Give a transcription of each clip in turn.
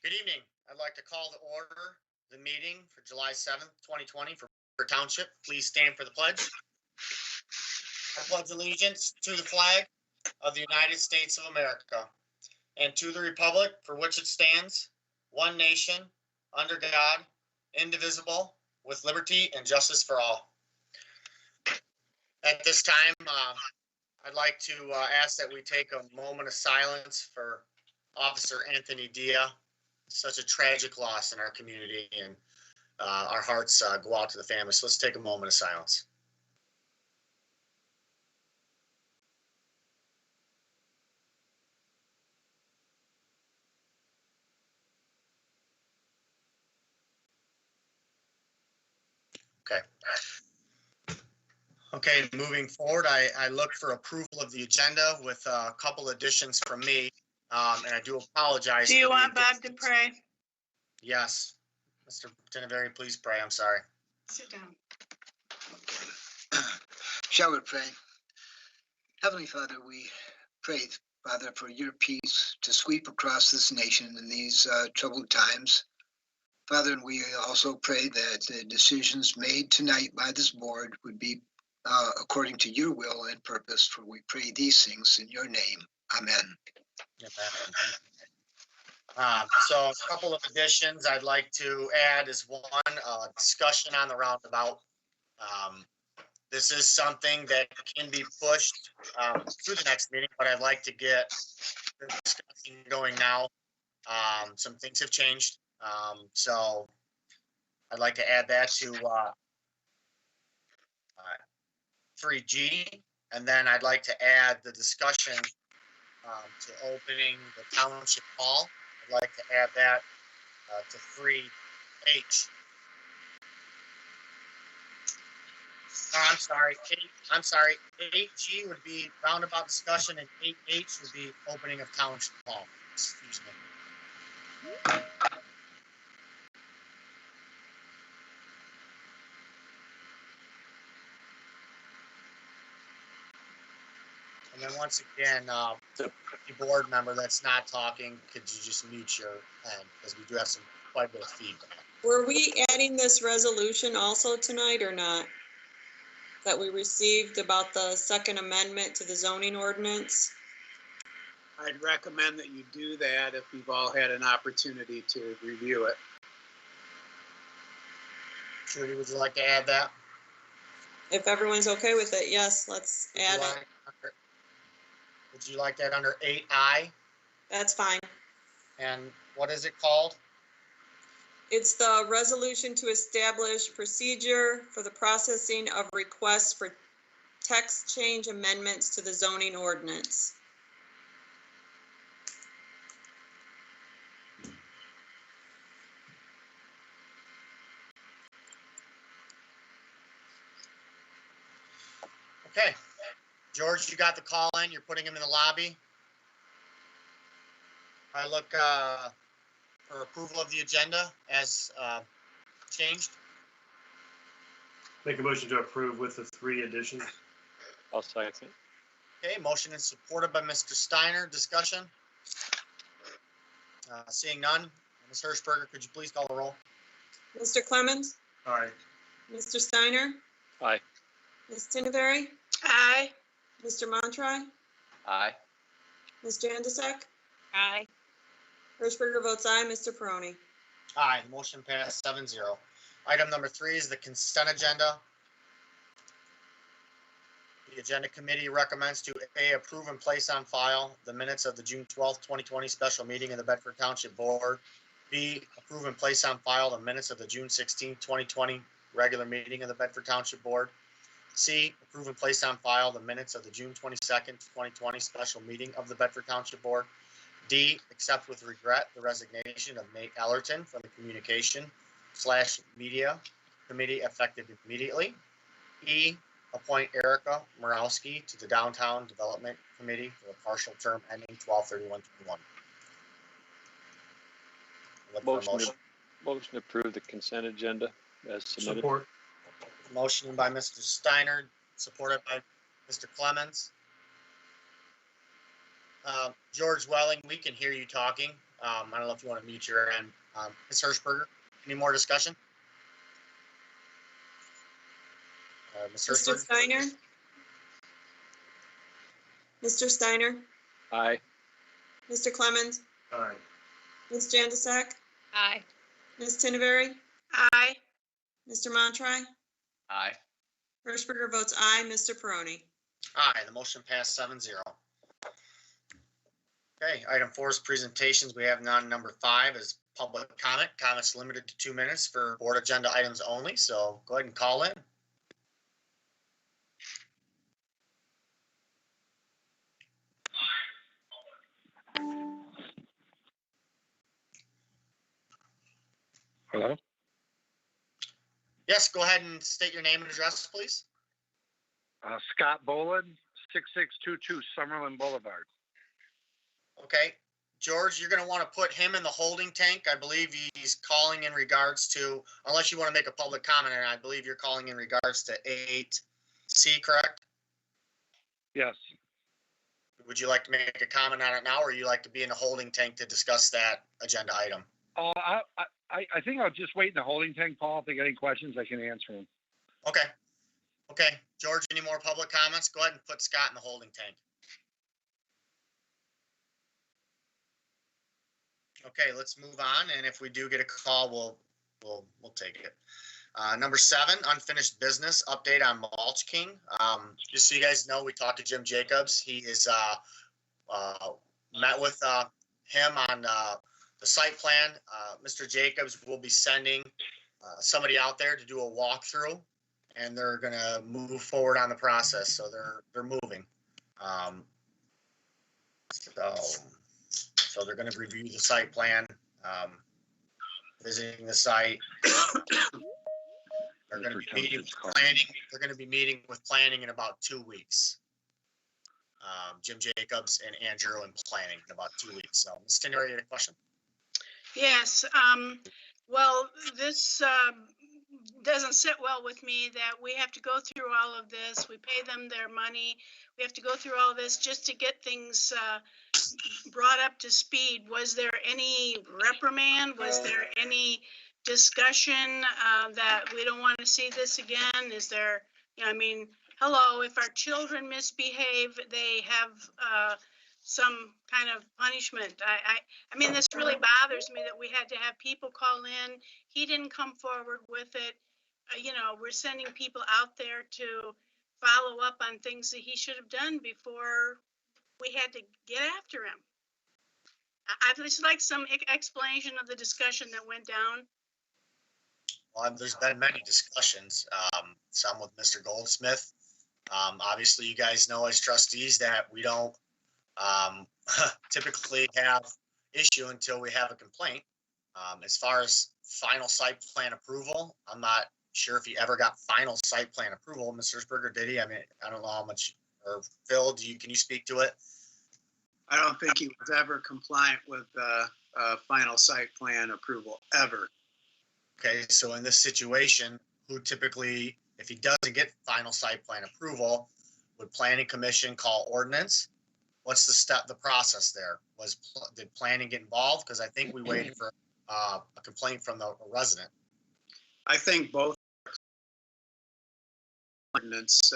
Good evening. I'd like to call to order the meeting for July 7th, 2020 for Bedford Township. Please stand for the pledge. I pledge allegiance to the flag of the United States of America and to the republic for which it stands, one nation, under God, indivisible, with liberty and justice for all. At this time, I'd like to ask that we take a moment of silence for Officer Anthony Dia. Such a tragic loss in our community, and our hearts go out to the family. So let's take a moment of silence. Okay, moving forward, I look for approval of the agenda with a couple additions from me, and I do apologize. Do you want Bob to pray? Yes. Mr. Tenaveri, please pray. I'm sorry. Sit down. Shall we pray? Heavenly Father, we pray, Father, for your peace to sweep across this nation in these troubled times. Father, and we also pray that the decisions made tonight by this board would be according to your will and purpose, for we pray these things in your name. Amen. So a couple of additions I'd like to add is one, discussion on the roundabout. This is something that can be pushed through the next meeting, but I'd like to get the discussion going now. Some things have changed. So I'd like to add that to 3G, and then I'd like to add the discussion to opening the township hall. I'd like to add that to 3H. I'm sorry. 8G would be roundabout discussion, and 8H would be opening of township hall. Excuse me. And then once again, the board member that's not talking, could you just mute your end, because we do have quite a bit of feedback. Were we adding this resolution also tonight or not? That we received about the second amendment to the zoning ordinance? I'd recommend that you do that if we've all had an opportunity to review it. Trudy, would you like to add that? If everyone's okay with it, yes, let's add it. Would you like that under 8I? That's fine. And what is it called? It's the resolution to establish procedure for the processing of requests for text change amendments to the zoning ordinance. Okay. George, you got the call in. You're putting him in the lobby. I look for approval of the agenda as changed. Make a motion to approve with the 3 additions. I'll second. Okay, motion is supported by Mr. Steiner. Discussion? Seeing none. Ms. Hirschberger, could you please call the roll? Mr. Clemens? Aye. Mr. Steiner? Aye. Ms. Tinneberry? Aye. Mr. Montry? Aye. Ms. Jandisek? Aye. Hirschberger votes aye. Mr. Peroni? Aye, the motion passed 7-0. Item number 3 is the consent agenda. The agenda committee recommends to A, approve and place on file the minutes of the June 12th, 2020 special meeting of the Bedford Township Board. B, approve and place on file the minutes of the June 16th, 2020 regular meeting of the Bedford Township Board. C, approve and place on file the minutes of the June 22nd, 2020 special meeting of the Bedford Township Board. D, accept with regret the resignation of Nate Ellerton from the Communication/Media Committee effective immediately. E, appoint Erica Morawski to the Downtown Development Committee for a partial term ending 12/31/21. Motion to approve the consent agenda as submitted. Support. Motion by Mr. Steiner, supported by Mr. Clemens. George Welling, we can hear you talking. I don't know if you want to mute your end. Ms. Hirschberger, any more discussion? Ms. Mr. Hirschberger? Steiner? Mr. Steiner? Aye. Mr. Clemens? Aye. Ms. Jandesak? Aye. Ms. Tinneberry? Aye. Mr. Montry? Aye. Hirschberger votes aye. Mr. Peroni? Aye, the motion passed 7-0. Okay, item 4 is presentations. We have none. Number 5 is public comment. Comments limited to 2 minutes for board agenda items only, so go ahead and call in. Hello? Yes, go ahead and state your name and address, please. Scott Boland, 6622 Summerlin Boulevard. Okay, George, you're going to want to put him in the holding tank. I believe he's calling in regards to, unless you want to make a public comment, and I believe you're calling in regards to 8C, correct? Yes. Would you like to make a comment on it now, or would you like to be in the holding tank to discuss that agenda item? I think I'll just wait in the holding tank, Paul. If they got any questions, I can answer them. Okay. Okay, George, any more public comments? Go ahead and put Scott in the holding tank. Okay, let's move on, and if we do get a call, we'll take it. Number 7, unfinished business update on Mulch King. Just so you guys know, we talked to Jim Jacobs. He is met with him on the site plan. Mr. Jacobs will be sending somebody out there to do a walkthrough, and they're gonna move forward on the process. So they're moving. So they're going to review the site plan, visiting the site. They're going to be meeting with planning. They're going to be meeting with planning in about 2 weeks. Jim Jacobs and Andrew in planning in about 2 weeks. So, Ms. Tinneberry, you had a question? Yes, well, this doesn't sit well with me that we have to go through all of this. We pay them their money. We have to go through all of this just to get things brought up to speed. Was there any reprimand? Was there any discussion that we don't want to see this again? Is there, I mean, hello, if our children misbehave, they have some kind of punishment. I mean, this really bothers me that we had to have people call in. He didn't come forward with it. We're sending people out there to follow up on things that he should have done before we had to get after him. I'd just like some explanation of the discussion that went down. Well, there's been many discussions, some with Mr. Goldsmith. Obviously, you guys know as trustees that we don't typically have issue until we have a complaint. As far as final site plan approval, I'm not sure if he ever got final site plan approval. Mr. Hirschberger, did he? I mean, I don't know how much, or Phil, can you speak to it? I don't think he was ever compliant with final site plan approval, ever. Okay, so in this situation, who typically, if he doesn't get final site plan approval, would planning commission call ordinance? What's the process there? Did planning get involved? Because I think we waited for a complaint from the resident. I think both ordinance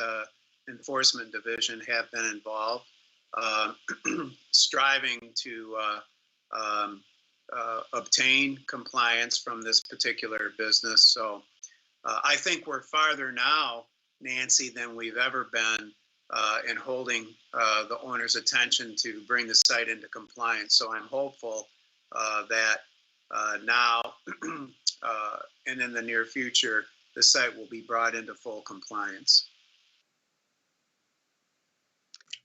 enforcement division have been involved, striving to obtain compliance from this particular business. So I think we're farther now, Nancy, than we've ever been in holding the owner's attention to bring the site into compliance. So I'm hopeful that now and in the near future, the site will be brought into full compliance.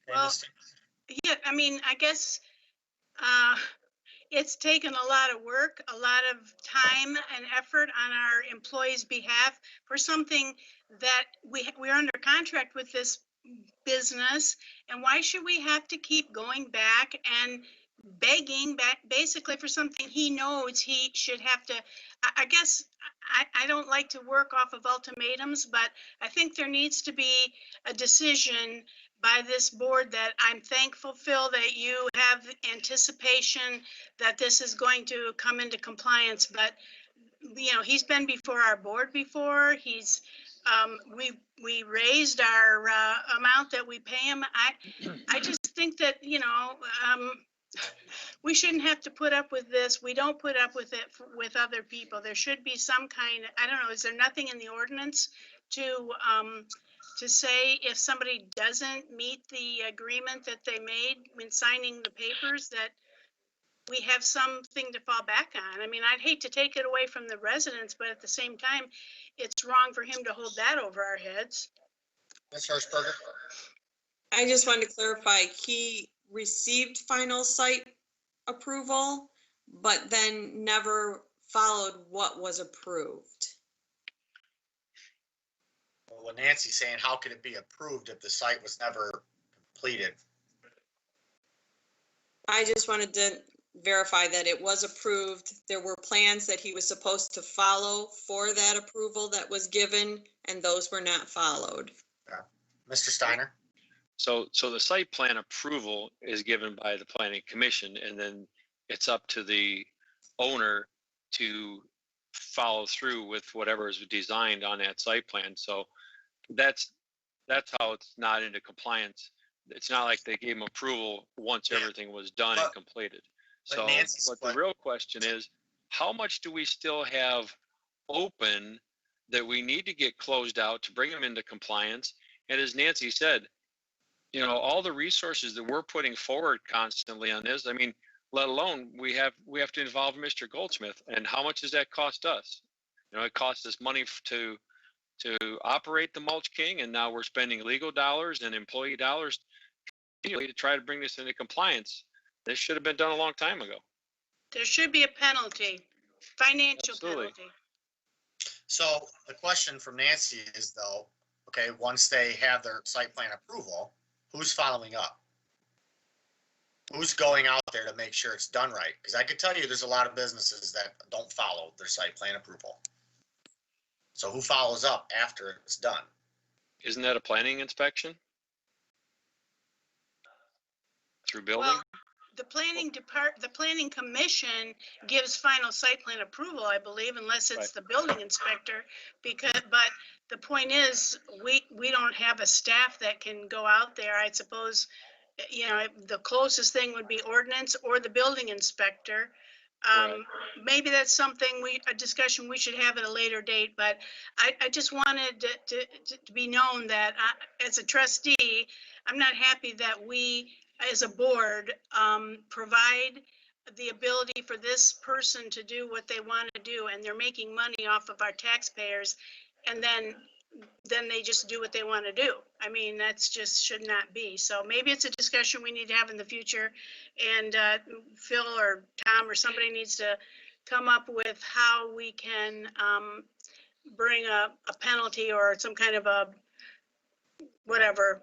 Well, yeah, I mean, I guess it's taken a lot of work, a lot of time and effort on our employees' behalf for something that we're under contract with this business. And why should we have to keep going back and begging back basically for something he knows he should have to? I guess I don't like to work off of ultimatums, but I think there needs to be a decision by this board that I'm thankful, Phil, that you have anticipation that this is going to come into compliance, but you know, he's been before our board before. He's, we raised our, amount that we pay him. I just think that, you know, we shouldn't have to put up with this. We don't put up with it with other people. There should be some kind, I don't know, is there nothing in the ordinance to say if somebody doesn't meet the agreement that they made when signing the papers, that we have something to fall back on? I mean, I'd hate to take it away from the residents, but at the same time, it's wrong for him to hold that over our heads. Ms. Hirschberger? I just wanted to clarify, he received final site approval, but then never followed what was approved. Well, what Nancy's saying, how could it be approved if the site was never completed? I just wanted to verify that it was approved. There were plans that he was supposed to follow for that approval that was given, and those were not followed. Mr. Steiner? So the site plan approval is given by the planning commission, and then it's up to the owner to follow through with whatever is designed on that site plan. So that's how it's not into compliance. It's not like they gave him approval once everything was done and completed. So, but the real question is, how much do we still have open that we need to get closed out to bring them into compliance? And as Nancy said, you know, all the resources that we're putting forward constantly on this, I mean, let alone we have to involve Mr. Goldsmith, and how much does that cost us? You know, it costs us money to operate the Mulch King, and now we're spending legal dollars and employee dollars to try to bring this into compliance. This should have been done a long time ago. There should be a penalty, financial Absolutely. penalty. So the question from Nancy is though, okay, once they have their site plan approval, who's following up? Who's going out there to make sure it's done right? Because I could tell you there's a lot of businesses that don't follow their site plan approval. So who follows up after it's done? Isn't that a planning inspection? Through building? Well, the planning commission gives final site plan approval, I believe, unless it's the building inspector. But the point is, we don't have a staff that can go out there. I suppose, you know, the closest thing would be ordinance or the building inspector. Maybe that's something a discussion we should have at a later date, but I just wanted to be known that as a trustee, I'm not happy that we, as a board, provide the ability for this person to do what they want to do, and they're making money off of our taxpayers, and then they just do what they want to do. I mean, that's just should not be. So maybe it's a discussion we need to have in the future, and Phil or Tom or somebody needs to come up with how we can bring a penalty or some kind of a whatever,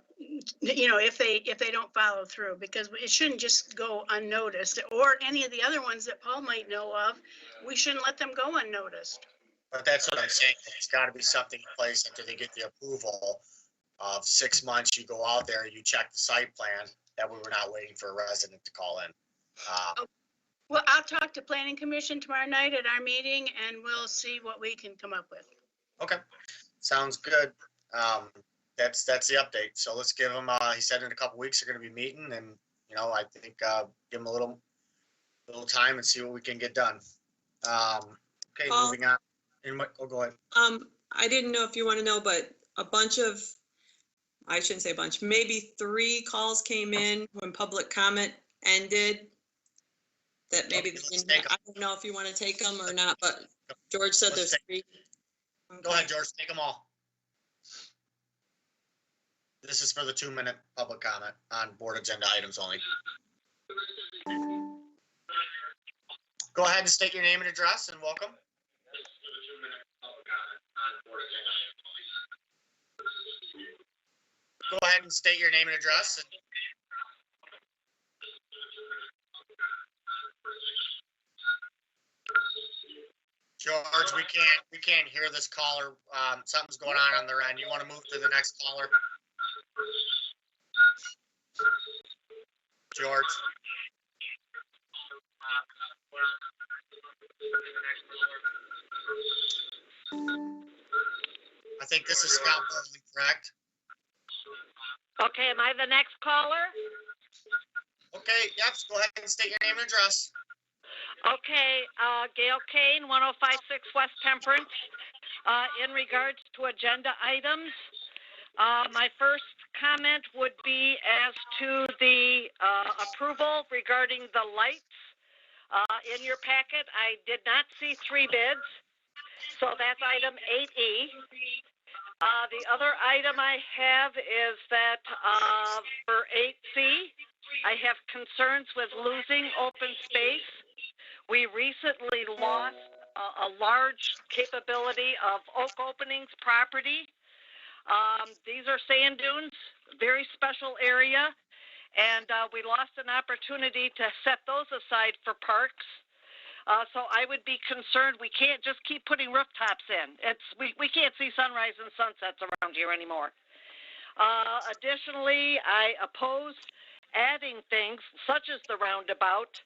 you know, if they don't follow through, because it shouldn't just go unnoticed, or any of the other ones that Paul might know of. We shouldn't let them go unnoticed. But that's what I'm saying. There's got to be something in place until they get the approval of 6 months. You go out there, you check the site plan. That way we're not waiting for a resident to call in. Well, I'll talk to Planning Commission tomorrow night at our meeting, and we'll see what we can come up with. Okay, sounds good. That's the update. So let's give him. He said in a couple weeks they're going to be meeting, and you know, I think give him a little time and see what we can get done. Okay, Paul? moving on. Oh, go ahead. I didn't know if you want to know, but a bunch of, I shouldn't say a bunch, maybe 3 calls came in when public comment ended. That maybe, I don't know if you want to take them or not, but George said there's 3. Okay. Go ahead, George, take them all. This is for the 2-minute public comment on board agenda items only. Go ahead and state your name and address and welcome. Go ahead and state your name and address. George, we can't hear this caller. Something's going on their end. You want to move to the next caller? George. I think this is Scott Bowley, correct? Okay, am I the next caller? Okay, yep, go ahead and state your name and address. Okay, Gail Kane, 1056 West Temperance. In regards to agenda items, my first comment would be as to the approval regarding the lights. In your packet, I did not see 3 bids, so that's item 8E. The other item I have is that for 8C, I have concerns with losing open space. We recently lost a large capability of Oak Openings property. These are sand dunes, very special area, and we lost an opportunity to set those aside for parks. So I would be concerned. We can't just keep putting rooftops in. We can't see sunrise and sunsets around here anymore. Additionally, I oppose adding things such as the roundabout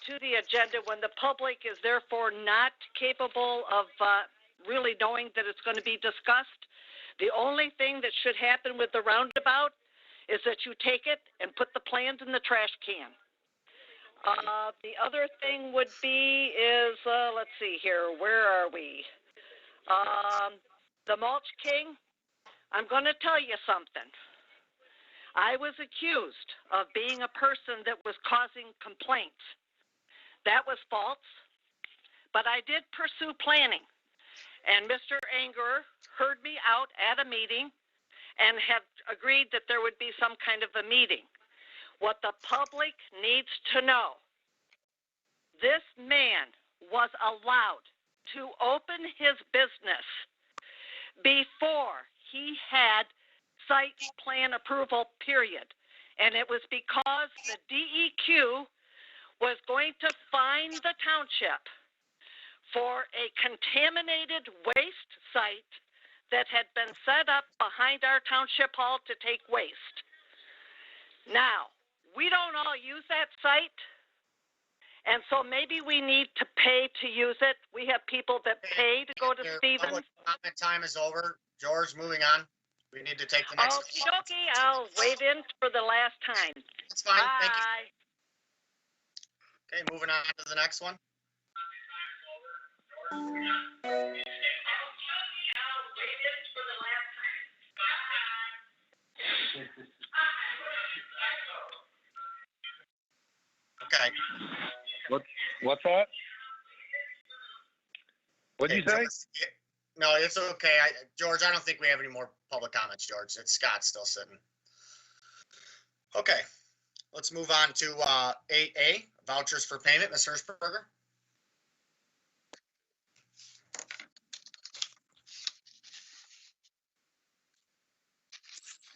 to the agenda when the public is therefore not capable of really knowing that it's going to be discussed. The only thing that should happen with the roundabout is that you take it and put the plans in the trash can. The other thing would be is, let's see here, where are we? The Mulch King, I'm going to tell you something. I was accused of being a person that was causing complaints. That was false, but I did pursue planning. And Mr. Angerer heard me out at a meeting and had agreed that there would be some kind of a meeting. What the public needs to know, this man was allowed to open his business before he had site plan approval, period. And it was because the DEQ was going to fine the township for a contaminated waste site that had been set up behind our township hall to take waste. Now, we don't all use that site, and so maybe we need to pay to use it. We have people that pay to go to Your Stevens. public comment time is over. George, moving on. We need to take the next. Okie dokie, I'll wait in for the last time. That's fine, thank you. Bye. Okay, moving on to the next one. Okay. What's that? What'd you Okay, say? No, it's okay. George, I don't think we have any more public comments, George. It's Scott still sitting. Okay, let's move on to 8A, vouchers for payment. Ms. Hirschberger?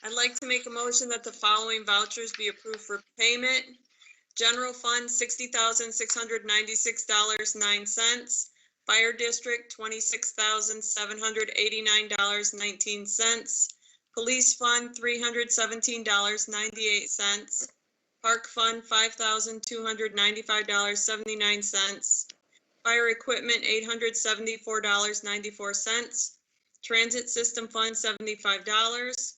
I'd like to make a motion that the following vouchers be approved for payment. General Fund, $60,696.09. Fire District, $26,789.19. Police Fund, $317.98. Park Fund, $5,295.79. Fire Equipment, $874.94. Transit System Fund, $75.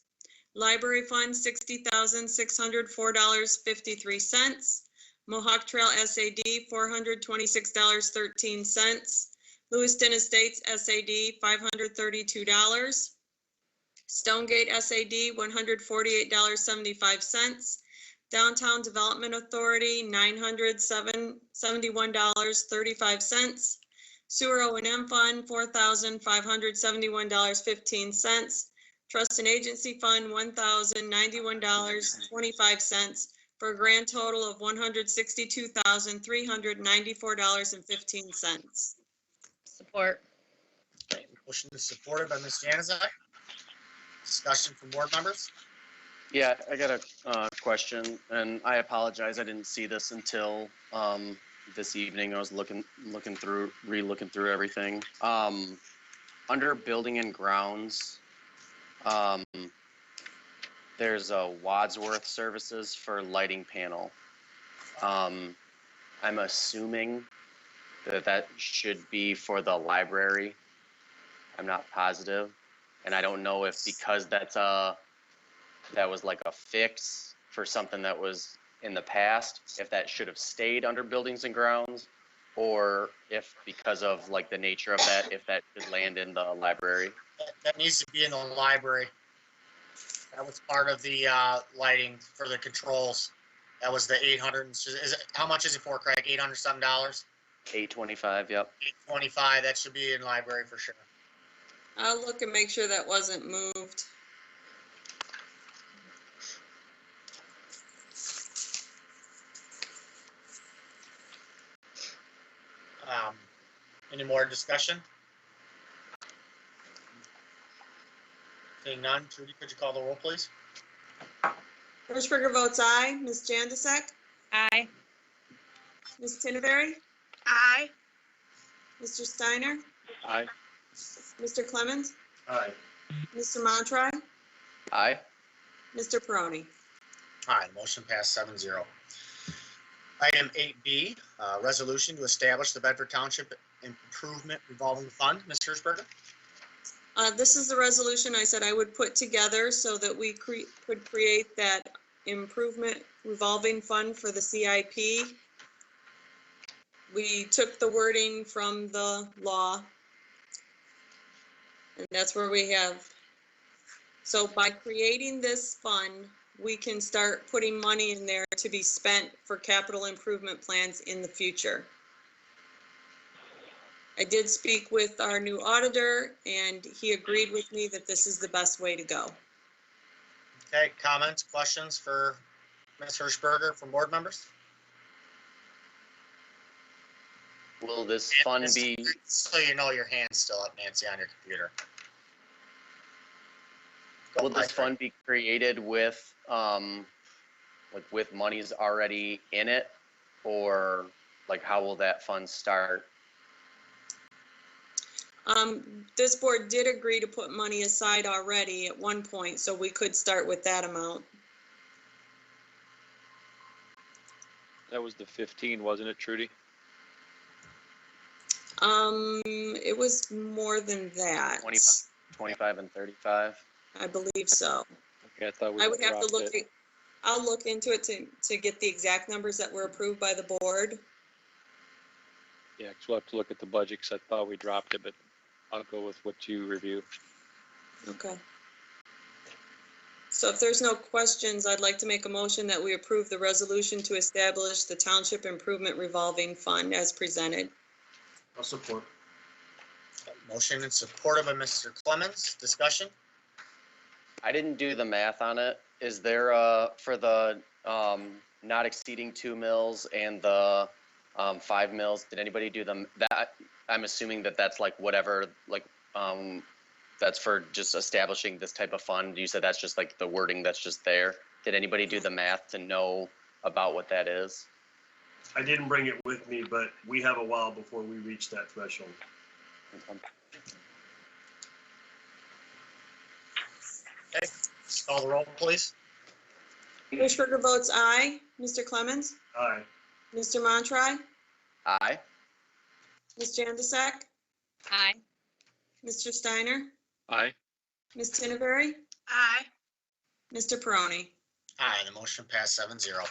Library Fund, $60,604.53. Mohawk Trail SAD, $426.13. Lewiston Estates SAD, $532. Stonegate SAD, $148.75. Downtown Development Authority, $971.35. Sewer O&M Fund, $4,571.15. Trust and Agency Fund, $1,091.25, for a grand total of $162,394.15. Support. Okay, motion is supported by Ms. Januzak. Discussion from board members? Yeah, I got a question, and I apologize. I didn't see this until this evening. I was re-looking through everything. Under building and grounds, there's a Wadsworth Services for lighting panel. I'm assuming that should be for the library. I'm not positive. And I don't know if because that was like a fix for something that was in the past, if that should have stayed under buildings and grounds, or if because of like the nature of that, if that should land in the library. That needs to be in the library. That was part of the lighting for the controls. That was the 800. Is it, how much is it for, Craig? $800 something? $825, yep. $825. That should be in library for sure. I'll look and make sure that wasn't moved. Any more discussion? Seeing none, Trudy, could you call the roll, please? Hirschberger votes aye. Ms. Jandisek? Aye. Ms. Tinneberry? Aye. Mr. Steiner? Aye. Mr. Clemens? Aye. Mr. Montry? Aye. Mr. Peroni? Aye, motion passed 7-0. Item 8B, resolution to establish the Bedford Township Improvement Revolving Fund. Ms. Hirschberger? This is the resolution I said I would put together so that we could create that improvement revolving fund for the CIP. We took the wording from the law. And that's where we have. So by creating this fund, we can start putting money in there to be spent for capital improvement plans in the future. I did speak with our new auditor and he agreed with me that this is the best way to go. Okay, comments, questions for Ms. Hirschberger from board members? Will this fund be, So you know your hand's still up, Nancy, on your computer. will this fund be created with, like with monies already in it? Or like how will that fund start? This board did agree to put money aside already at one point, so we could start with that amount. That was the 15, wasn't it, Trudy? It was more than that. 25 and 35? I believe so. Okay, I thought we I would have to dropped look, it. I'll look into it to get the exact numbers that were approved by the board. Yeah, because we'll have to look at the budget because I thought we dropped it, but I'll go with what you review. Okay. So if there's no questions, I'd like to make a motion that we approve the resolution to establish the Township Improvement Revolving Fund as presented. I'll support. Motion and supported by Mr. Clemens. Discussion? I didn't do the math on it. Is there for the not exceeding 2 mils and the 5 mils, did anybody do them? That I'm assuming that's like whatever, like that's for just establishing this type of fund. You said that's just like the wording that's just there. Did anybody do the math to know about what that is? I didn't bring it with me, but we have a while before we reach that threshold. Okay, call the roll, please. Hirschberger votes aye. Mr. Clemens? Aye. Mr. Montry? Aye. Ms. Jandisek? Aye. Mr. Steiner? Aye. Ms. Tinneberry? Aye. Mr. Peroni? Aye, the motion passed 7-0.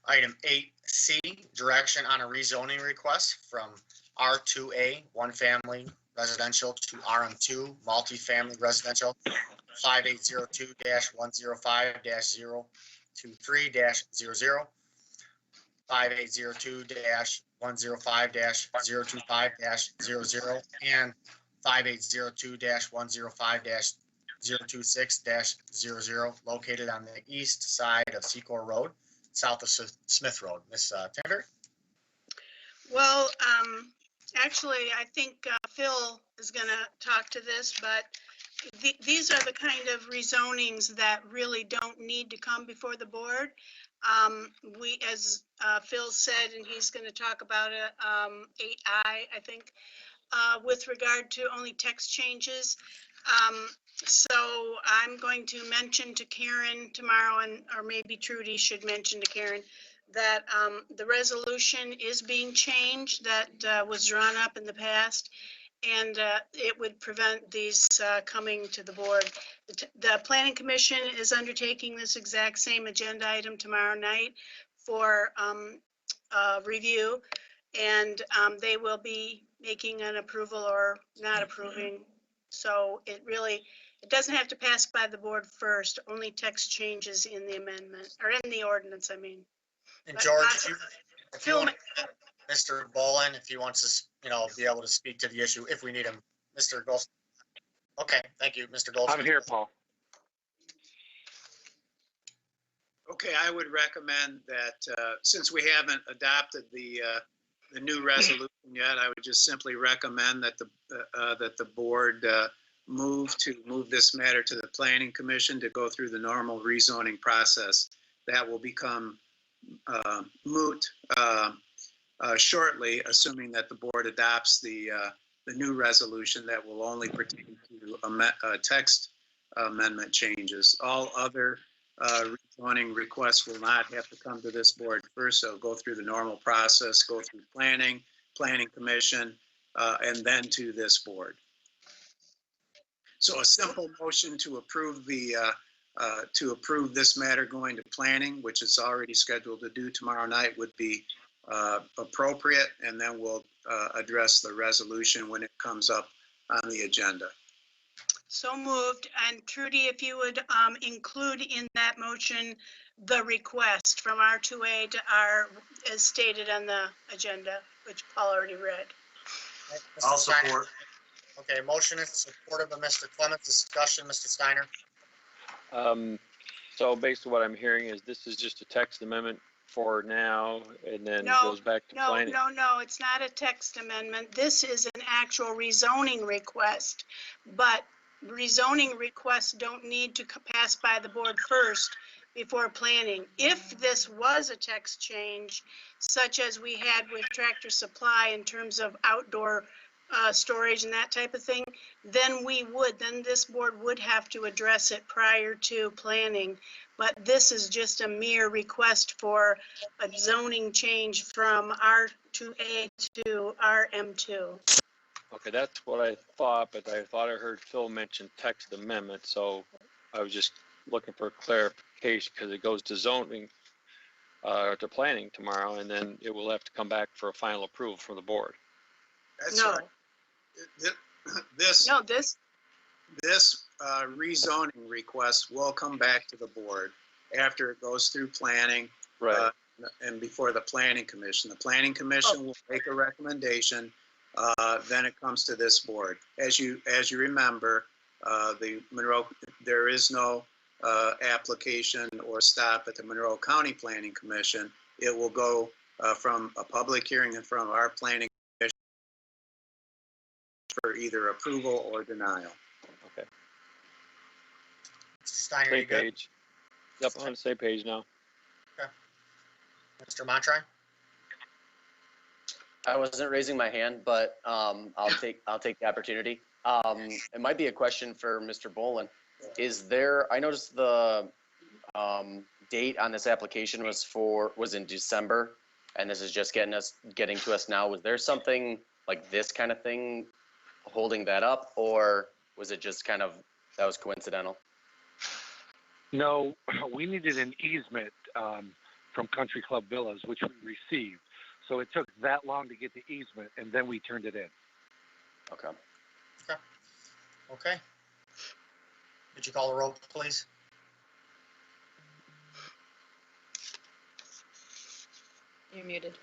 Item 8C, direction on a rezoning request from R2A, one family residential, to RM2, multifamily residential, 5802-105-023-00, 5802-105-025-00, and 5802-105-026-00, located on the east side of Secor Road, south of Smith Road. Ms. Tinneberry? Well, actually, I think Phil is going to talk to this, but these are the kind of rezonings that really don't need to come before the board. We, as Phil said, and he's going to talk about it, 8I, I think, with regard to only text changes. So I'm going to mention to Karen tomorrow, or maybe Trudy should mention to Karen that the resolution is being changed that was drawn up in the past. And it would prevent these coming to the board. The Planning Commission is undertaking this exact same agenda item tomorrow night for review. And they will be making an approval or not approving. So it doesn't have to pass by the board first, only text changes in the amendment, or in the ordinance, I mean. And But George, not- if you want, Mr. Bolin, if he wants to, be able to speak to the issue, if we need him, Mr. Goldsmith. Okay, thank you, Mr. Goldsmith. I'm here, Paul. Okay, I would recommend that, since we haven't adopted the new resolution yet, I would just simply recommend that the board move this matter to the Planning Commission to go through the normal rezoning process. That will become moot shortly, assuming that the board adopts the new resolution that will only pertain to text amendment changes. All other rezoning requests will not have to come to this board first, so go through the normal process, go through planning commission, and then to this board. So a simple motion to approve this matter going to planning, which is already scheduled to do tomorrow night, would be appropriate, and then we'll address the resolution when it comes up on the agenda. So moved. And Trudy, if you would include in that motion the request from R2A to R as stated on the agenda, which Paul already read. I'll support. Okay, motion is supported by Mr. Clements. Discussion, Mr. Steiner. So basically what I'm hearing is this is just a text amendment for now, and then No, goes back to planning. No, it's not a text amendment. This is an actual rezoning request, but rezoning requests don't need to pass by the board first before planning. If this was a text change, such as we had with Tractor Supply in terms of outdoor storage and that type of thing, then this board would have to address it prior to planning. But this is just a mere request for a zoning change from R2A to RM2. Okay, that's what I thought, but I thought I heard Phil mention text amendment, so I was just looking for clarification because it goes to zoning, to planning tomorrow, and then it will have to come back for a final approval from the board. That's No. right. This rezoning request will come back to the board after it goes through planning. Right. And before the planning commission. The planning commission will make a recommendation. Then it comes to this board. As you remember, there is no application or stop at the Monroe County Planning Commission. It will go from a public hearing and from our planning commission for either approval or denial. Okay. Mr. Steiner, Same you good? page. Yep, on the same page now. Mr. Montry? I wasn't raising my hand, but I'll take the opportunity. It might be a question for Mr. Bolin. I noticed the date on this application was in December, and this is just getting to us now. Was there something like this kind of thing holding that up, or was it just that was coincidental? No, we needed an easement from Country Club Villas, which we received. So it took that long to get the easement, and then we turned it in. Okay. Could you call the roll, please? You're muted.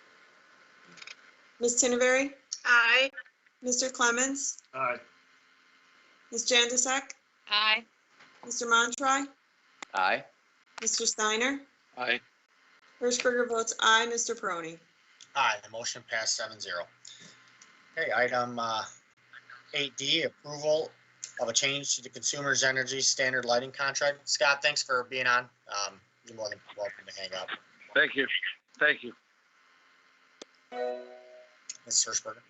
Ms. Tinneberry? Aye. Mr. Clemens? Aye. Ms. Janusik? Aye. Mr. Montry? Aye. Mr. Steiner? Aye. Hirschberger votes aye. Mr. Peroni? Aye, the motion passed 7-0. Okay, item 8D, approval of a change to the Consumers Energy Standard Lighting Contract. Scott, thanks for being on. You're more than welcome to hang up. Thank you. Thank you. Ms. Hirschberger?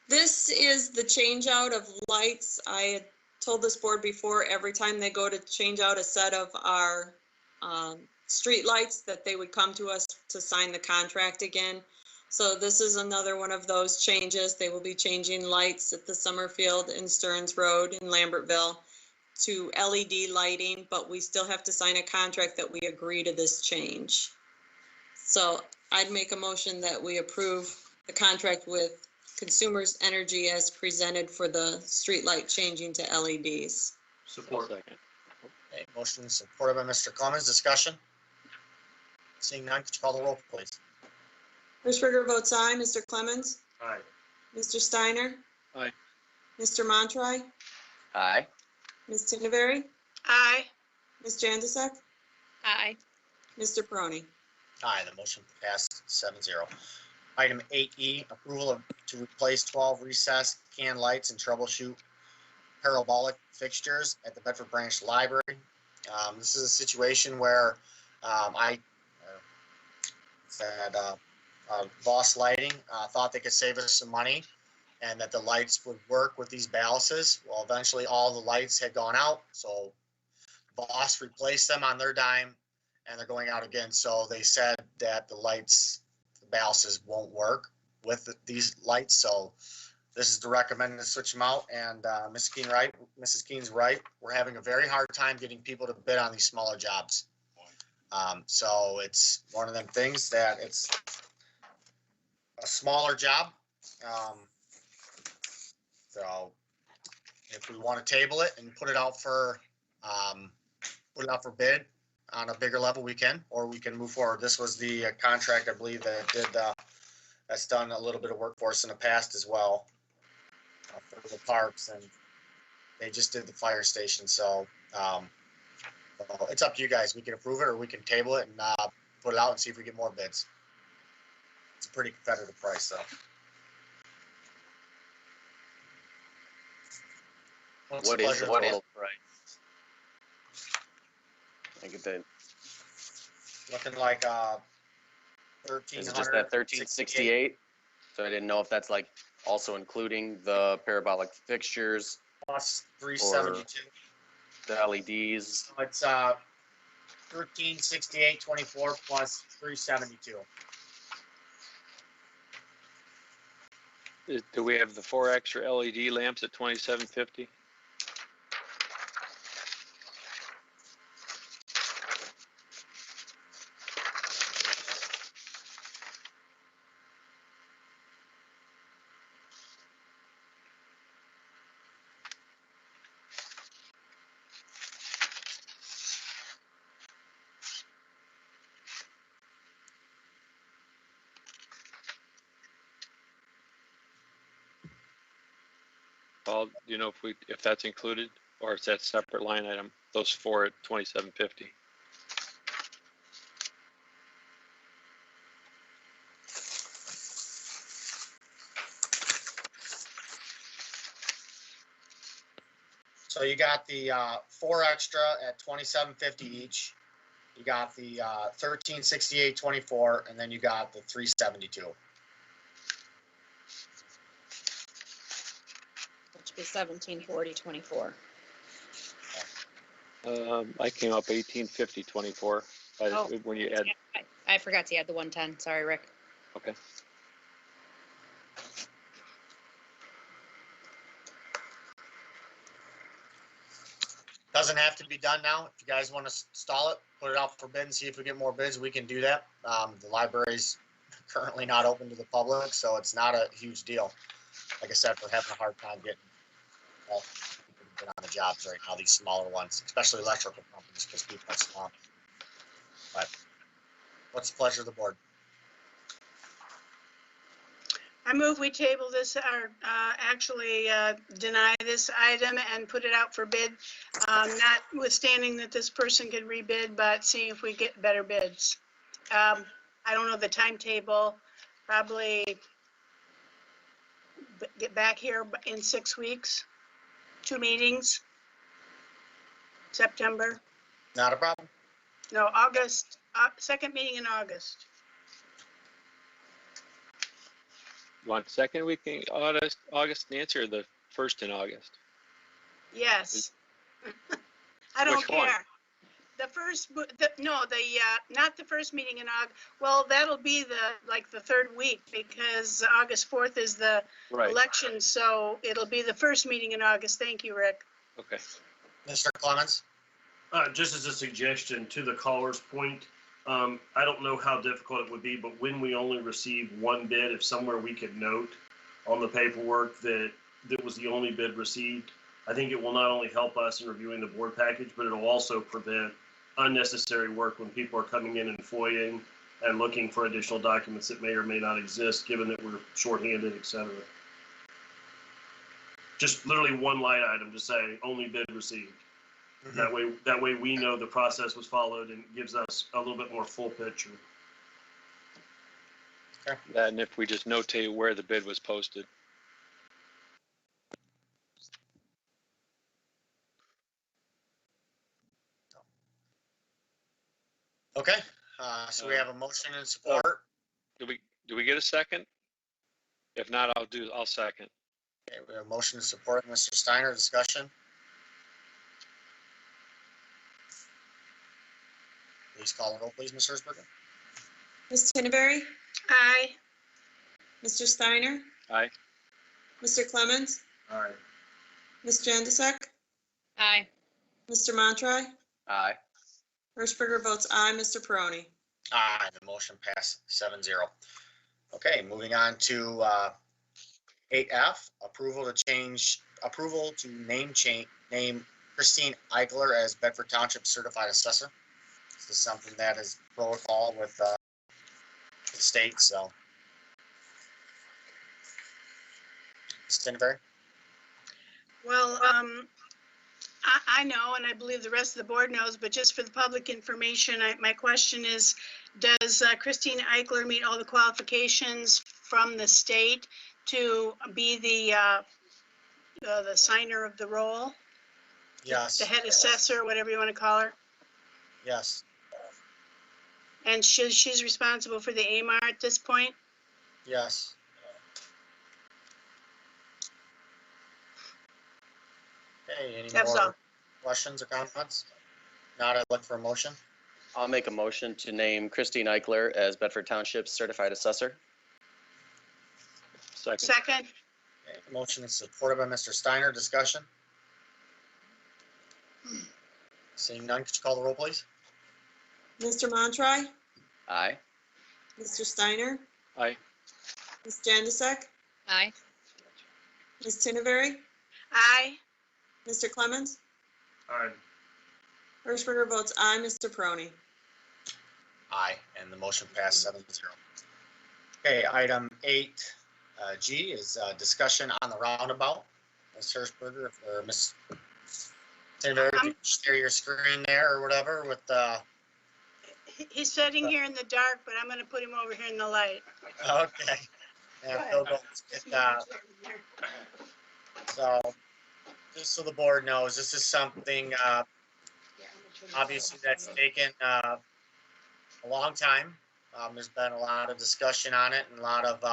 This is the change out of lights. I had told this board before, every time they go to change out a set of our street lights, that they would come to us to sign the contract again. So this is another one of those changes. They will be changing lights at the Summerfield and Stearns Road in Lambertville to LED lighting, but we still have to sign a contract that we agree to this change. So I'd make a motion that we approve the contract with Consumers Energy as presented for the street light changing to LEDs. Support. Second. Okay, motion supported by Mr. Clemens. Discussion? Seeing none, could you call the roll, please? Hirschberger votes aye. Mr. Clemens? Aye. Mr. Steiner? Aye. Mr. Montroy? Aye. Ms. Tinderberry? Aye. Ms. Janzek? Aye. Mr. Peroni? Aye, the motion passed 7-0. Item 8E, approval to replace 12 recessed can lights and troubleshoot parabolic fixtures at the Bedford Branch Library. This is a situation where I said Voss Lighting thought they could save us some money and that the lights would work with these balances. Well, eventually all the lights had gone out, so Voss replaced them on their dime and they're going out again. So they said that the balances won't work with these lights. So this is to recommend to switch them out. And Mrs. Keen's right. We're having a very hard time getting people to bid on these smaller jobs. So it's one of them things that it's a smaller job. So if we want to table it and put it out for bid on a bigger level, we can, or we can move forward. This was the contract, I believe, that did that's done a little bit of work for us in the past as well for the parks, and they just did the fire station. So it's up to you guys. We can approve it or we can table it and put it out and see if we get more bids. It's a pretty competitive price, though. What is the total price? I get that. Looking like Is it just that 1368? So I didn't know if that's like also including the parabolic fixtures plus 372. The LEDs. So it's 1368.24 plus 372. Do we have the 4 extra LED lamps at 2750? Paul, do you know if that's included or is that separate line item? Those 4 at 2750. So you got the 4 extra at 2750 each. You got the 1368.24, and then you got the 372. Which would be 1740.24. I came up 1850.24. Oh. When you add. I forgot to add the 110. Sorry, Rick. Okay. Doesn't have to be done now. If you guys want to stall it, put it out for bid and see if we get more bids, we can do that. The library's currently not open to the public, so it's not a huge deal. Like I said, we're having a hard time getting people to get on the jobs right now, these smaller ones, especially electrical companies, because people are swamped. But what's the pleasure of the board? I move we table this, or actually deny this item and put it out for bid, notwithstanding that this person could rebid, but see if we get better bids. I don't know the timetable, probably get back here in 6 weeks, 2 meetings, September, Not a problem. no, August, second meeting in August. You want second week in August, Nancy, or the first in August? Yes. I don't Which one? care. The first, not the first meeting in August. Well, that'll be the third week because August 4th is the Right, election. So it'll be the first meeting in August. Thank you, Rick. okay. Mr. Clemens? Just as a suggestion to the caller's point, I don't know how difficult it would be, but when we only receive one bid, if somewhere we could note on the paperwork that was the only bid received, I think it will not only help us in reviewing the board package, but it'll also prevent unnecessary work when people are coming in and FOIAing and looking for additional documents that may or may not exist, given that we're shorthanded, et cetera. Just literally one line item to say only bid received. That way we know the process was followed and it gives us a little bit more full picture. And if we just notate where the bid was posted. Okay, so we have a motion and support. Do we get a second? If not, I'll second. Okay, we have a motion and support. Mr. Steiner, discussion? Please call the roll, please, Ms. Hersberger. Ms. Tinneberry, Aye. Mr. Steiner, Aye. Mr. Clemens, All right. Ms. Jandisek, Aye. Mr. Montroy, Aye. Hirschberger votes aye. Mr. Peroni. Aye, the motion passed 7-0. Okay, moving on to 8F, approval to name Christine Eichler as Bedford Township Certified Assessor. This is something that is protocol with the state, so. Ms. Tinberry? Well, I know, and I believe the rest of the board knows, but just for the public information, my question is, does Christine Eichler meet all the qualifications from the state to be the signer of the roll? Yes. The head assessor, whatever you want to call her? Yes, And she's responsible for the AMAR at this point? yes. Okay, any That's all. more questions or comments? Not, I'd look for a motion. I'll make a motion to name Christine Eichler as Bedford Township Certified Assessor. Second. Second? Okay, motion is supported by Mr. Steiner. Discussion? Seeing none, could you call the roll, please? Mr. Montroy, Aye. Mr. Steiner, Aye. Ms. Jandisek, Aye. Ms. Tinneberry, Aye. Mr. Clemens, All right. Hirschberger votes aye. Mr. Peroni. Aye, and the motion passed 7-0. Okay, item 8G is discussion on the roundabout. Ms. Hirschberger, or Ms. Tinberry, if you could share your screen there or whatever with He's sitting here in the dark, but I'm gonna put him over here in the light. okay. Yeah, Phil, go get, so, just so the board knows, this is something, obviously that's taken, a long time. There's been a lot of discussion on it and a lot of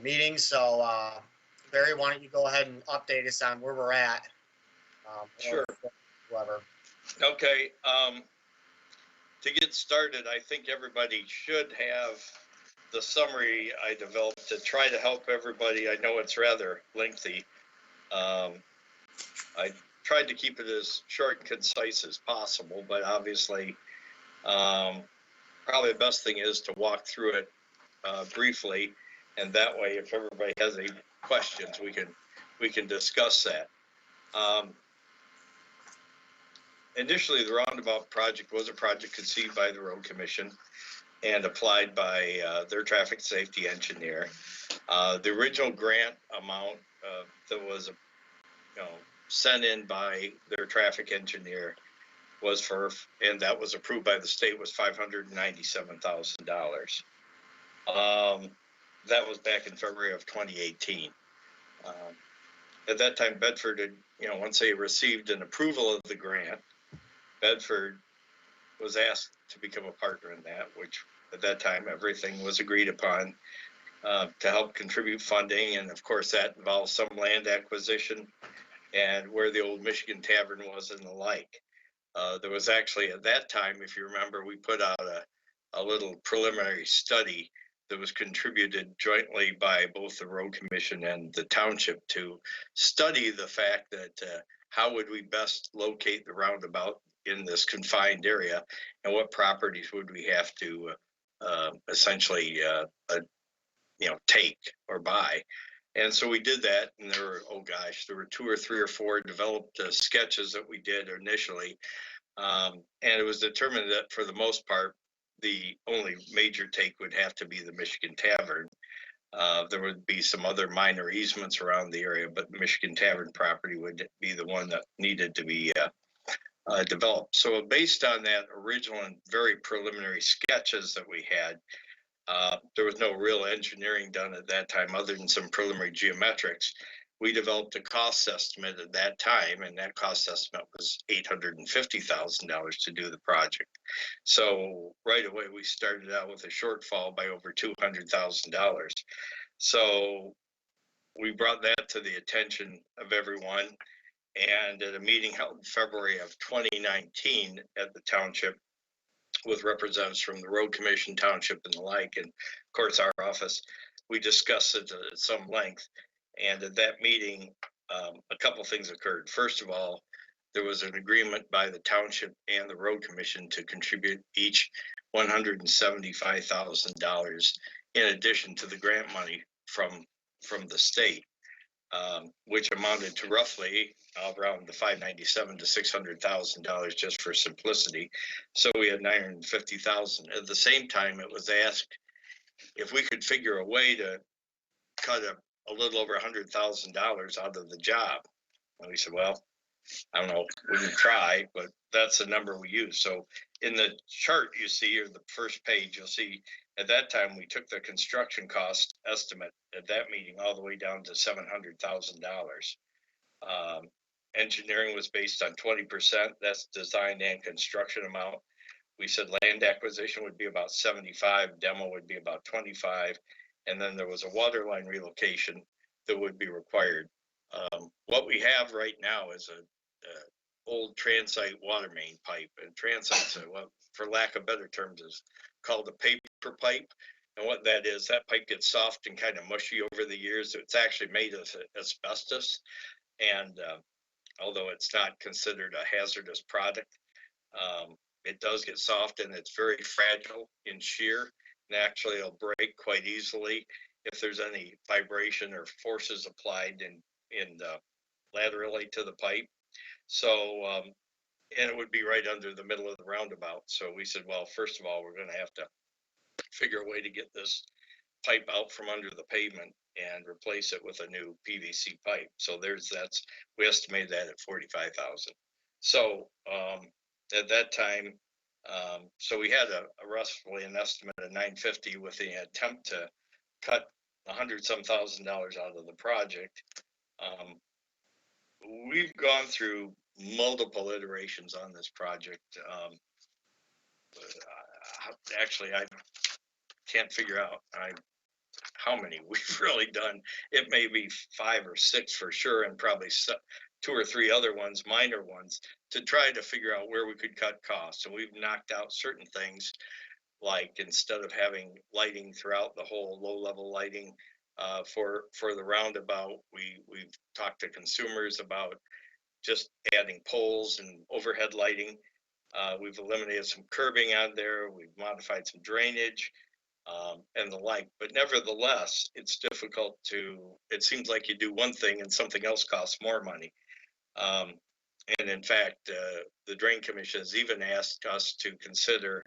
meetings. So, Barry, why don't you go ahead and update us on where we're at? Sure. Whoever. Okay, to get started, I think everybody should have the summary I developed to try to help everybody. I know it's rather lengthy. I tried to keep it as short and concise as possible, but obviously, probably the best thing is to walk through it briefly, and that way, if everybody has any questions, we can discuss that. Initially, the roundabout project was a project conceived by the Road Commission and applied by their traffic safety engineer. The original grant amount that was, sent in by their traffic engineer was and that was approved by the state, was $597,000. That was back in February of 2018. At that time, Bedford had, once they received an approval of the grant, Bedford was asked to become a partner in that, which at that time, everything was agreed upon. to help contribute funding. And of course, that involves some land acquisition and where the old Michigan Tavern was and the like. There was actually at that time, if you remember, we put out a little preliminary study that was contributed jointly by both the road commission and the township to study the fact that how would we best locate the roundabout in this confined area, and what properties would we have to essentially take or buy. And so we did that, and there were, oh gosh, there were 2 or 3 or 4 developed sketches that we did initially. And it was determined that for the most part, the only major take would have to be the Michigan Tavern. There would be some other minor easements around the area, but the Michigan Tavern property would be the one that needed to be developed. So based on that original and very preliminary sketches that we had, there was no real engineering done at that time other than some preliminary geometrics. We developed a cost estimate at that time, and that cost estimate was $850,000 to do the project. So right away, we started out with a shortfall by over $200,000. So we brought that to the attention of everyone. And at a meeting held in February of 2019 at the township, with representatives from the road commission, township, and the like, and of course our office, we discussed it at some length. And at that meeting, a couple things occurred. First of all, there was an agreement by the township and the road commission to contribute each $175,000 in addition to the grant money from the state, which amounted to roughly around the $597,000 to $600,000 just for simplicity. So we had $950,000. At the same time, it was asked if we could figure a way to cut a little over $100,000 out of the job. And we said, well, I don't know, we can try, but that's the number we use. So in the chart you see, or the first page, you'll see at that time we took the construction cost estimate at that meeting all the way down to $700,000. Engineering was based on 20%. That's design and construction amount. We said land acquisition would be about 75, demo would be about 25, and then there was a water line relocation that would be required. What we have right now is a old transite water main pipe, and transite's what, for lack of better terms, is called a paper pipe. And what that is, that pipe gets soft and kind of mushy over the years. It's actually made of asbestos, and although it's not considered a hazardous product, it does get soft, and it's very fragile in shear, and actually it'll break quite easily if there's any vibration or forces applied in laterally to the pipe. So, and it would be right under the middle of the roundabout. So we said, well, first of all, we're going to have to figure a way to get this pipe out from under the pavement and replace it with a new PVC pipe. So we estimated that at 45,000. So at that time, so we had a roughly an estimate of 950 with the attempt to cut $100-some thousand out of the project. We've gone through multiple iterations on this project. Actually, I can't figure out how many we've really done. It may be 5 or 6 for sure, and probably 2 or 3 other ones, minor ones, to try to figure out where we could cut costs. And we've knocked out certain things, like instead of having lighting throughout the whole, low-level lighting for the roundabout, we've talked to consumers about just adding poles and overhead lighting. We've eliminated some curbing out there. We've modified some drainage and the like. But nevertheless, it's difficult it seems like you do one thing and something else costs more money. And in fact, the Drain Commission has even asked us to consider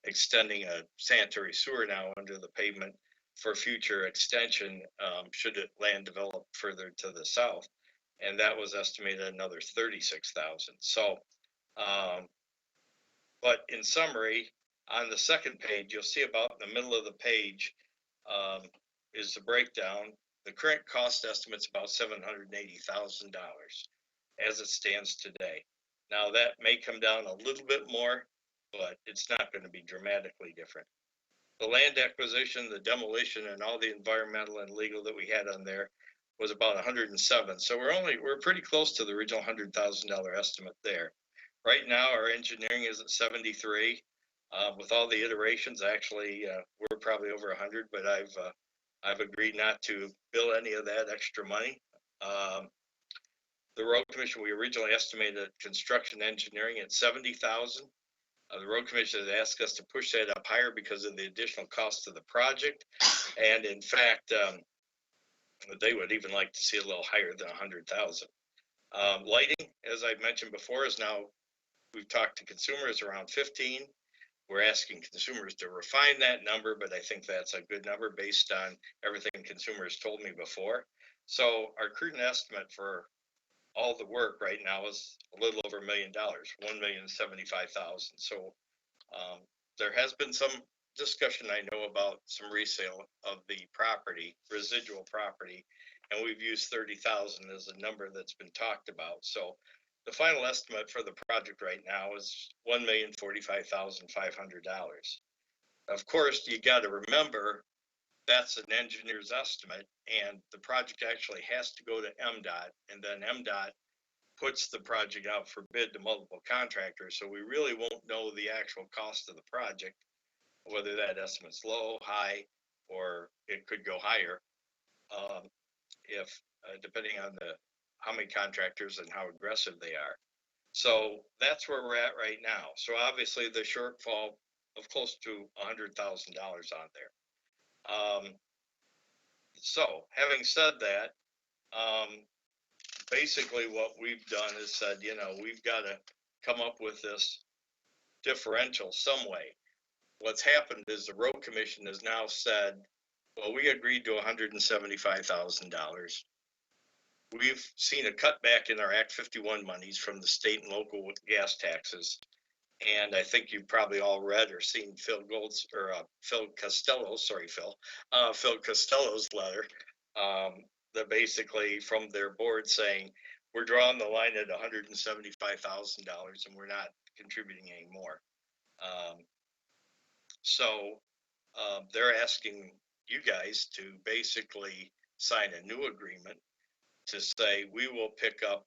extending a sanitary sewer now under the pavement for future extension, should it land develop further to the south. And that was estimated at another 36,000. So, but in summary, on the second page, you'll see about in the middle of the page is the breakdown. The current cost estimate's about $780,000 as it stands today. Now that may come down a little bit more, but it's not going to be dramatically different. The land acquisition, the demolition, and all the environmental and legal that we had on there was about 107. So we're pretty close to the original $100,000 estimate there. Right now, our engineering is at 73. With all the iterations, actually, we're probably over 100, but I've agreed not to bill any of that extra money. The road commission, we originally estimated construction engineering at 70,000. The road commission has asked us to push that up higher because of the additional cost of the project. And in fact, they would even like to see a little higher than 100,000. Lighting, as I mentioned before, is now, we've talked to consumers around 15. We're asking consumers to refine that number, but I think that's a good number based on everything consumers told me before. So our current estimate for all the work right now is a little over $1 million, $1,075,000. So there has been some discussion, I know, about some resale of the property, residual property, and we've used 30,000 as a number that's been talked about. So the final estimate for the project right now is $1,045,500. Of course, you got to remember that's an engineer's estimate, and the project actually has to go to MDOT, and then MDOT puts the project out for bid to multiple contractors. So we really won't know the actual cost of the project, whether that estimate's low, high, or it could go higher, if depending on how many contractors and how aggressive they are. So that's where we're at right now. So obviously the shortfall of close to $100,000 on there. So having said that, basically what we've done is said, you know, we've got to come up with this differential some way. What's happened is the road commission has now said, well, we agreed to $175,000. We've seen a cutback in our Act 51 monies from the state and local gas taxes. And I think you've probably all read or seen Phil Costello's letter, that basically from their board saying, we're drawing the line at $175,000 and we're not contributing anymore. So they're asking you guys to basically sign a new agreement to say we will pick up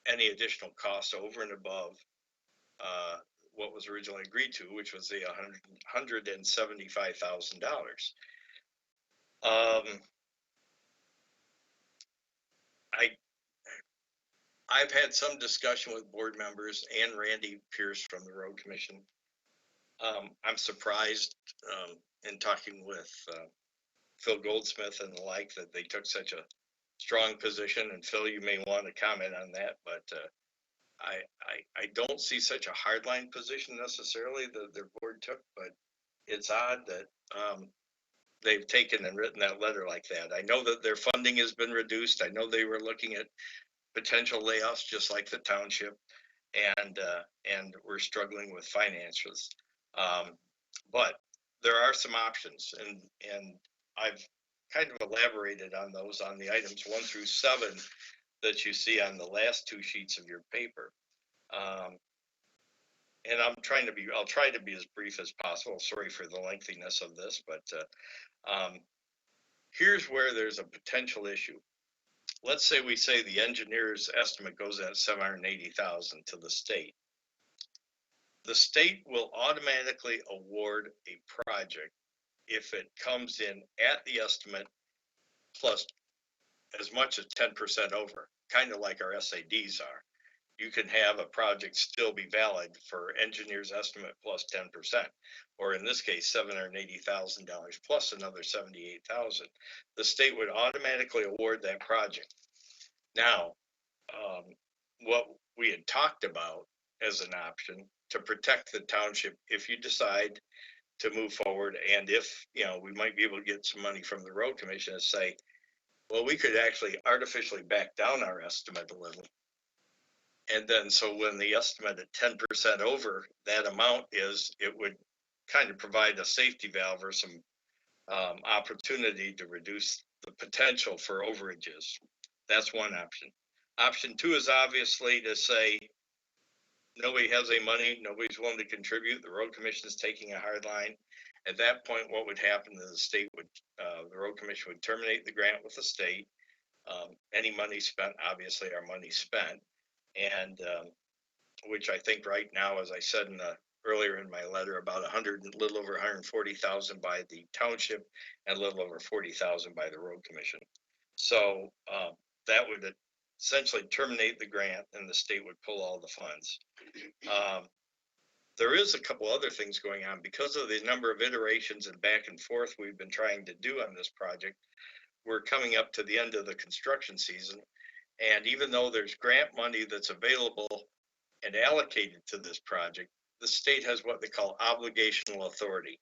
any additional costs over and above what was originally agreed to, which was the $175,000. I've had some discussion with board members and Randy Pierce from the road commission. I'm surprised in talking with Phil Goldsmith and the like that they took such a strong position. And Phil, you may want to comment on that, but I don't see such a hardline position necessarily that their board took, but it's odd that they've taken and written that letter like that. I know that their funding has been reduced. I know they were looking at potential layoffs just like the township, and we're struggling with finances. But there are some options, and I've kind of elaborated on those on the items 1 through 7 that you see on the last 2 sheets of your paper. And I'll try to be as brief as possible. Sorry for the lengthiness of this, but here's where there's a potential issue. Let's say we say the engineer's estimate goes at $780,000 to the state. The state will automatically award a project if it comes in at the estimate plus as much as 10% over, kind of like our SADs are. You can have a project still be valid for engineer's estimate plus 10%, or in this case, $780,000 plus another $78,000. The state would automatically award that project. Now, what we had talked about as an option to protect the township, if you decide to move forward, and if, you know, we might be able to get some money from the road commission and say, well, we could actually artificially back down our estimate a little. And then, so when the estimate at 10% over that amount is, it would kind of provide a safety valve or some opportunity to reduce the potential for overages. That's one option. Option 2 is obviously to say, nobody has any money, nobody's willing to contribute, the road commission is taking a hard line. At that point, what would happen is the state would, the road commission would terminate the grant with the state. Any money spent, obviously our money spent, and which I think right now, as I said earlier in my letter, about a little over 140,000 by the township and a little over 40,000 by the road commission. So that would essentially terminate the grant, and the state would pull all the funds. There is a couple other things going on because of the number of iterations and back and forth we've been trying to do on this project. We're coming up to the end of the construction season, and even though there's grant money that's available and allocated to this project, the state has what they call obligational authority.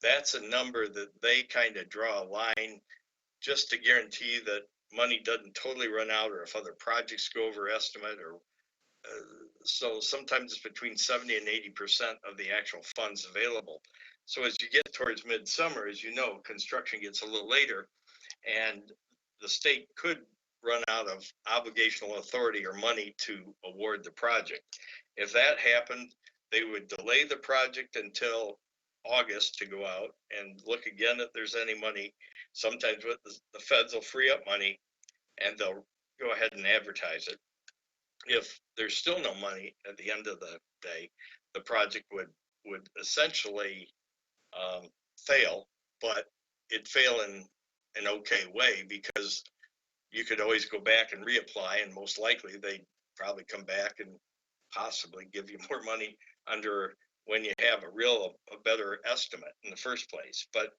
That's a number that they kind of draw a line just to guarantee that money doesn't totally run out, or if other projects go over estimate, or so sometimes it's between 70 and 80% of the actual funds available. So as you get towards midsummer, as you know, construction gets a little later, and the state could run out of obligational authority or money to award the project. If that happened, they would delay the project until August to go out and look again if there's any money. Sometimes with the feds will free up money and they'll go ahead and advertise it. If there's still no money at the end of the day, the project would essentially fail, but it'd fail in an okay way, because you could always go back and reapply, and most likely they'd probably come back and possibly give you more money under when you have a better estimate in the first place. But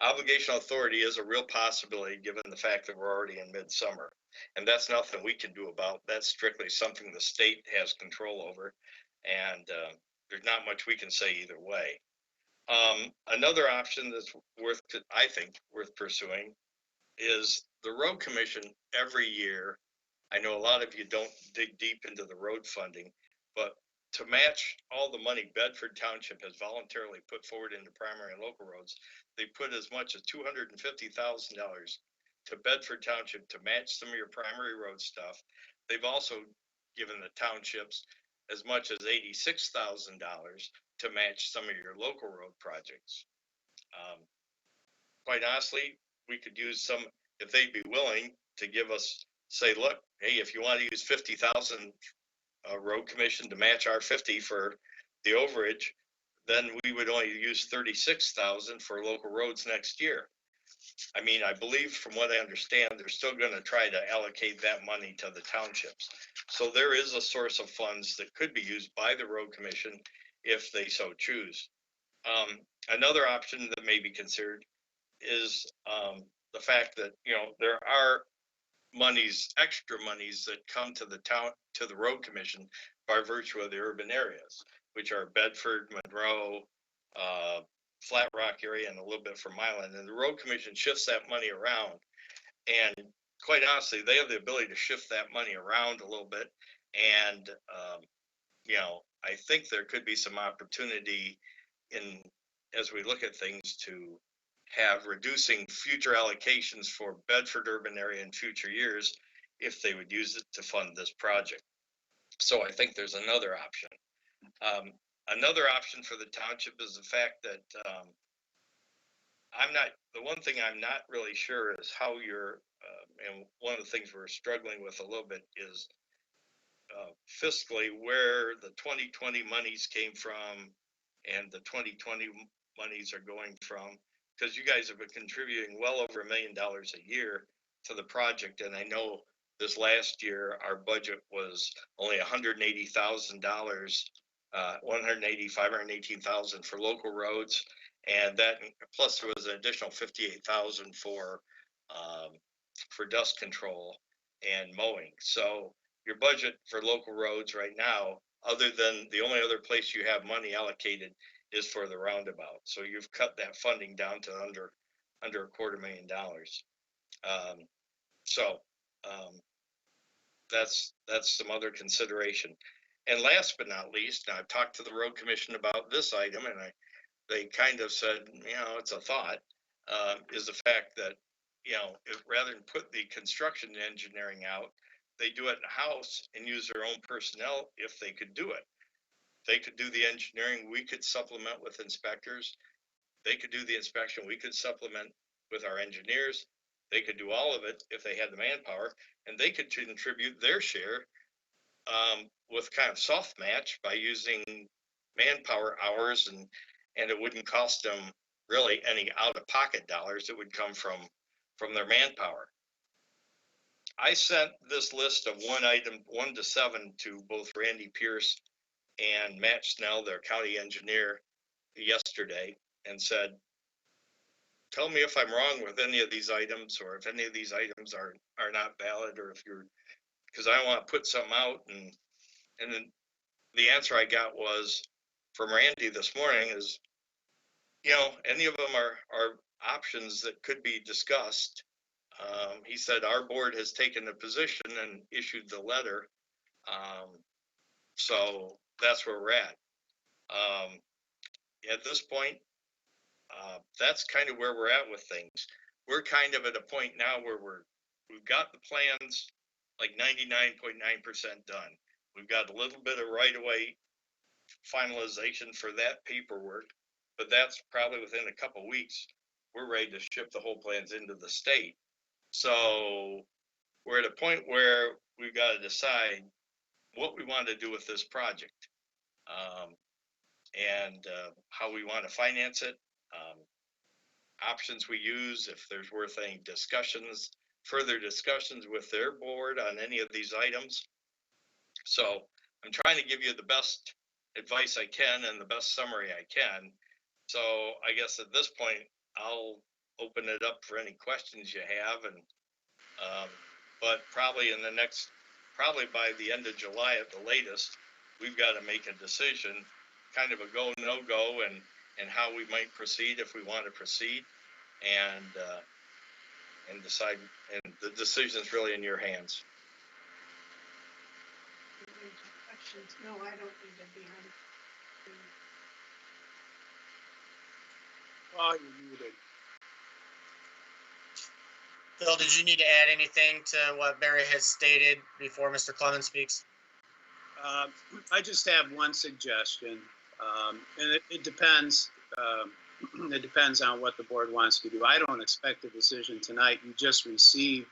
obligational authority is a real possibility given the fact that we're already in midsummer. And that's nothing we can do about. That's strictly something the state has control over. And there's not much we can say either way. Another option that's I think worth pursuing is the road commission every year. I know a lot of you don't dig deep into the road funding, but to match all the money Bedford Township has voluntarily put forward into primary and local roads, they put as much as $250,000 to Bedford Township to match some of your primary road stuff. They've also given the townships as much as $86,000 to match some of your local road projects. Quite honestly, we could use some, if they'd be willing to give us, say, look, hey, if you want to use 50,000 road commission to match our 50 for the overage, then we would only use 36,000 for local roads next year. I mean, I believe from what I understand, they're still going to try to allocate that money to the townships. So there is a source of funds that could be used by the road commission if they so choose. Another option that may be considered is the fact that, you know, there are extra monies that come to the road commission by virtue of the urban areas, which are Bedford, Monroe, Flat Rock area, and a little bit from Milan. And the road commission shifts that money around. And quite honestly, they have the ability to shift that money around a little bit. And, you know, I think there could be some opportunity as we look at things to have reducing future allocations for Bedford urban area in future years if they would use it to fund this project. So I think there's another option. Another option for the township is the fact that the one thing I'm not really sure is how and one of the things we're struggling with a little bit is fiscally where the 2020 monies came from and the 2020 monies are going from, because you guys have been contributing well over $1 million a year to the project. And I know this last year, our budget was only $180,000, $518,000 for local roads. And that, plus there was an additional $58,000 for dust control and mowing. So your budget for local roads right now, other than the only other place you have money allocated is for the roundabout. So you've cut that funding down to under $250,000. That's some other consideration. And last but not least, I've talked to the road commission about this item, and they kind of said, you know, it's a thought, is the fact that, you know, rather than put the construction engineering out, they do it in-house and use their own personnel if they could do it. They could do the engineering, we could supplement with inspectors. They could do the inspection. We could supplement with our engineers. They could do all of it if they had the manpower, and they could contribute their share with kind of soft match by using manpower hours, and it wouldn't cost them really any out-of-pocket dollars. It would come from their manpower. I sent this list of 1 to 7, to both Randy Pierce and Matt Snell, their county engineer, yesterday, and said, tell me if I'm wrong with any of these items, or if any of these items are not valid, or if you're, because I want to put something out. And then the answer I got was from Randy this morning is, any of them are options that could be discussed. He said our board has taken a position and issued the letter. So that's where we're at. At this point, that's kind of where we're at with things. We're kind of at a point now where we've got the plans like 99.9% done. We've got a little bit of right-of-way finalization for that paperwork, but that's probably within a couple weeks. We're ready to ship the whole plans into the state. So we're at a point where we've got to decide what we want to do with this project, and how we want to finance it, options we use, if there's worth any further discussions with their board on any of these items. So I'm trying to give you the best advice I can and the best summary I can. So I guess at this point, I'll open it up for any questions you have, and but probably by the end of July at the latest, we've got to make a decision, kind of a go, no go, and how we might proceed if we want to proceed, and decide, and the decision's really in your hands. No, I don't need to be on. Oh, you're muted. Phil, did you need to add anything to what Barry has stated before Mr. Clemens speaks? I just have one suggestion, and it depends. It depends on what the board wants to do. I don't expect a decision tonight. You just received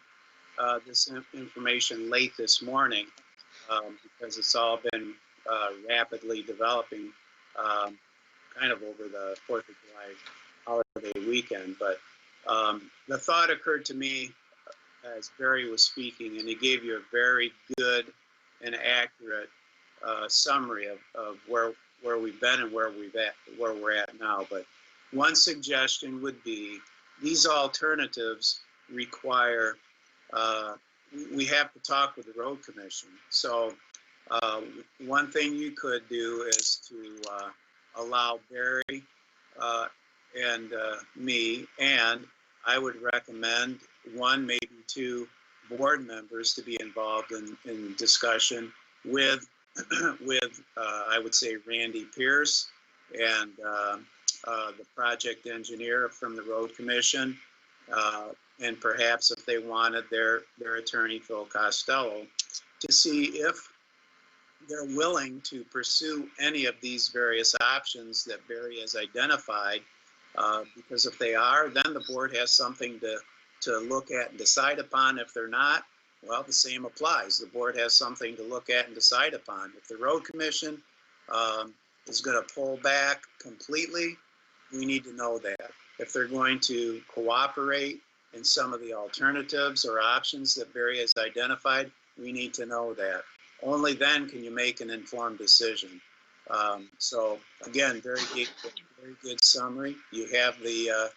this information late this morning, because it's all been rapidly developing, kind of over the 4th of July holiday weekend. But the thought occurred to me as Barry was speaking, and he gave you a very good and accurate summary of where we've been and where we're at now. But one suggestion would be, these alternatives require, we have to talk with the road commission. So one thing you could do is to allow Barry and me, and I would recommend 1, maybe 2 board members to be involved in discussion with I would say Randy Pierce and the project engineer from the road commission, and perhaps if they wanted their attorney Phil Costello, to see if they're willing to pursue any of these various options that Barry has identified, because if they are, then the board has something to look at and decide upon. If they're not, well, the same applies. The board has something to look at and decide upon. If the road commission is going to pull back completely, we need to know that. If they're going to cooperate in some of the alternatives or options that Barry has identified, we need to know that. Only then can you make an informed decision. So again, very good summary. You have the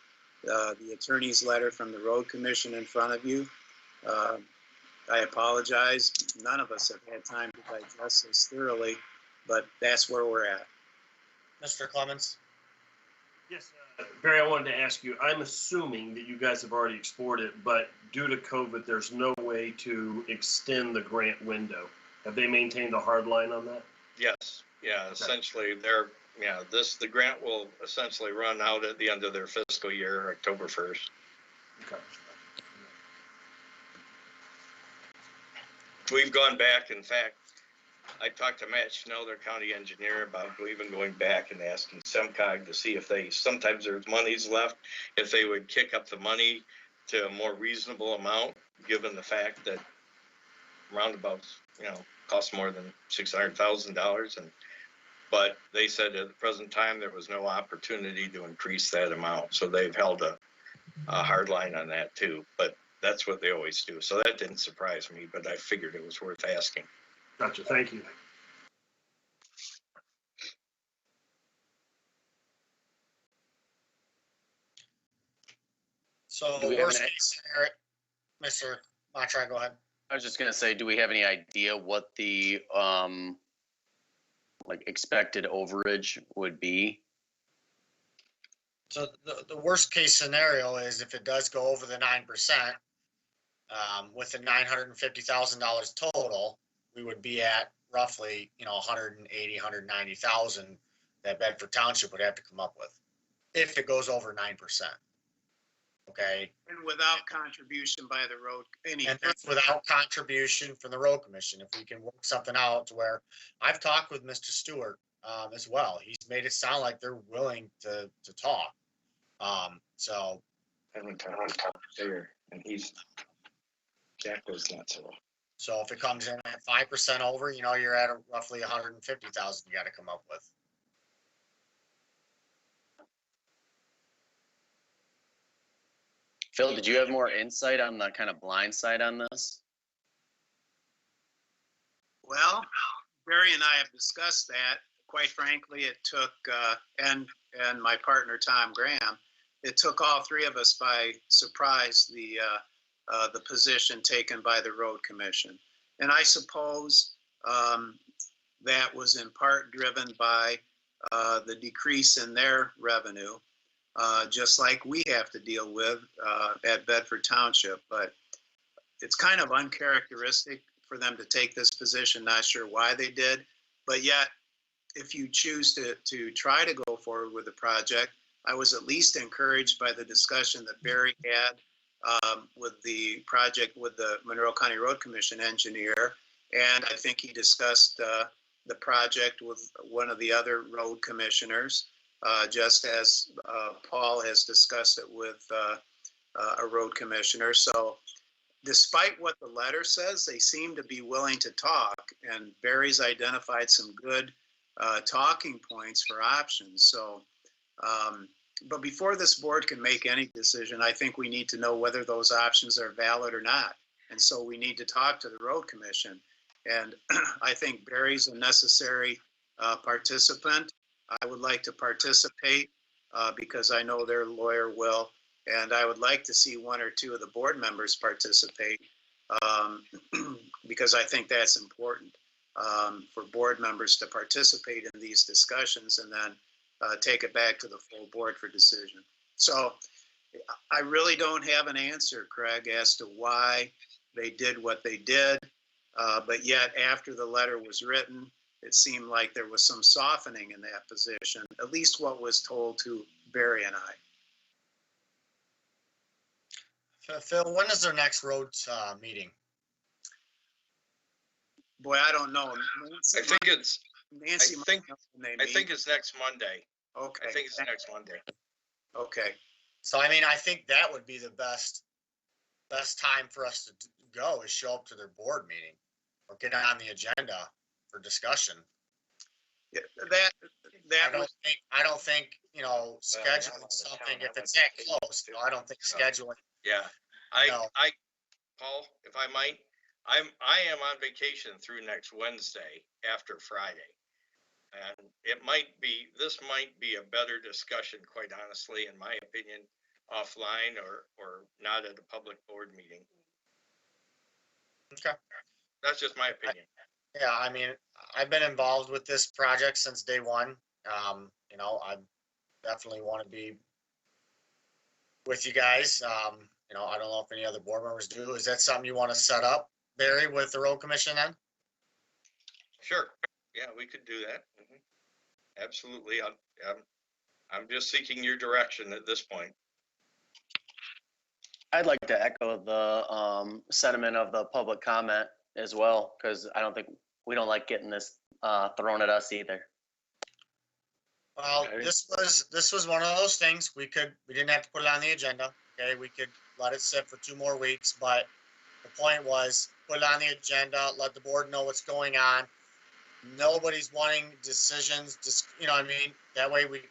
attorney's letter from the road commission in front of you. I apologize. None of us have had time to digest this thoroughly, but that's where we're at. Mr. Clemens? Yes, Barry, I wanted to ask you, I'm assuming that you guys have already explored it, but due to COVID, there's no way to extend the grant window. Have they maintained a hard line on that? Yes, yeah, Okay. essentially the grant will essentially run out at the end of their fiscal year, October 1st. Okay. We've gone back, in fact, I talked to Matt Schnell, their county engineer, about even going back and asking SEMCOG to see if sometimes there's monies left, if they would kick up the money to a more reasonable amount, given the fact that roundabouts, cost more than $600,000. But they said at the present time, there was no opportunity to increase that amount. So they've held a hard line on that too, but that's what they always do. So that didn't surprise me, but I figured it was worth asking. Gotcha, thank you. So Do we have worst any- case scenario, Mr. Matra, go ahead. I was just gonna say, do we have any idea what the like expected overage would be? So the worst case scenario is if it does go over the 9%, with the $950,000 total, we would be at roughly, 180, 190,000 that Bedford Township would have to come up with if it goes over 9%. Okay, And without contribution by the road, and that's without contribution from the road commission. If we can work something out to where I've talked with Mr. Stewart, as well. He's made it sound like they're willing to talk. So I haven't talked to there, and Jack was not so. So if it comes in at 5% over, you're at roughly 150,000 you gotta come up with. Phil, did you have more insight on the kind of blind side on this? Well, Barry and I have discussed that. Quite frankly, it took, and my partner, Tom Graham, it took all three of us by surprise, the position taken by the road commission. And I suppose that was in part driven by the decrease in their revenue, just like we have to deal with at Bedford Township. But it's kind of uncharacteristic for them to take this position. Not sure why they did, but yet if you choose to try to go forward with the project, I was at least encouraged by the discussion that Barry had with the project with the Monroe County Road Commission engineer. And I think he discussed the project with one of the other road commissioners, just as Paul has discussed it with a road commissioner. So despite what the letter says, they seem to be willing to talk, and Barry's identified some good talking points for options. So, but before this board can make any decision, I think we need to know whether those options are valid or not. And so we need to talk to the road commission. And I think Barry's a necessary participant. I would like to participate because I know their lawyer will. And I would like to see one or two of the board members participate because I think that's important for board members to participate in these discussions and then take it back to the full board for decision. So I really don't have an answer, Craig, as to why they did what they did. But yet after the letter was written, it seemed like there was some softening in that position, at least what was told to Barry and I. Phil, when is their next road meeting? Boy, I don't know. I think it's next Monday. Okay. I think it's next Monday. Okay. So, I think that would be the best time for us to go is show up to their board meeting or get on the agenda for discussion. Yeah, I don't think, scheduling something, if it's that close, I don't think scheduling. Yeah, Paul, if I might, I am on vacation through next Wednesday after Friday. And this might be a better discussion, quite honestly, in my opinion, offline or not at a public board meeting. Okay. That's just my opinion. Yeah, I've been involved with this project since day one. I definitely want to be with you guys. I don't know if any other board members do. Is that something you want to set up, Barry, with the road commission then? Sure. Yeah, we could do that. Mm-hmm. Absolutely. I'm just seeking your direction at this point. I'd like to echo the sentiment of the public comment as well, because I don't think we don't like getting this thrown at us either. Well, Okay. this was one of those things, we didn't have to put it on the agenda, okay, we could let it sit for 2 more weeks, but the point was, put it on the agenda, let the board know what's going on. Nobody's wanting decisions, just, you know what I mean, that way we can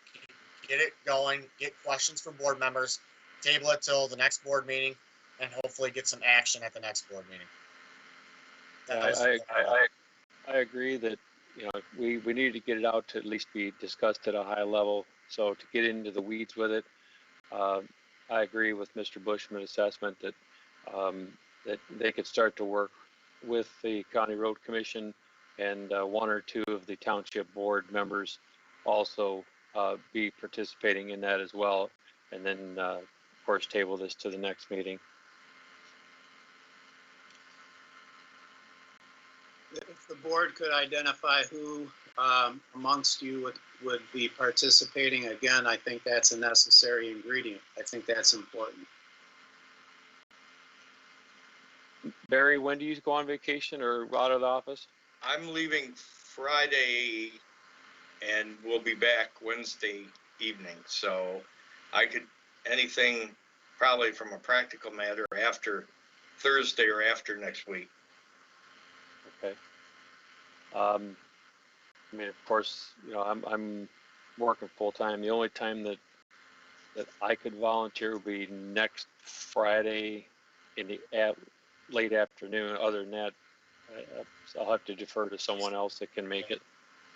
get it going, get questions from board members, table it till the next board meeting, and hopefully get some action at the next board meeting. I agree that, you know, we need to get it out to at least be discussed at a high level. So to get into the weeds with it, I agree with Mr. Bushman's assessment that, that they could start to work with the County Road Commission and 1 or 2 of the township board members also be participating in that as well. And then, of course, table this to the next meeting. If the board could identify who amongst you would be participating, again, I think that's a necessary ingredient. I think that's important. Barry, when do you go on vacation or out of the office? I'm leaving Friday and we'll be back Wednesday evening. So I could, anything probably from a practical matter after Thursday or after next week. Okay. I mean, of course, you know, I'm working full time. The only time that I could volunteer would be next Friday in the late afternoon. Other than that, I'll have to defer to someone else that can make it.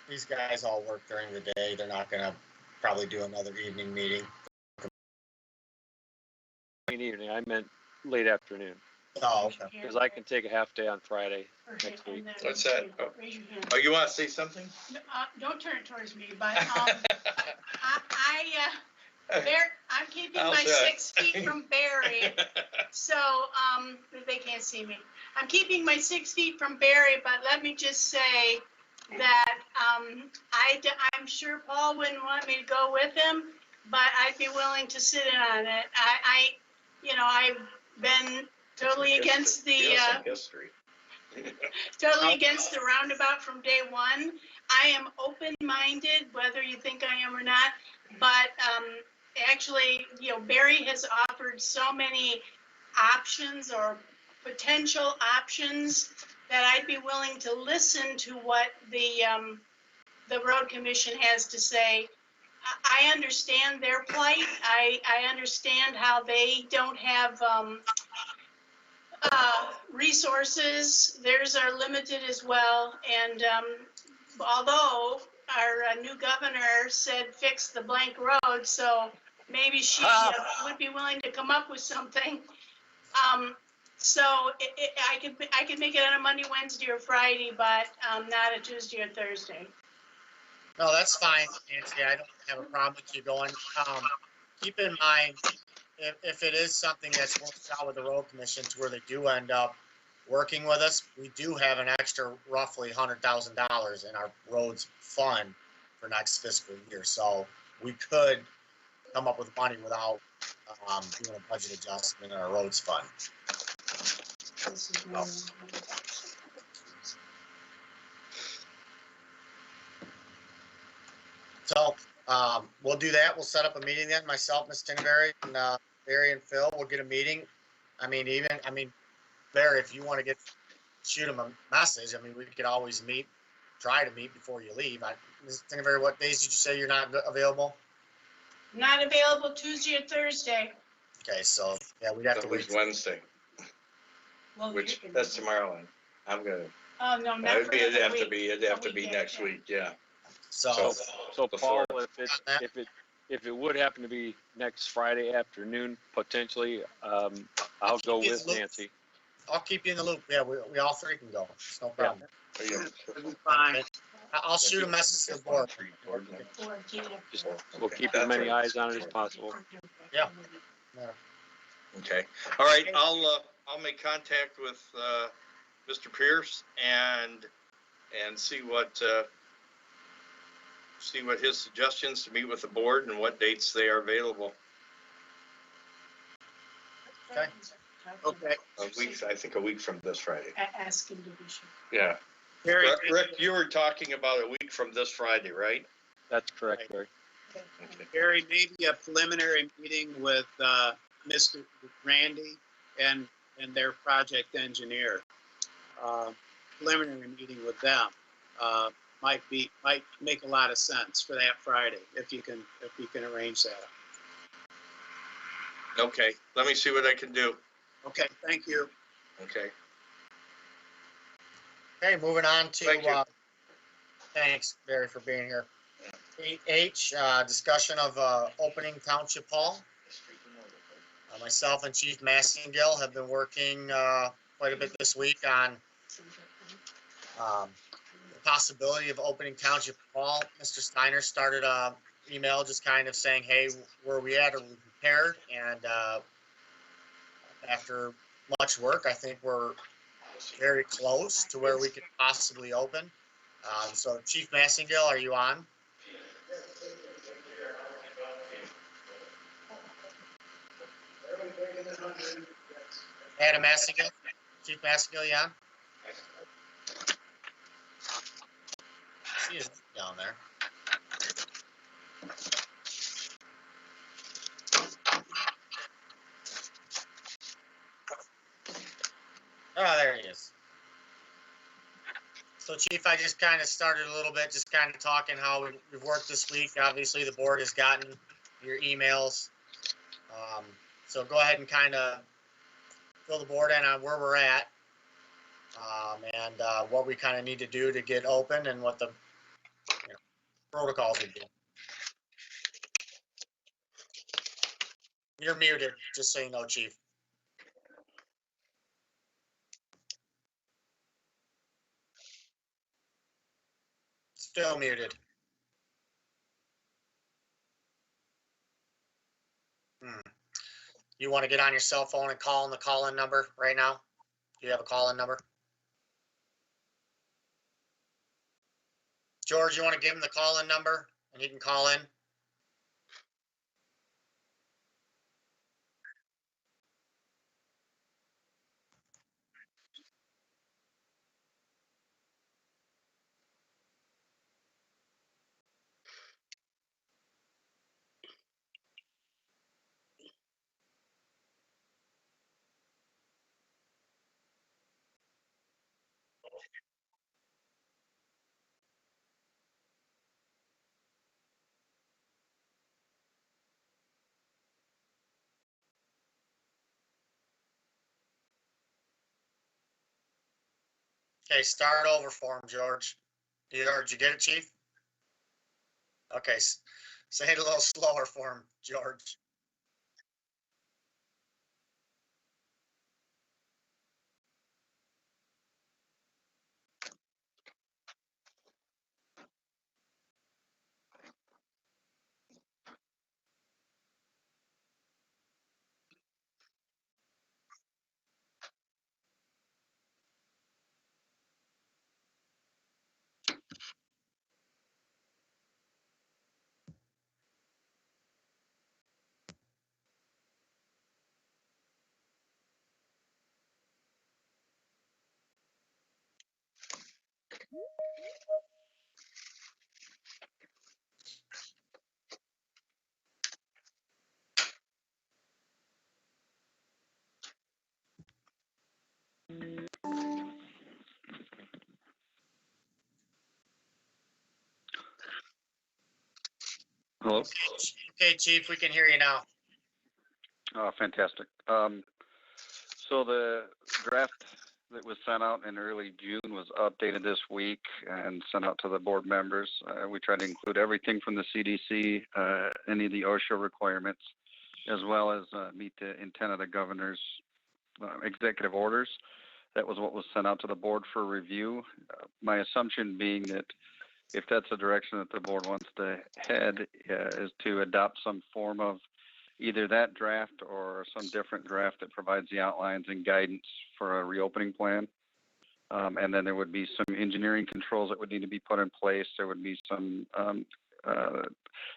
These guys all work during the day, they're not gonna probably do another evening meeting. Evening, I meant late afternoon, Oh, okay. because I can take a half day on Friday next week. What's that? Raise your hand. Oh, you want to say something? Don't turn it towards me, but, I'm keeping How's my that? 6 feet from Barry. So, they can't see me. I'm keeping my 6 feet from Barry, but let me just say that, I'm sure Paul wouldn't want me to go with him, but I'd be willing to sit in on it. I've been totally against the, History. totally against the roundabout from day one. I am open-minded, whether you think I am or not, but, actually, Barry has offered so many options or potential options that I'd be willing to listen to what the road commission has to say. I understand their plight. I understand how they don't have resources. Theirs are limited as well. And although our new governor said fix the blank road, so maybe she would be willing to come up with something. So I could make it on a Monday, Wednesday, or Friday, but not a Tuesday or Thursday. No, that's fine, Nancy. I don't have a problem with you going. Keep in mind, if it is something that's worked out with the road commission to where they do end up working with us, we do have an extra roughly $100,000 in our roads fund for next fiscal year. So we could come up with money without doing a budget adjustment in our roads fund. So we'll do that. We'll set up a meeting then. Myself, Ms. Tinberry, and Barry and Phil will get a meeting. Barry, if you want to shoot him a message. We could always try to meet before you leave. Ms. Tinberry, what days did you say you're not available? Not available Tuesday or Thursday. Okay, so yeah, we'd have to wait. Wednesday, Well, which that's tomorrow. And I'm gonna. Oh, no, not for It'd another have to week. be. It'd have to be next week. Yeah. So So Paul, before. if it would happen to be next Friday afternoon, potentially, I'll go with Nancy. I'll keep you in the loop. Yeah, we all three can go. It's no problem. Fine. I'll shoot a message to the board. Just, we'll keep as many eyes on it as possible. Yeah. Okay. All right. I'll make contact with Mr. Pierce and see what his suggestions to meet with the board and what dates they are available. Okay. I think a week from this Friday. Ask him to be sure. Yeah. Barry, Rick, you were talking about a week from this Friday, right? That's correct, Barry. Barry, maybe a preliminary meeting with Mr. Randy and their project engineer. Preliminary meeting with them might make a lot of sense for that Friday if you can arrange that. Okay, let me see what I can do. Okay, thank you. Okay. Okay, moving on Thank you. to, thanks, Barry, for being here. 8H, discussion of opening Township Hall. Myself and Chief Massingill have been working quite a bit this week on the possibility of opening Township Hall. Mr. Steiner started a email just kind of saying, hey, where are we at? Are we prepared? And after much work, I think we're very close to where we could possibly open. So Chief Massingill, are you on? Adam Massingill? Chief Massingill, you on? See his down there. Oh, there he is. So Chief, I just kind of started a little bit, just kind of talking how we've worked this week. Obviously, the board has gotten your emails. So go ahead and kind of fill the board in on where we're at and what we kind of need to do to get open and what the protocols would be. You're muted, just so you know, Chief. Still muted. You want to get on your cell phone and call in the call-in number right now? Do you have a call-in number? George, you want to give him the call-in number and he can call in? Okay, start over for him, George. Did you get it, Chief? Okay, say it a little slower for him, George. Hello? Okay, Chief, we can hear you now. Oh, fantastic. So the draft that was sent out in early June was updated this week and sent out to the board members. We tried to include everything from the CDC, any of the OSHA requirements, as well as meet the intent of the governor's executive orders. That was what was sent out to the board for review. My assumption being that if that's the direction that the board wants to head, is to adopt some form of either that draft or some different draft that provides the outlines and guidance for a reopening plan. And then there would be some engineering controls that would need to be put in place. There would be some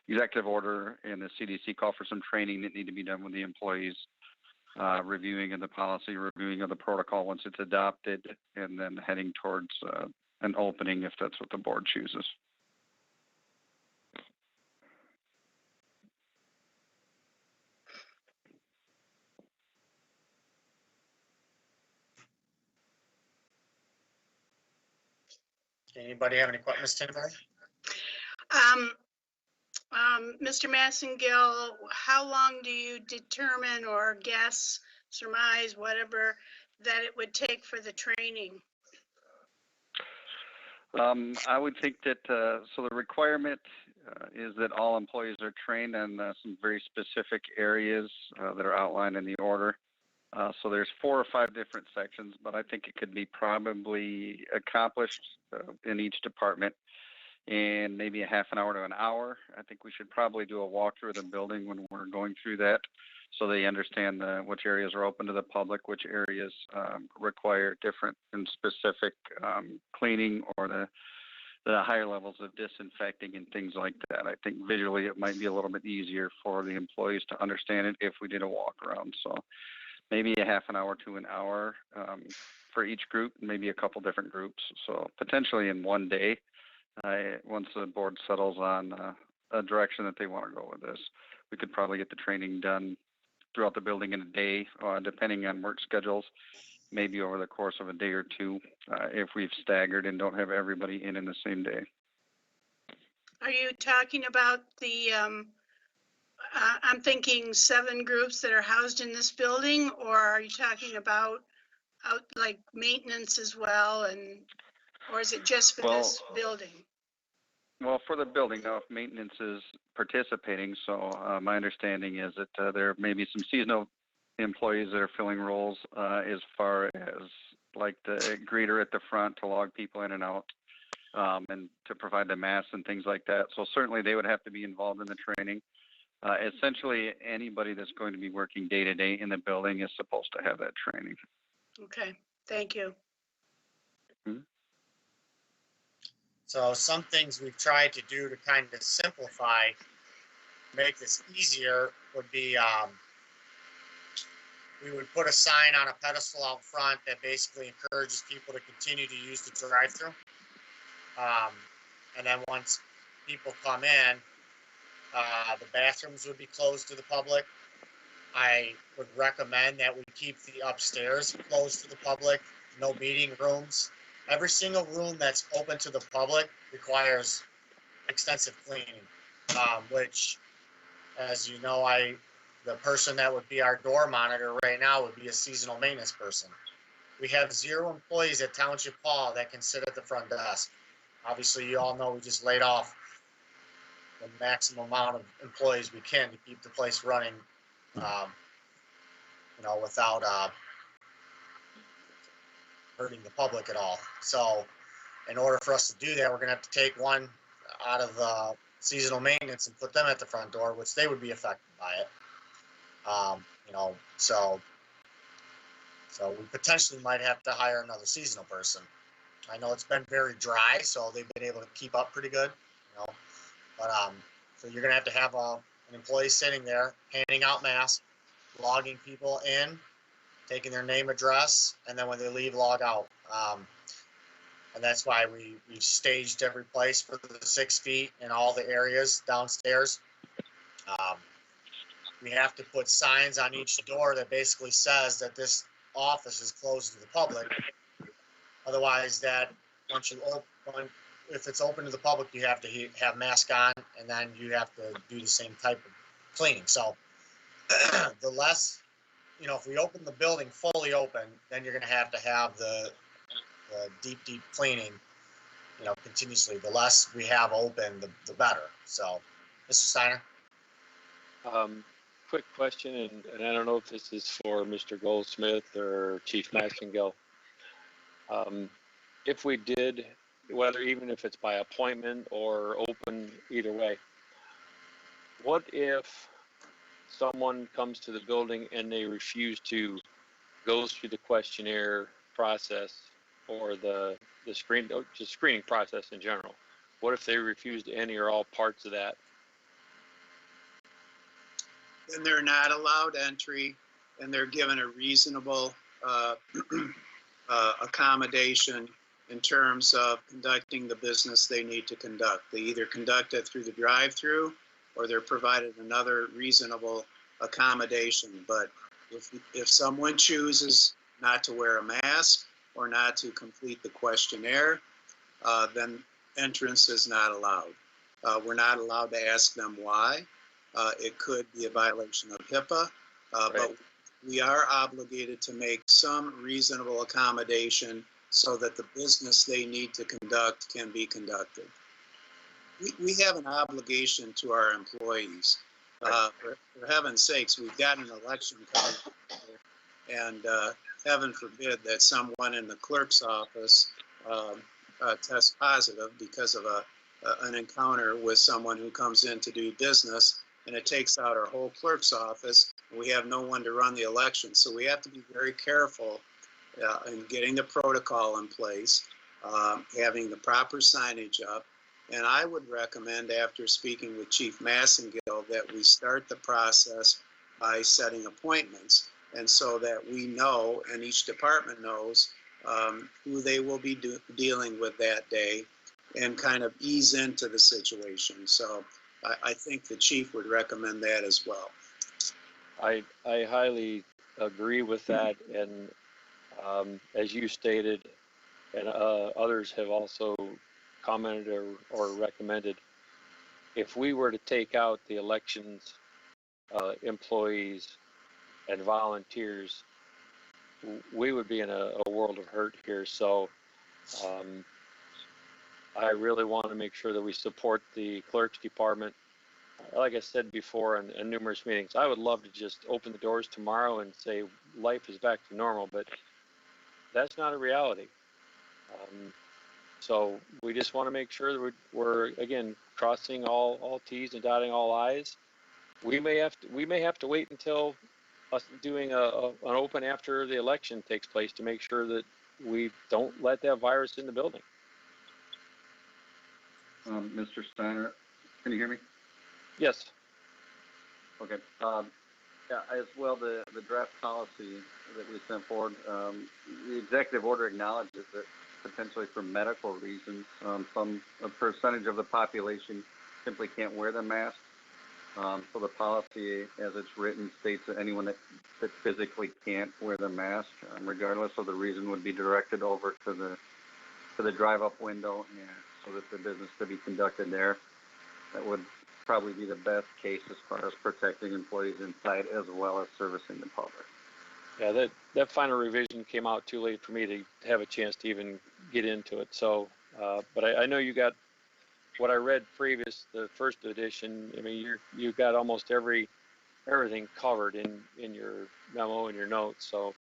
executive order and the CDC call for some training that need to be done with the employees, reviewing of the policy, reviewing of the protocol once it's adopted, and then heading towards an opening if that's what the board chooses. Anybody have any questions, Tinberg? Mr. Massengill, how long do you determine or guess, surmise, whatever, that it would take for the training? I would think that, so the requirement is that all employees are trained on some very specific areas that are outlined in the order. So there's 4 or 5 different sections, but I think it could be probably accomplished in each department in maybe a half an hour to an hour. I think we should probably do a walkthrough of the building when we're going through that, so they understand which areas are open to the public, which areas require different and specific cleaning, or the higher levels of disinfecting and things like that. I think visually it might be a little bit easier for the employees to understand it if we did a walk around. So maybe a half an hour to an hour for each group, maybe a couple different groups. So potentially in one day, once the board settles on a direction that they want to go with this, we could probably get the training done throughout the building in a day, depending on work schedules, maybe over the course of a day or two, if we've staggered and don't have everybody in the same day. Are you talking about the, I'm thinking 7 groups that are housed in this building, or are you talking about like maintenance as well, or is it just for this building? Well, for the building, now, if maintenance is participating, so my understanding is that there may be some seasonal employees that are filling roles as far as like the greeter at the front to log people in and out, and to provide the masks and things like that. So certainly they would have to be involved in the training. Essentially, anybody that's going to be working day to day in the building is supposed to have that training. Okay, thank you. Mm-hmm. So some things we've tried to do to kind of simplify, make this easier, would be we would put a sign on a pedestal out front that basically encourages people to continue to use the drive-through. And then once people come in, the bathrooms would be closed to the public. I would recommend that we keep the upstairs closed to the public, no meeting rooms. Every single room that's open to the public requires extensive cleaning, which, as you know, the person that would be our door monitor right now would be a seasonal maintenance person. We have 0 employees at Township Hall that can sit at the front desk. Obviously, you all know we just laid off the maximum amount of employees we can to keep the place running, without hurting the public at all. So in order for us to do that, we're going to have to take one out of the seasonal maintenance and put them at the front door, which they would be affected by it. So we potentially might have to hire another seasonal person. I know it's been very dry, so they've been able to keep up pretty good, but so you're going to have an employee sitting there handing out masks, logging people in, taking their name, address, and then when they leave, log out. And that's why we've staged every place for the 6 feet in all the areas downstairs. We have to put signs on each door that basically says that this office is closed to the public. Otherwise, that once you open, if it's open to the public, you have to have mask on, and then you have to do the same type of cleaning. So the less, if we open the building fully open, then you're going to have the deep cleaning, continuously. The less we have open, the better. So, Mr. Steiner? Quick question, and I don't know if this is for Mr. Goldsmith or Chief Massengill. If we did, even if it's by appointment or open, either way, what if someone comes to the building and they refuse to go through the questionnaire process or the screening process in general? What if they refuse any or all parts of that? Then they're not allowed entry, and they're given a reasonable accommodation in terms of conducting the business they need to conduct. They either conduct it through the drive-through or they're provided another reasonable accommodation. But if someone chooses not to wear a mask or not to complete the questionnaire, then entrance is not allowed. We're not allowed to ask them why. It could be a violation of HIPAA, but we are obligated to make some reasonable accommodation so that the business they need to conduct can be conducted. We have an obligation to our employees. For heaven's sakes, we've got an election coming, and heaven forbid that someone in the clerk's office test positive because of an encounter with someone who comes in to do business, and it takes out our whole clerk's office, and we have no one to run the election. So we have to be very careful in getting the protocol in place, having the proper signage up. And I would recommend, after speaking with Chief Massengill, that we start the process by setting appointments, and so that we know, and each department knows, who they will be dealing with that day, and kind of ease into the situation. So I think the chief would recommend that as well. I highly agree with that, and as you stated, and others have also commented or recommended, if we were to take out the elections employees and volunteers, we would be in a world of hurt here. So I really want to make sure that we support the clerk's department. Like I said before in numerous meetings, I would love to just open the doors tomorrow and say life is back to normal, but that's not a reality. So we just want to make sure that we're again crossing all T's and dotting all I's. We may have to wait until us doing an open after the election takes place to make sure that we don't let that virus in the building. Mr. Steiner, can you hear me? Yes. Okay. Yeah, as well, the draft policy that we sent forward, the executive order acknowledges that potentially for medical reasons, a percentage of the population simply can't wear the mask. So the policy, as it's written, states that anyone that physically can't wear the mask, regardless of the reason, would be directed over to the drive-up window, and so that the business could be conducted there. That would probably be the best case as far as protecting employees inside as well as servicing the public. Yeah, that final revision came out too late for me to have a chance to even get into it. So, but I know you got what I read previous, the first edition. I mean, you got almost everything covered in your memo and your notes. So,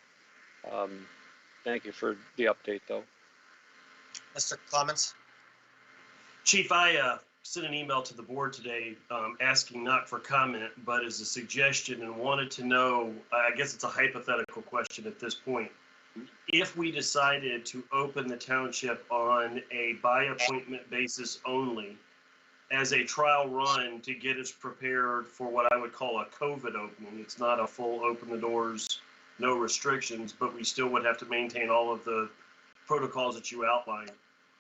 thank you for the update, though. Mr. Clemens? Chief, I sent an email to the board today asking not for comment, but as a suggestion, and wanted to know, I guess it's a hypothetical question at this point. If we decided to open the township on a by appointment basis only as a trial run to get us prepared for what I would call a COVID opening, it's not a full open the doors, no restrictions, but we still would have to maintain all of the protocols that you outlined.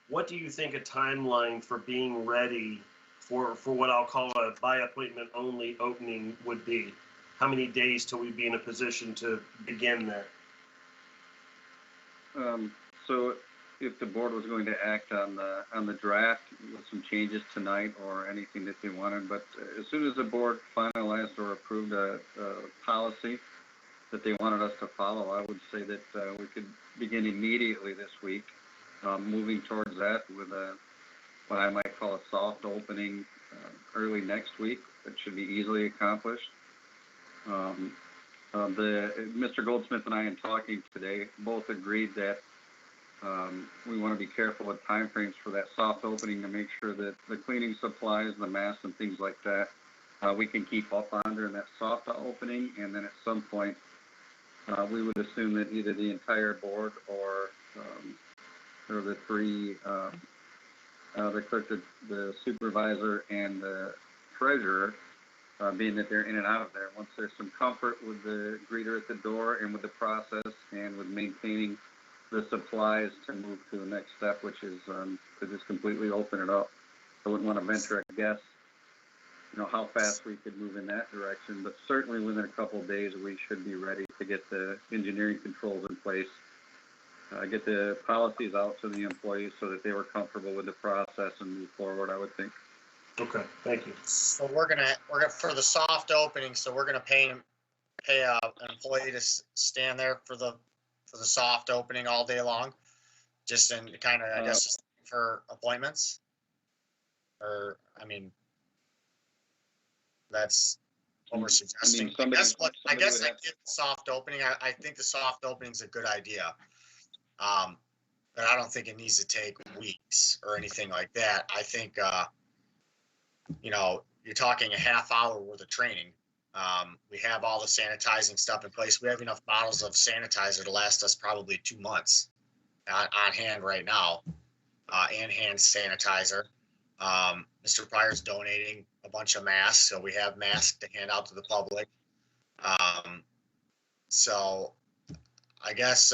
What do you think a timeline for being ready for what I'll call a by appointment only opening would be? How many days till we'd be in a position to begin that? So if the board was going to act on the draft with some changes tonight or anything that they wanted, but as soon as the board finalized or approved a policy that they wanted us to follow, I would say that we could begin immediately this week, moving towards that with what I might call a soft opening early next week. That should be easily accomplished. Mr. Goldsmith and I, in talking today, both agreed that we want to be careful with timeframes for that soft opening to make sure that the cleaning supplies, the masks, and things like that, we can keep up on during that soft opening. And then at some point, we would assume that either the entire board or the three, the clerk, the supervisor, and the treasurer, being that they're in and out of there. Once there's some comfort with the greeter at the door and with the process and with maintaining this applies to move to the next step, which is to just completely open it up. I wouldn't want to venture a guess, how fast we could move in that direction, but certainly within a couple of days, we should be ready to get the engineering controls in place, get the policies out to the employees so that they were comfortable with the process and move forward, I would think. Okay, thank you. So we're gonna for the soft opening, so we're gonna pay an employee to stand there for the soft opening all day long, just in kind of, I guess, just for appointments. Or, I mean, that's what we're suggesting. I guess I get the soft opening. I think the soft opening is a good idea. But I don't think it needs to take weeks or anything like that. I think, you're talking a half hour worth of training. We have all the sanitizing stuff in place. We have enough bottles of sanitizer to last us probably 2 months on hand right now, and hand sanitizer. Mr. Pryor's donating a bunch of masks, so we have masks to hand out to the public. So I guess,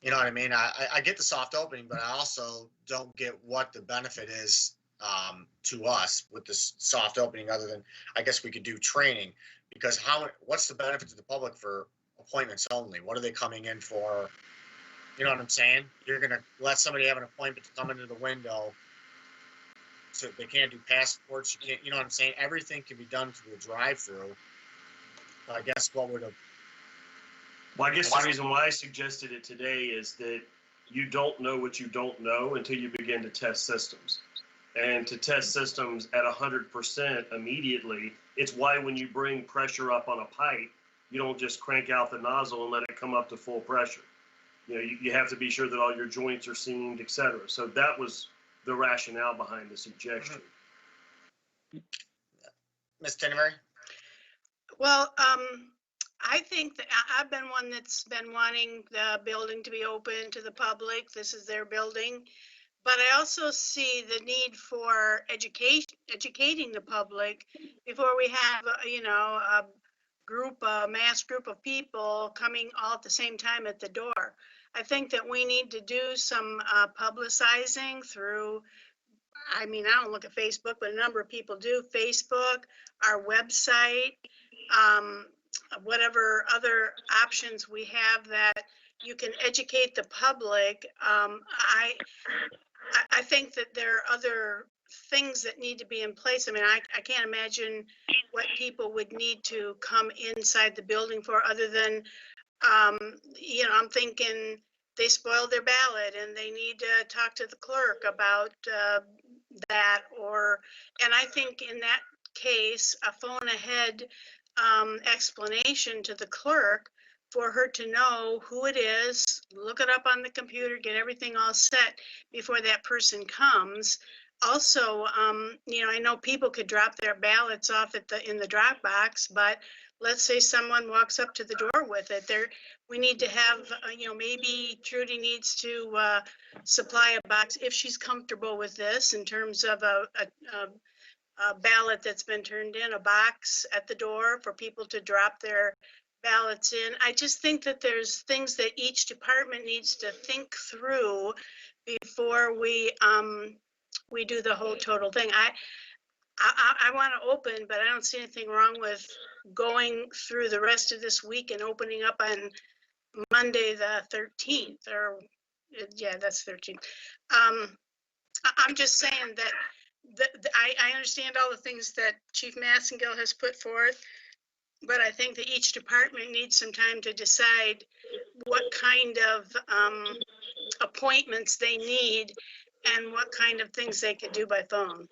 you know what I mean? I get the soft opening, but I also don't get what the benefit is to us with this soft opening, other than, I guess we could do training, because what's the benefit to the public for appointments only? What are they coming in for? You know what I'm saying? You're going to let somebody have an appointment to come into the window, so they can't do passports. You know what I'm saying? Everything can be done through a drive-through. So I guess Well, I guess the reason why I suggested it today is that you don't know what you don't know until you begin to test systems. And to test systems at 100% immediately, it's why when you bring pressure up on a pipe, you don't just crank out the nozzle and let it come up to full pressure. You have to be sure that all your joints are seamed, et cetera. So that was the rationale behind the suggestion. Ms. Tennery? Well, I think that I've been one that's been wanting the building to be open to the public. This is their building. But I also see the need for educating the public before we have, a mass group of people coming all at the same time at the door. I think that we need to do some publicizing through, I don't look at Facebook, but a number of people do. Facebook, our website, whatever other options we have that you can educate the public. I think that there are other things that need to be in place. I can't imagine what people would need to come inside the building for, other than, I'm thinking they spoiled their ballot and they need to talk to the clerk about that. And I think in that case, a phone ahead explanation to the clerk for her to know who it is, look it up on the computer, get everything all set before that person comes. Also, I know people could drop their ballots off in the drop box, but let's say someone walks up to the door with it. We need to have, maybe Trudy needs to supply a box if she's comfortable with this, in terms of a ballot that's been turned in, a box at the door for people to drop their ballots in. I just think that there's things that each department needs to think through before we do the whole total thing. I want to open, but I don't see anything wrong with going through the rest of this week and opening up on Monday the 13th, or that's 13th. I'm just saying that I understand all the things that Chief Massengill has put forth, but I think that each department needs some time to decide what kind of appointments they need and what kind of things they could do by phone.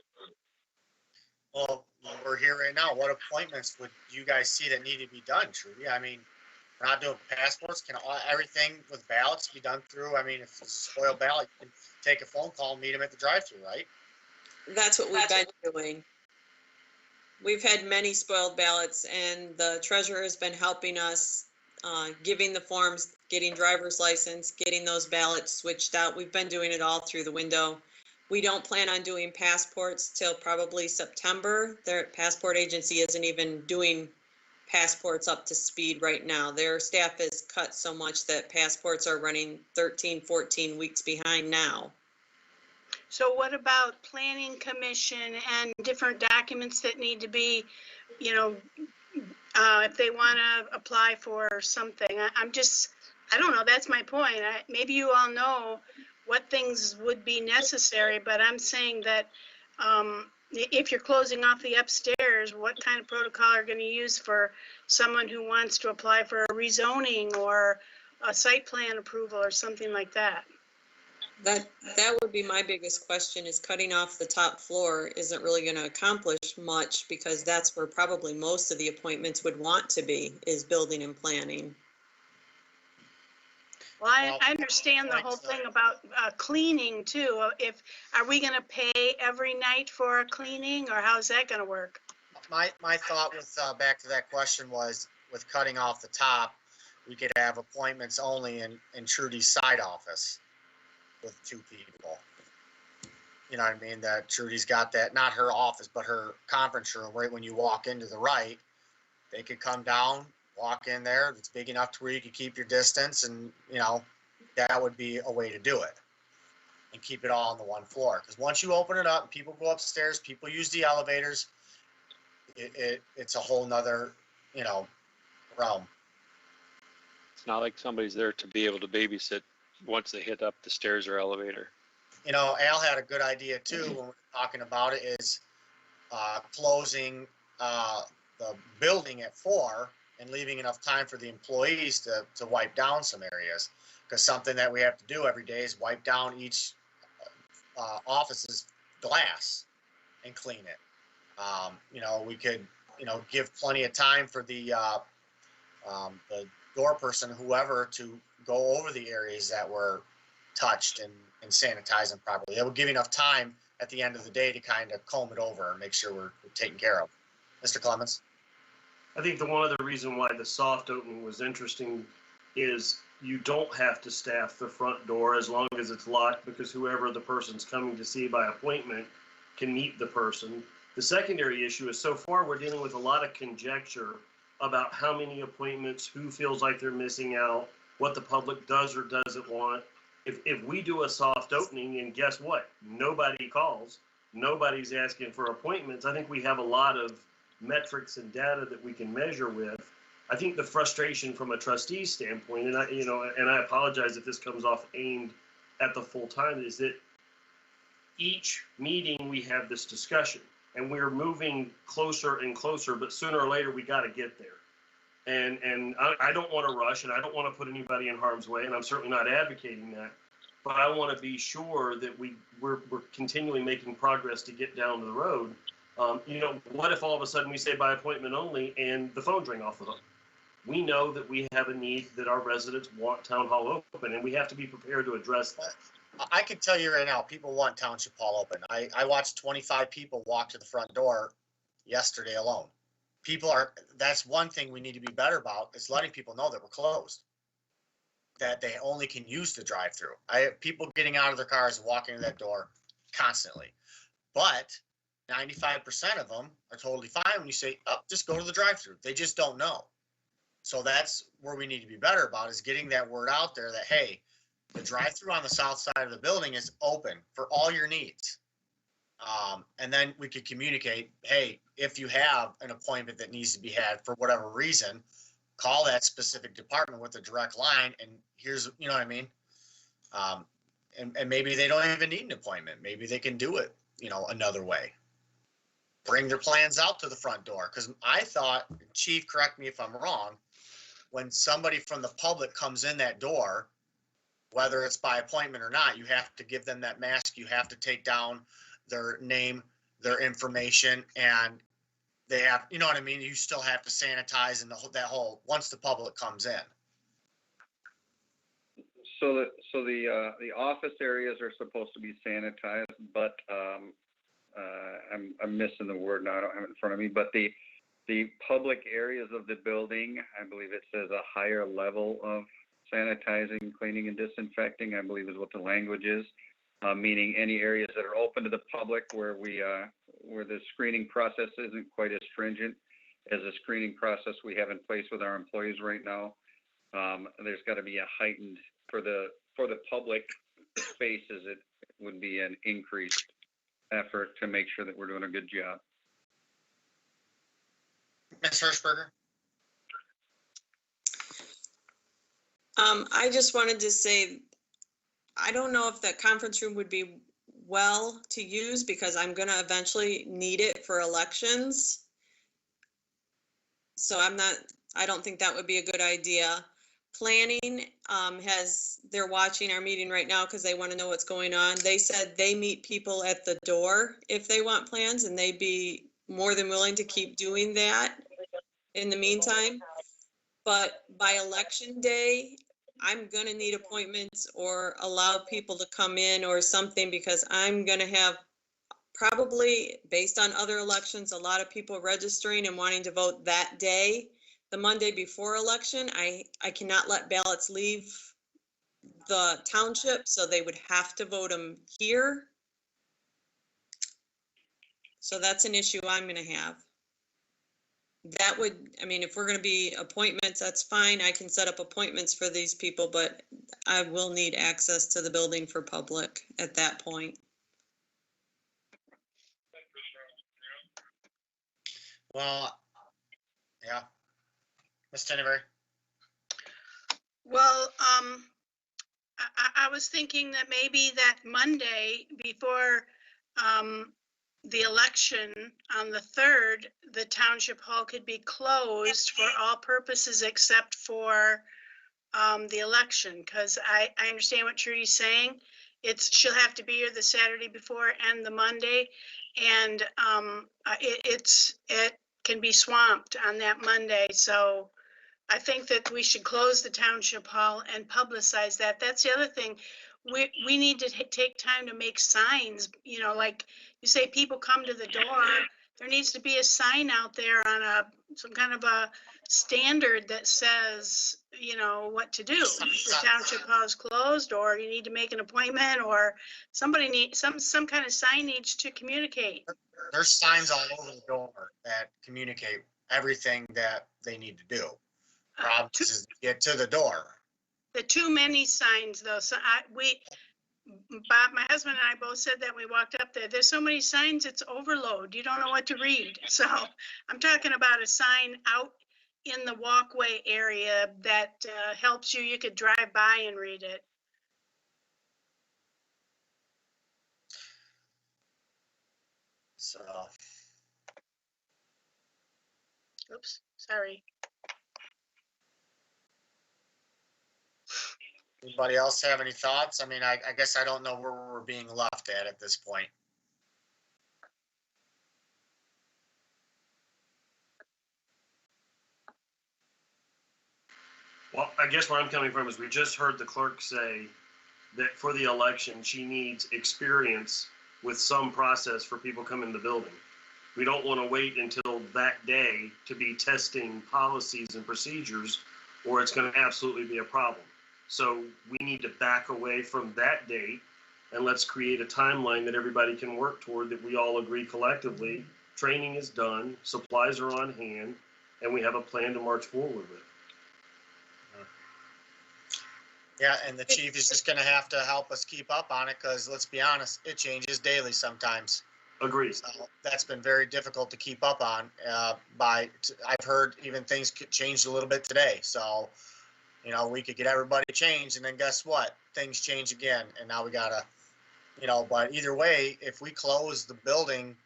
Well, we're here right now. What appointments would you guys see that need to be done, Trudy? We're not doing passports. Can everything with ballots be done through? If it's a spoiled ballot, you can take a phone call and meet them at the drive-thru, right? That's what we've been doing. We've had many spoiled ballots, and the treasurer has been helping us, giving the forms, getting driver's license, getting those ballots switched out. We've been doing it all through the window. We don't plan on doing passports till probably September. Their passport agency isn't even doing passports up to speed right now. Their staff is cut so much that passports are running 13, 14 weeks behind now. So what about planning commission and different documents that need to be, you know, if they want to apply for something? I don't know, that's my point. Maybe you all know what things would be necessary, but I'm saying that if you're closing off the upstairs, what kind of protocol are going to use for someone who wants to apply for a rezoning or a site plan approval or something like that? That would be my biggest question, is cutting off the top floor isn't really going to accomplish much, because that's where probably most of the appointments would want to be, is building and planning. Well, I understand the whole thing about cleaning too. Are we going to pay every night for a cleaning, or how's that going to work? My thought with, back to that question was, with cutting off the top, we could have appointments only in Trudy's side office with 2 people. You know what I mean? That Trudy's got that, not her office, but her conference room right when you walk into the right. They could come down, walk in there. It's big enough to where you could keep your distance, and, you know, that would be a way to do it. And keep it all on the one floor. Because once you open it up and people go upstairs, people use the elevators, it's a whole nother, you know, realm. It's not like somebody's there to be able to babysit once they hit up the stairs or elevator. You know, Al had a good idea too when we were talking about it, is closing the building at 4 and leaving enough time for the employees to wipe down some areas. Because something that we have to do every day is wipe down each office's glass and clean it. You know, we could, you know, give plenty of time for the door person, whoever, to go over the areas that were touched and sanitize them properly. That would give enough time at the end of the day to kind of comb it over and make sure we're taken care of. Mr. Clemens? I think the one other reason why the soft opening was interesting is you don't have to staff the front door as long as it's locked, because whoever the person's coming to see by appointment can meet the person. The secondary issue is, so far we're dealing with a lot of conjecture about how many appointments, who feels like they're missing out, what the public does or doesn't want. If we do a soft opening and guess what? Nobody calls, nobody's asking for appointments. I think we have a lot of metrics and data that we can measure with. I think the frustration from a trustee standpoint, and I apologize if this comes off aimed at the full time, is that each meeting we have this discussion and we're moving closer and closer, but sooner or later we got to get there. And I don't want to rush, and I don't want to put anybody in harm's way, and I'm certainly not advocating that, but I want to be sure that we're continually making progress to get down to the road. You know, what if all of a sudden we say by appointment only and the phones ring off the hook? We know that we have a need, that our residents want town hall open, and we have to be prepared to address that. I can tell you right now, people want Township Hall open. I watched 25 people walk to the front door yesterday alone. That's one thing we need to be better about, is letting people know that we're closed, that they only can use the drive-through. I have people getting out of their cars and walking to that door constantly. But 95% of them are totally fine when you say, oh, just go to the drive-through. They just don't know. So that's where we need to be better about, is getting that word out there that, hey, the drive-through on the south side of the building is open for all your needs. And then we could communicate, hey, if you have an appointment that needs to be had for whatever reason, call that specific department with a direct line, and here's, you know what I mean? And maybe they don't even need an appointment. Maybe they can do it, you know, another way. Bring their plans out to the front door. Because I thought, Chief, correct me if I'm wrong, when somebody from the public comes in that door, whether it's by appointment or not, you have to give them that mask. You have to take down their name, their information, and they have, you know what I mean? You still have to sanitize and that whole, once the public comes in. So the office areas are supposed to be sanitized, but I'm missing the word now. I don't have it in front of me. But the public areas of the building, I believe it says a higher level of sanitizing, cleaning, and disinfecting, I believe is what the language is. Meaning any areas that are open to the public where the screening process isn't quite as stringent as a screening process we have in place with our employees right now. There's got to be a heightened for the public spaces. It would be an increased effort to make sure that we're doing a good job. Ms. Hirschberger? I just wanted to say, I don't know if that conference room would be well to use because I'm gonna eventually need it for elections. So I don't think that would be a good idea. Planning they're watching our meeting right now because they want to know what's going on. They said they meet people at the door if they want plans, and they'd be more than willing to keep doing that in the meantime. But by election day, I'm gonna need appointments or allow people to come in or something, because I'm gonna have, probably based on other elections, a lot of people registering and wanting to vote that day, the Monday before election. I cannot let ballots leave the township, so they would have to vote them here. So that's an issue I'm gonna have. That would, I mean, if we're gonna be appointments, that's fine. I can set up appointments for these people, but I will need access to the building for public at that point. Well, yeah. Ms. Tenneberry? Well, I was thinking that maybe that Monday before, the election on the 3rd, the township hall could be closed for all purposes except for, the election, because I understand what Trudy's saying. She'll have to be here the Saturday before and the Monday, and, it can be swamped on that Monday, so I think that we should close the township hall and publicize that. That's the other thing. We need to take time to make signs, like you say, people come to the door. There needs to be a sign out there on some kind of a standard that says, what to do. The township hall is closed, or you need to make an appointment, or somebody needs, some kind of sign needs to communicate. There's signs all over the door that communicate everything that they need to do. Problem is to get to the door. The too many signs, though. So Bob, my husband and I both said that we walked up there. There's so many signs, it's overload. You don't know what to read. So I'm talking about a sign out in the walkway area that helps you. You could drive by and read it. So. Oops, sorry. Anybody else have any thoughts? I mean, I guess I don't know where we're being left at this point. Well, I guess where I'm coming from is we just heard the clerk say that for the election, she needs experience with some process for people coming to the building. We don't want to wait until that day to be testing policies and procedures, or it's going to absolutely be a problem. So we need to back away from that date, and let's create a timeline that everybody can work toward, that we all agree collectively. Training is done, supplies are on hand, and we have a plan to march forward with. Yeah, and the chief is just gonna have to help us keep up on it, because let's be honest, it changes daily sometimes. Agreed. So that's been very difficult to keep up on. I've heard even things changed a little bit today. So, we could get everybody changed, and then guess what? Things change again, and now we gotta, but either way, if we close the building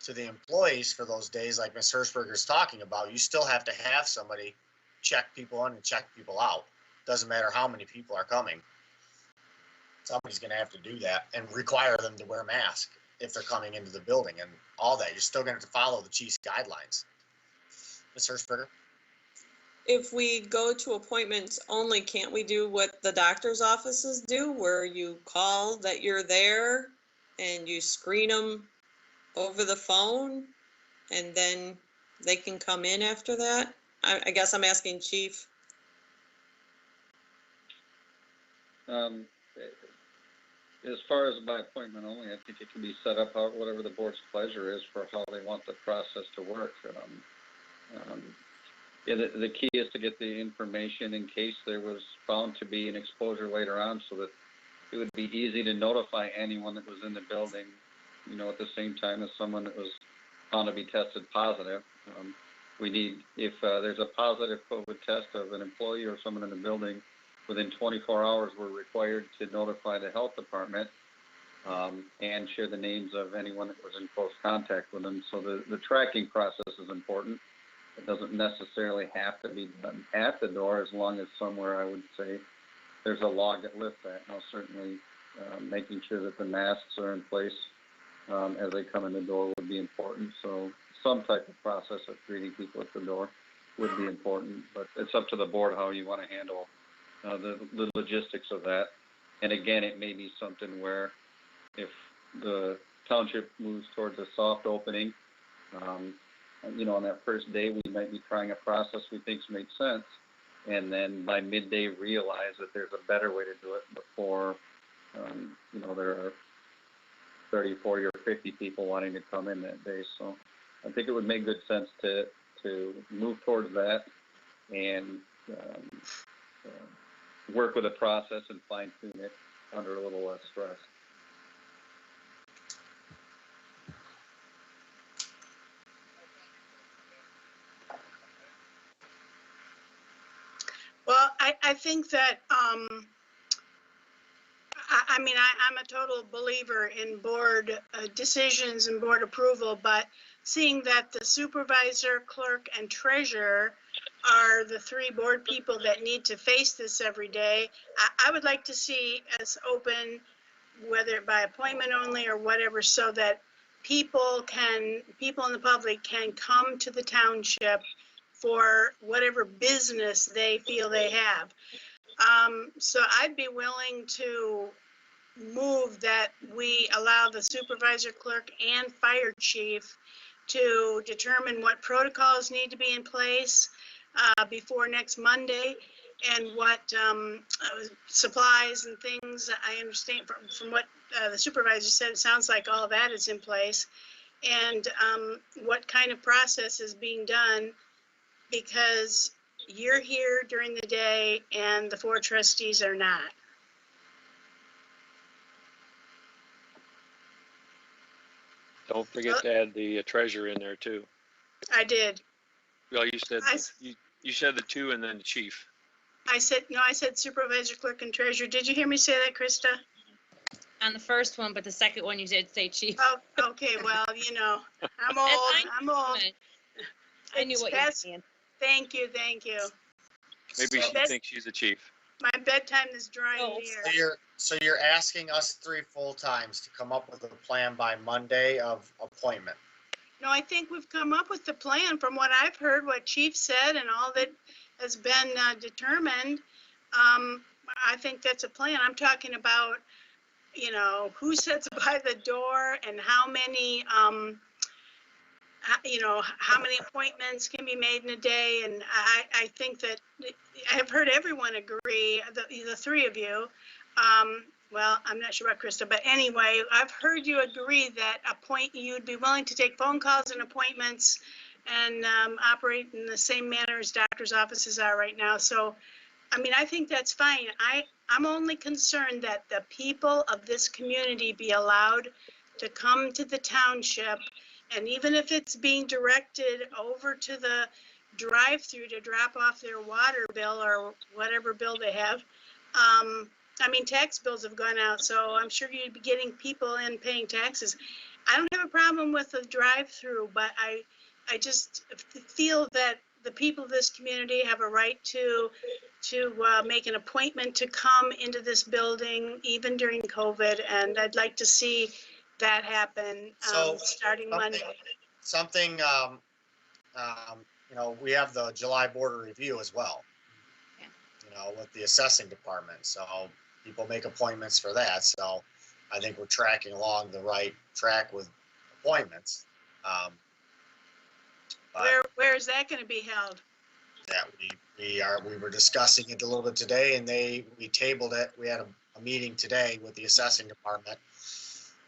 to the employees for those days, like Ms. Hirschberger's talking about, you still have to have somebody check people in and check people out. Doesn't matter how many people are coming. Somebody's gonna have to do that and require them to wear a mask if they're coming into the building and all that. You're still gonna have to follow the chief's guidelines. Ms. Hirschberger? If we go to appointments only, can't we do what the doctor's offices do, where you call that you're there and you screen them over the phone and then they can come in after that? I guess I'm asking Chief. As far as by appointment only, I think it can be set up whatever the board's pleasure is for how they want the process to work. Yeah, the key is to get the information in case there was found to be an exposure later on, so that it would be easy to notify anyone that was in the building, at the same time as someone that was found to be tested positive. We need, if there's a positive COVID test of an employee or someone in the building, within 24 hours, we're required to notify the health department and share the names of anyone that was in close contact with them. So the tracking process is important. It doesn't necessarily have to be done at the door, as long as somewhere, I would say, there's a log that lists that. Now, certainly making sure that the masks are in place as they come in the door would be important. So some type of process of greeting people at the door would be important, but it's up to the board how you want to handle the logistics of that. And again, it may be something where if the township moves towards a soft opening, on that first day, we might be trying a process we think makes sense, and then by midday realize that there's a better way to do it before, there are 30, 40, or 50 people wanting to come in that day. So I think it would make good sense to move towards that and work with a process and fine tune it under a little less stress. Well, I think that, I'm a total believer in board decisions and board approval, but seeing that the supervisor, clerk, and treasurer are the three board people that need to face this every day, I would like to see us open, whether by appointment only or whatever, so that people in the public can come to the township for whatever business they feel they have. So I'd be willing to move that we allow the supervisor, clerk, and fire chief to determine what protocols need to be in place before next Monday, and what supplies and things. I understand from what the supervisor said, it sounds like all that is in place, and what kind of process is being done, because you're here during the day and the four trustees are not. Don't forget to add the treasurer in there too. I did. Well, you said you said the two and then the chief. I said supervisor, clerk, and treasurer. Did you hear me say that, Krista? On the first one, but the second one you did say chief. Oh, okay. Well, I'm old. I knew what you were saying. Thank you. Maybe she thinks she's a chief. My bedtime is drawing near. So you're asking us 3 full times to come up with a plan by Monday of appointment. No, I think we've come up with the plan from what I've heard, what Chief said, and all that has been determined. I think that's a plan. I'm talking about, who sits by the door and how many, how many appointments can be made in a day. And I think that I've heard everyone agree, the three of you. Well, I'm not sure about Krista, but anyway, I've heard you agree that you'd be willing to take phone calls and appointments and operate in the same manner as doctors' offices are right now. So, I think that's fine. I'm only concerned that the people of this community be allowed to come to the township, and even if it's being directed over to the drive-through to drop off their water bill or whatever bill they have. Tax bills have gone out, so I'm sure you'd be getting people in paying taxes. I don't have a problem with the drive-through, but I just feel that the people of this community have a right to make an appointment to come into this building, even during COVID, and I'd like to see that happen starting Monday. We have the July border review as well. With the assessing department, so people make appointments for that. So I think we're tracking along the right track with appointments. Where is that going to be held? That we were discussing it a little bit today, and we tabled it. We had a meeting today with the assessing department,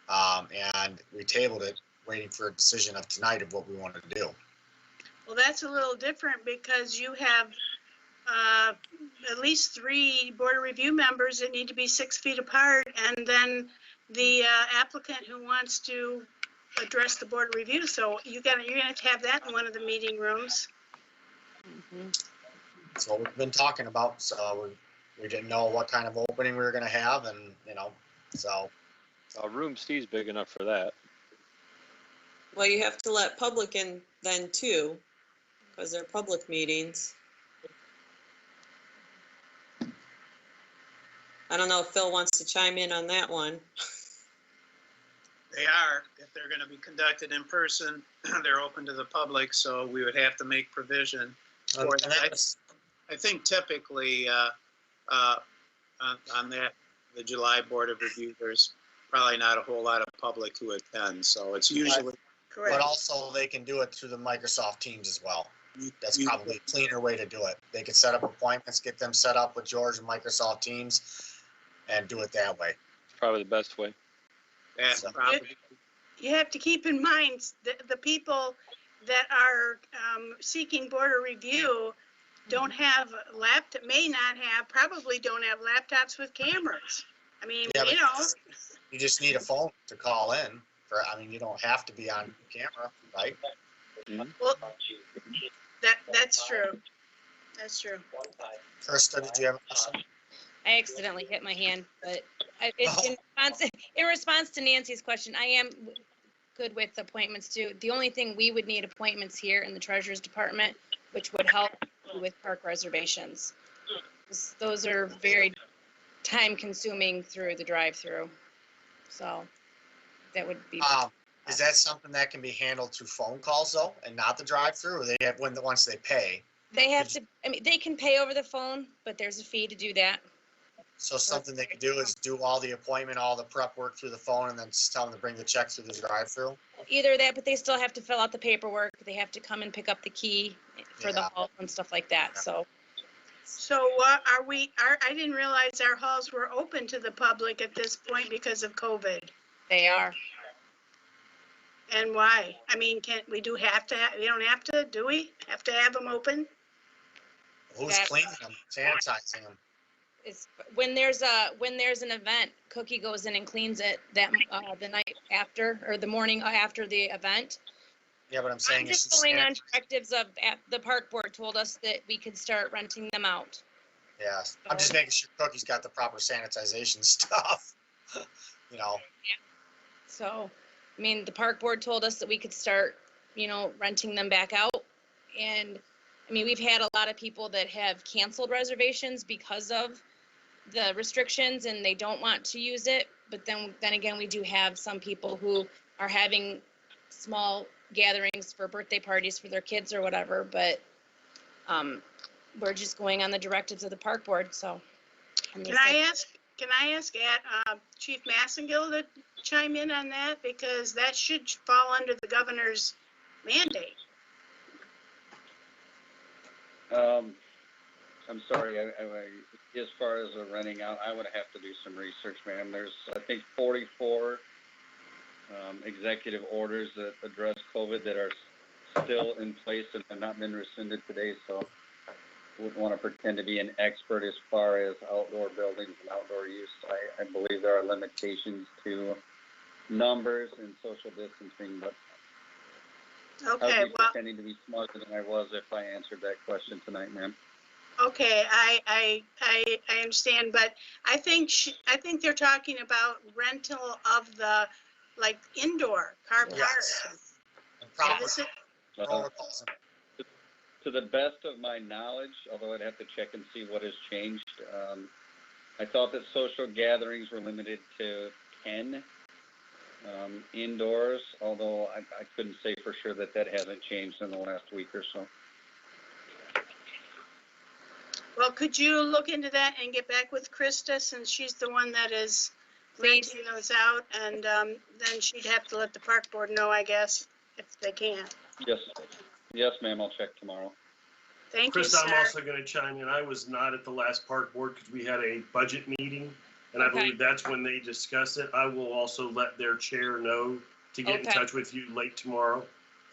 and we tabled it, waiting for a decision of tonight of what we wanted to do. Well, that's a little different because you have at least 3 board of review members that need to be 6 feet apart, and then the applicant who wants to address the board of review. So you're gonna have to have that in one of the meeting rooms. That's what we've been talking about, so we didn't know what kind of opening we were gonna have, and, so. Room C's big enough for that. Well, you have to let public in then too, because they're public meetings. I don't know if Phil wants to chime in on that one. They are, if they're gonna be conducted in person, they're open to the public, so we would have to make provision for And that. I think typically, on that, the July Board of Review, there's probably not a whole lot of public who attend, so it's usually. But also they can do it through the Microsoft Teams as well. That's probably a cleaner way to do it. They could set up appointments, get them set up with George and Microsoft Teams and do it that way. It's probably the best way. Yeah, So- probably. You have to keep in mind that the people that are seeking board of review don't have probably don't have laptops with cameras. I mean, Yeah, but you just need a phone to call in you don't have to be on camera, right? well, that's true. That's true. Krista, did you have a question? I accidentally hit my hand, but in response to Nancy's question, I am good with appointments too. The only thing we would need appointments here in the treasurer's department, which would help with park reservations. Those are very time consuming through the drive-through. So that would be. Is that something that can be handled through phone calls though, and not the drive-through, or they have once they pay? They have to, they can pay over the phone, but there's a fee to do that. So something they could do is do all the appointment, all the prep work through the phone, and then just tell them to bring the check through the drive-through? Either that, but they still have to fill out the paperwork. They have to come and pick up the key for the hall and stuff like that, so. So I didn't realize our halls were open to the public at this point because of COVID. They are. And why? I mean, we don't have to, do we have to have them open? Who's cleaning them, sanitizing them? It's when there's an event, Cookie goes in and cleans it that the night after or the morning after the event. Yeah, but I'm saying. I'm just going on directives of the park board told us that we could start renting them out. Yeah, I'm just making sure Cookie's got the proper sanitization stuff, Yeah. So, I mean, the park board told us that we could start, renting them back out. And I mean, we've had a lot of people that have canceled reservations because of the restrictions and they don't want to use it. But then again, we do have some people who are having small gatherings for birthday parties for their kids or whatever, but we're just going on the directives of the park board, so. Can I ask Chief Massengill to chime in on that? Because that should fall under the governor's mandate. I'm sorry, as far as renting out, I would have to do some research, ma'am. There's, I think, 44 executive orders that address COVID that are still in place and have not been rescinded today, so wouldn't want to pretend to be an expert as far as outdoor buildings and outdoor use. I believe there are limitations to numbers and social distancing, but Okay, I would be pretending to be smarter than I was if I answered that question tonight, ma'am. Okay, I understand, but I think they're talking about rental of the indoor car parks. To the best of my knowledge, although I'd have to check and see what has changed, I thought that social gatherings were limited to 10 indoors, although I couldn't say for sure that hasn't changed in the last week or so. Well, could you look into that and get back with Krista, since she's the one that is renting those out, and then she'd have to let the park board know, I guess, if they can. Yes, ma'am, I'll check tomorrow. Thank you, Chris, sir. I'm also going to chime in. I was not at the last park board because we had a budget meeting, and I believe that's when they discuss it. I will also let their chair know to get in touch with you late tomorrow.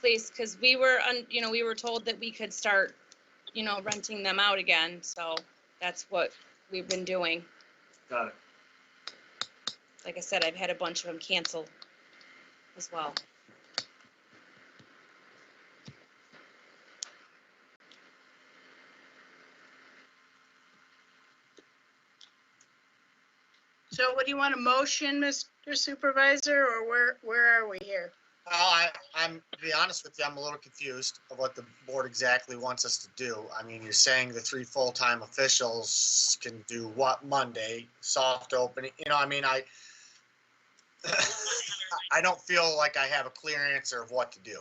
please, because we were, we were told that we could start, renting them out again. So that's what we've been doing. Got it. Like I said, I've had a bunch of them cancel as well. So what do you want, a motion, Mr. Supervisor, or where are we here? Well, I'm, to be honest with you, I'm a little confused of what the board exactly wants us to do. I mean, you're saying the 3 full-time officials can do what Monday, soft opening, I don't feel like I have a clear answer of what to do.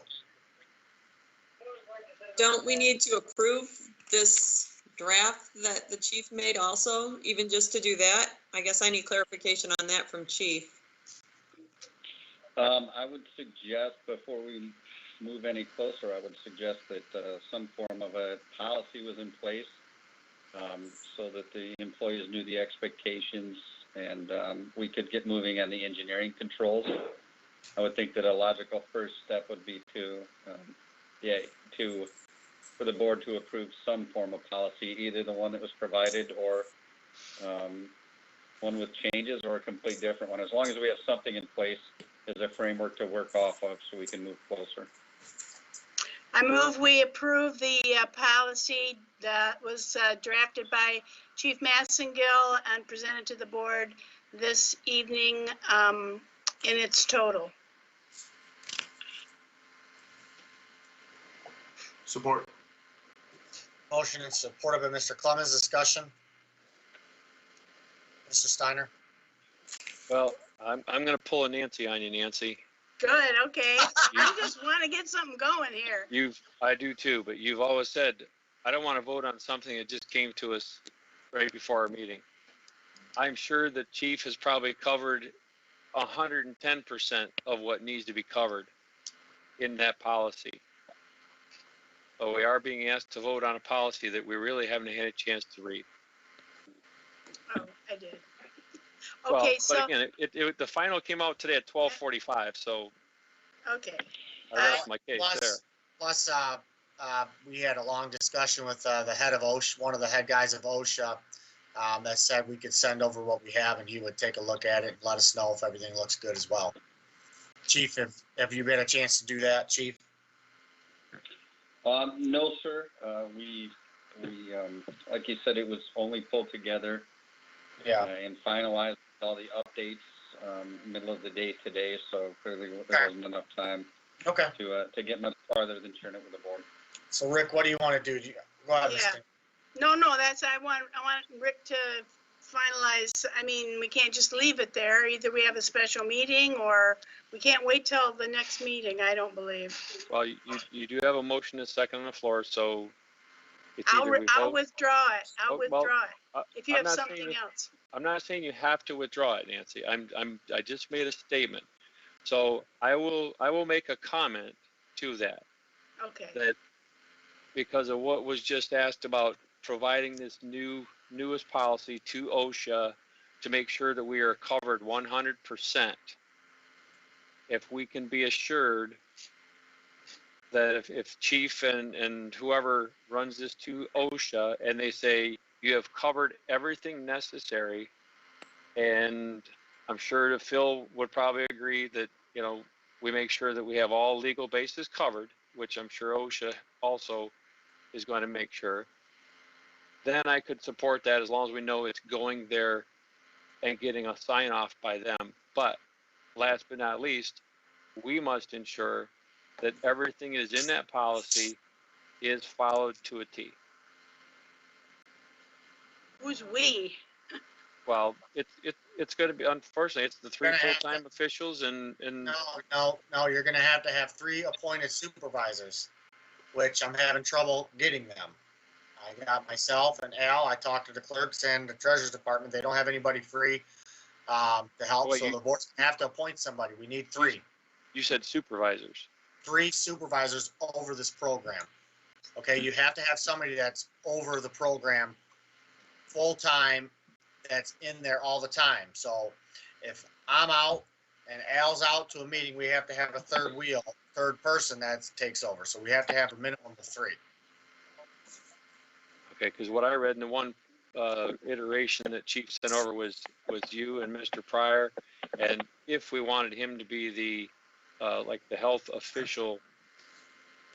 Don't we need to approve this draft that the chief made also, even just to do that? I guess I need clarification on that from chief. I would suggest, before we move any closer, I would suggest that some form of a policy was in place so that the employees knew the expectations and we could get moving on the engineering controls. I would think that a logical first step would be for the board to approve some form of policy, either the one that was provided or one with changes or a complete different one, as long as we have something in place as a framework to work off of so we can move closer. I move we approve the policy that was drafted by Chief Massengill and presented to the board this evening in its total. Support. Motion and supported by Mr. Clemens. Discussion. Mr. Steiner. Well, I'm going to pull a Nancy on you, Nancy. Good, okay. I just want to get something going here. I do too, but you've always said, I don't want to vote on something that just came to us right before our meeting. I'm sure the chief has probably covered 110% of what needs to be covered in that policy. But we are being asked to vote on a policy that we really haven't had a chance to read. Oh, I did. Well, Okay, so. but again, the final came out today at 12:45, so Okay. I rest my case there. Plus, we had a long discussion with the head of OSHA, one of the head guys of OSHA, that said we could send over what we have and he would take a look at it and let us know if everything looks good as well. Chief, have you had a chance to do that, Chief? No, sir. We like you said, it was only pulled together and finalized all the updates middle of the day today, so clearly there wasn't enough time to get much farther than sharing it with the board. So Rick, what do you want to do? Go ahead, Mr. No, I want Rick to finalize. I mean, we can't just leave it there. Either we have a special meeting or we can't wait till the next meeting, I don't believe. Well, you do have a motion and a second on the floor, so it's I'll either we vote. withdraw it. I'll withdraw it. If you have something else. I'm not saying you have to withdraw it, Nancy. I just made a statement. So I will make a comment to that. Okay. That because of what was just asked about providing this newest policy to OSHA to make sure that we are covered 100%. If we can be assured that if chief and whoever runs this to OSHA and they say you have covered everything necessary, and I'm sure that Phil would probably agree that, we make sure that we have all legal bases covered, which I'm sure OSHA also is going to make sure, then I could support that as long as we know it's going there and getting a sign off by them. But last but not least, we must ensure that everything is in that policy is followed to a T. Who's we? Well, it's going to be, unfortunately, it's the 3 full-time officials and. No, you're going to have 3 appointed supervisors, which I'm having trouble getting them. I got myself and Al. I talked to the clerks and the treasurer's department. They don't have anybody free to help, Well, so the board's going to have to appoint somebody. We need 3. You said supervisors. 3 supervisors over this program. Okay, you have to have somebody that's over the program full-time, that's in there all the time. So if I'm out and Al's out to a meeting, we have to have a third wheel third person that takes over. So we have to have a minimum of 3. Okay, because what I read in the one iteration that Chief sent over was you and Mr. Pryor. And if we wanted him to be the, like the health official,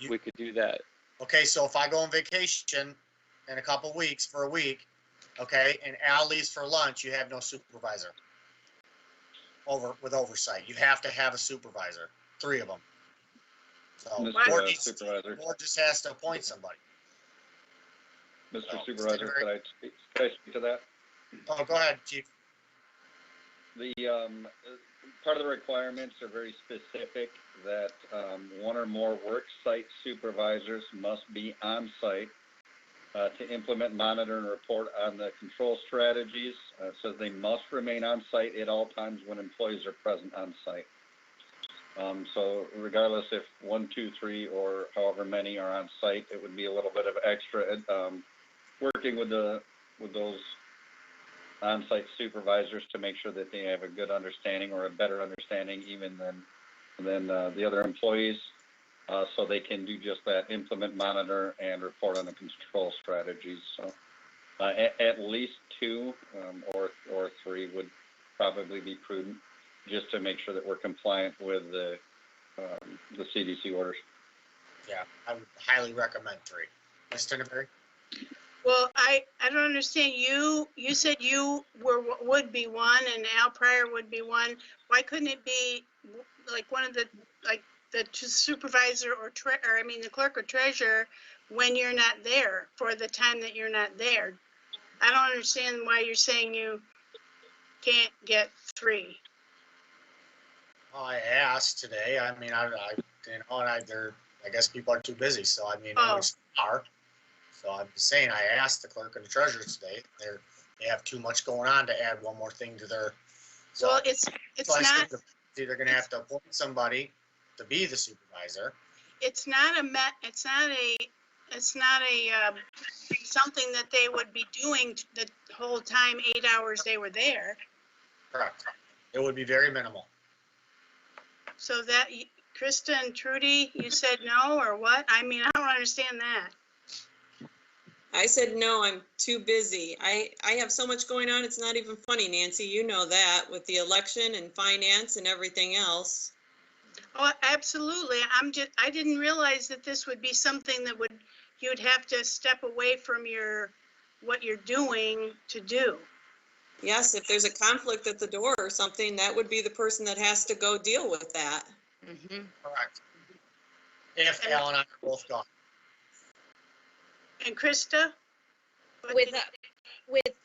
we could do that. Okay, so if I go on vacation in a couple weeks for a week, okay, and Al leaves for lunch, you have no supervisor with oversight. You have to have a supervisor, 3 of them. So Mr. the board just has to appoint somebody. Mr. Supervisor, could I speak to that? Oh, go ahead, Chief. The part of the requirements are very specific that 1 or more work site supervisors must be on site to implement, monitor, and report on the control strategies. It says they must remain on site at all times when employees are present on site. So regardless if 1, 2, 3, or however many are on site, it would be a little bit of extra working with those on-site supervisors to make sure that they have a good understanding or a better understanding even than the other employees, so they can do just that: implement, monitor, and report on the control strategies. So at least 2 or 3 would probably be prudent, just to make sure that we're compliant with the CDC orders. Yeah, I would highly recommend 3. Ms. Tinderberry? Well, I don't understand. You said you would be 1 and Al Pryor would be 1. Why couldn't it be like one of the supervisor or the clerk or treasurer when you're not there for the time that you're not there? I don't understand why you're saying you can't get 3. I asked today. I mean, I guess people are too busy. So I mean, Oh. So I'm just saying, I asked the clerk and the treasurer today. They have too much going on to add one more thing to their. So, Well, it's so not. They're going to have to appoint somebody to be the supervisor. It's not something that they would be doing the whole time, 8 hours they were there. Correct. It would be very minimal. So that, Krista and Trudy, you said no, or what? I mean, I don't understand that. I said, no, I'm too busy. I have so much going on. It's not even funny, Nancy. You know that, with the election and finance and everything else. Oh, absolutely. I didn't realize that this would be something that you'd have to step away from what you're doing to do. Yes, if there's a conflict at the door or something, that would be the person that has to go deal with that. Mm-hmm. Correct. If Al and I are both gone. And Krista? With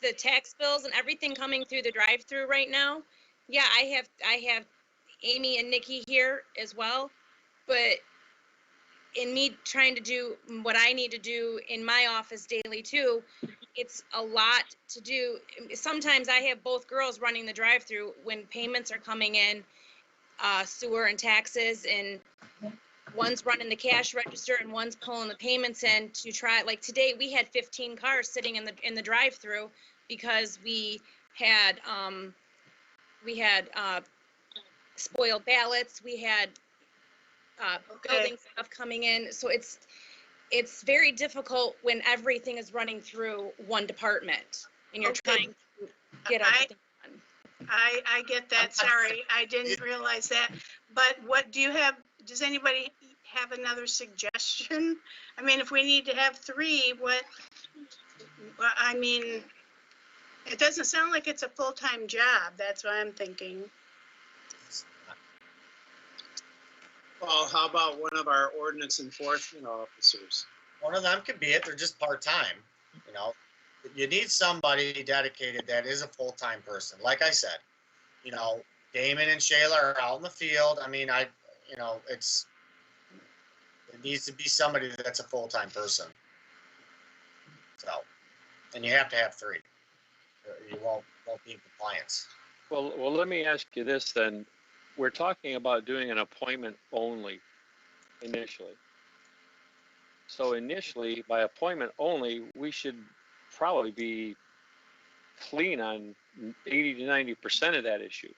the tax bills and everything coming through the drive-through right now, yeah, I have Amy and Nikki here as well, but in me trying to do what I need to do in my office daily too, it's a lot to do. Sometimes I have both girls running the drive-through when payments are coming in, sewer and taxes, and one's running the cash register and one's pulling the payments in to try. Like today, we had 15 cars sitting in the drive-through because we had spoiled ballots. We had building stuff coming in. So it's very difficult when everything is running through one department and you're trying to get everything done. I get that. Sorry, I didn't realize that. But does anybody have another suggestion? I mean, if we need to have 3, it doesn't sound like it's a full-time job. That's what I'm thinking. Well, how about one of our ordinance enforcement officers? One of them could be it. They're just part-time. You need somebody dedicated that is a full-time person. Like I said, Damon and Shayla are out in the field. I mean, it needs to be somebody that's a full-time person. So, and you have to have 3. You won't be in compliance. Well, let me ask you this then. We're talking about doing an appointment only initially. So initially, by appointment only, we should probably be clean on 80 to 90% of that issue.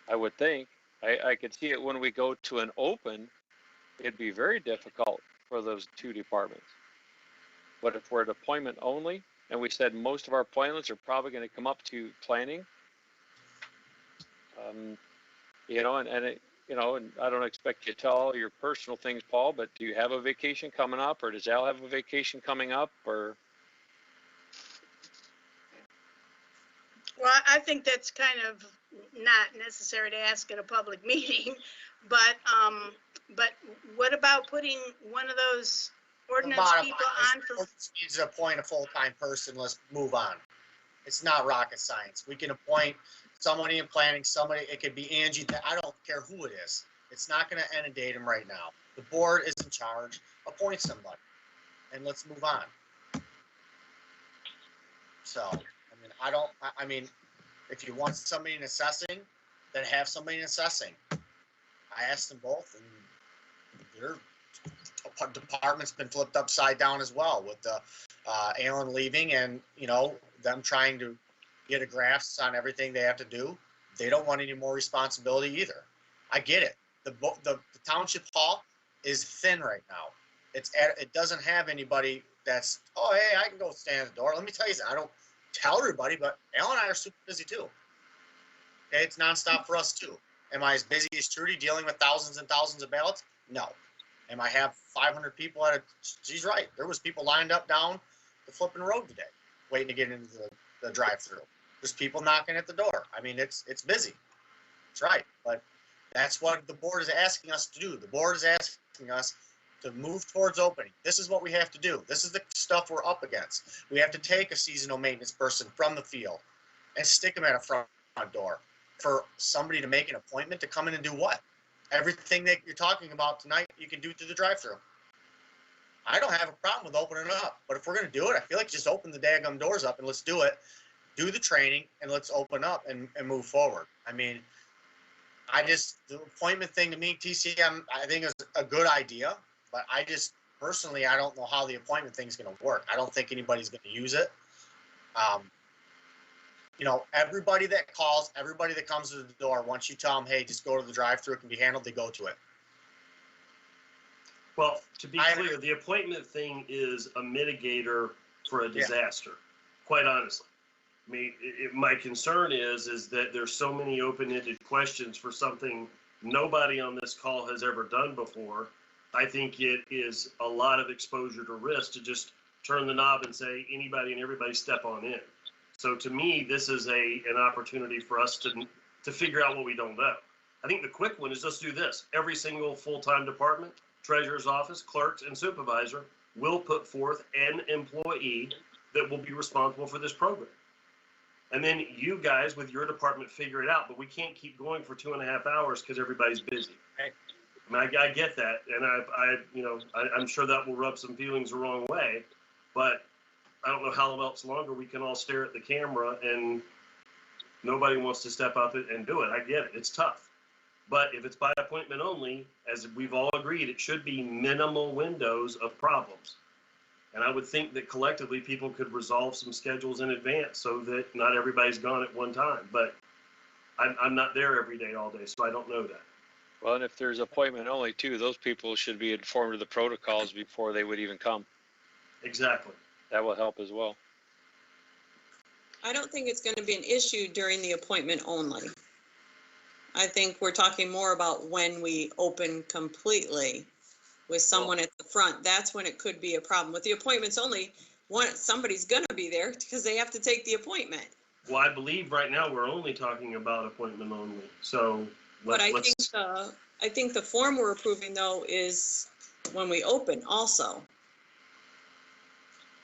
I would think. I could see it when we go to an open, it'd be very difficult for those two departments. But if we're at appointment only, and we said most of our appointments are probably gonna come up to planning, you know, and it, you know, and I don't expect you to tell all your personal things, Paul, but do you have a vacation coming up, or does Al have a vacation coming up, or? Well, I think that's kind of not necessary to ask at a public meeting, but what about putting one of those ordinance Bottom people line on is, for, ordinance needs to appoint a full-time person. Let's move on. It's not rocket science. We can appoint somebody in planning, somebody, it could be Angie, I don't care who it is. It's not gonna inundate them right now. The board is in charge, appoint somebody, and let's move on. So, I mean, if you want somebody in assessing, then have somebody in assessing. I asked them both, and their department's been flipped upside down as well with the Alan leaving and, you know, them trying to get a grasp on everything they have to do. They don't want any more responsibility either. I get it. The township hall is thin right now. It doesn't have anybody that's, oh, hey, I can go stand at the door. Let me tell you, I don't tell everybody, but Alan and I are super busy too. Okay, it's nonstop for us too. Am I as busy as Trudy dealing with thousands and thousands of ballots? No. Am I have 500 people at a, she's right. There was people lined up down the flipping road today, waiting to get into the drive-through. There's people knocking at the door. I mean, it's busy. That's right. But that's what the board is asking us to do. The board is asking us to move towards opening. This is what we have to do. This is the stuff we're up against. We have to take a seasonal maintenance person from the field and stick them at a front door for somebody to make an appointment to come in and do what? Everything that you're talking about tonight, you can do through the drive-through. I don't have a problem with opening it up, but if we're going to do it, I feel like just open the daggum doors up and let's do it. Do the training and let's open up and move forward. I mean, the appointment thing to me, TCM, I think is a good idea, but I just personally, I don't know how the appointment thing's going to work. I don't think anybody's going to use it. You know, everybody that calls, everybody that comes to the door, once you tell them, hey, just go to the drive-through, it can be handled, they go to it. Well, to be clear, the appointment thing is a mitigator for a disaster, quite honestly. I mean, my concern is that there's so many open-ended questions for something nobody on this call has ever done before. I think it is a lot of exposure to risk to just turn the knob and say anybody and everybody step on in. So to me, this is an opportunity for us to figure out what we don't know. I think the quick one is just do this. Every single full-time department, treasurer's office, clerks, and supervisor will put forth an employee that will be responsible for this program. And then you guys with your department figure it out, but we can't keep going for 2.5 hours because everybody's busy. Right. I mean, I get that, and I'm sure that will rub some feelings the wrong way, but I don't know how else longer we can all stare at the camera and nobody wants to step up and do it. I get it. It's tough. But if it's by appointment only, as we've all agreed, it should be minimal windows of problems. And I would think that collectively people could resolve some schedules in advance so that not everybody's gone at one time. But I'm not there every day, all day, so I don't know that. Well, and if there's appointment only too, those people should be informed of the protocols before they would even come. Exactly. That will help as well. I don't think it's going to be an issue during the appointment only. I think we're talking more about when we open completely with someone at the front. That's when it could be a problem. With the appointments only, somebody's going to be there because they have to take the appointment. Well, I believe right now we're only talking about appointment only. So I think the form we're approving though is when we open also.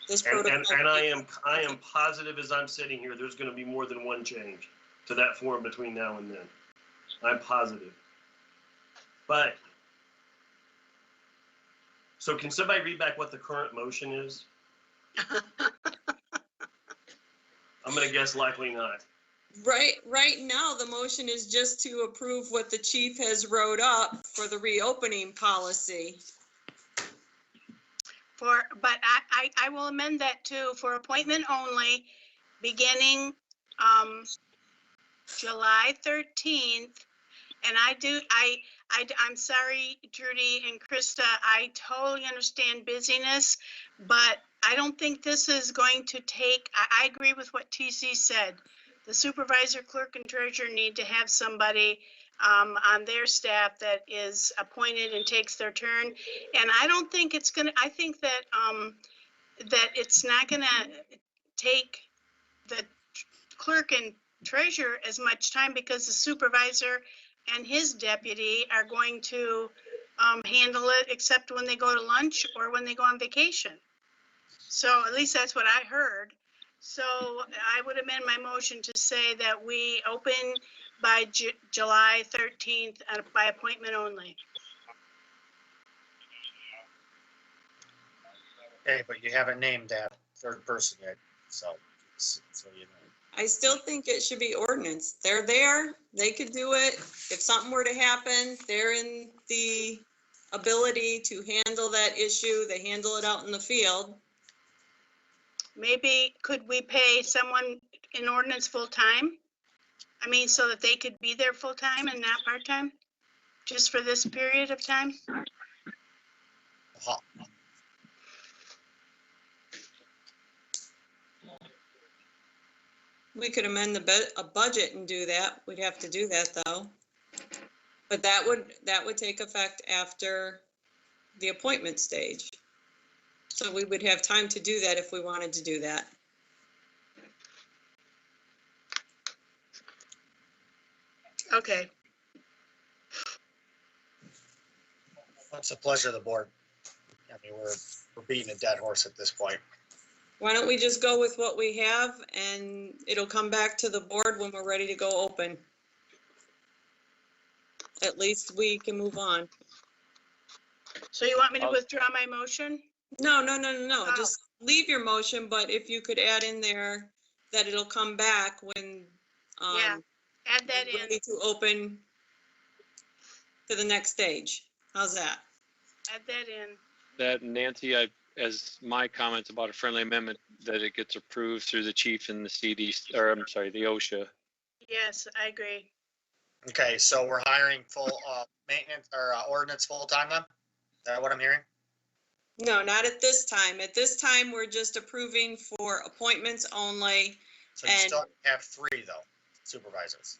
This protocol. And I am positive as I'm sitting here, there's going to be more than one change to that form between now and then. I'm positive. But, so can somebody read back what the current motion is? I'm going to guess likely not. Right now, the motion is just to approve what the chief has wrote up for the reopening policy. But I will amend that too, for appointment only, beginning July 13th And I'm sorry, Trudy and Krista, I totally understand busyness, but I don't think this is going to take, I agree with what TC said. The supervisor, clerk, and treasurer need to have somebody on their staff that is appointed and takes their turn. And I don't think it's gonna, I think that, that it's not gonna take the clerk and treasurer as much time because the supervisor and his deputy are going to handle it except when they go to lunch or when they go on vacation. So at least that's what I heard. So I would amend my motion to say that we open by July 13th by appointment only. Okay, but you haven't named that third person yet, so you know. I still think it should be ordinance. They're there, they could do it. If something were to happen, they're in the ability to handle that issue. They handle it out in the field. Maybe could we pay someone in ordinance full-time? I mean, so that they could be there full-time and not part-time, just for this period of time? We could amend a budget and do that. We'd have to do that though. But that would take effect after the appointment stage. So we would have time to do that if we wanted to do that. Okay. What's the pleasure of the board? I mean, we're beating a dead horse at this point. Why don't we just go with what we have and it'll come back to the board when we're ready to go open. At least we can move on. So you want me to withdraw my motion? No. Oh. Just leave your motion, but if you could add in there that it'll come back when Yeah, add that in. ready to open to the next stage. How's that? Add that in. That Nancy, as my comments about a friendly amendment, that it gets approved through the chief and the CD, or I'm sorry, the OSHA. Yes, I agree. Okay, so we're hiring full maintenance or ordinance full-time then? Is that what I'm hearing? No, not at this time. At this time, we're just approving for appointments only. So you And- still have 3 though, supervisors.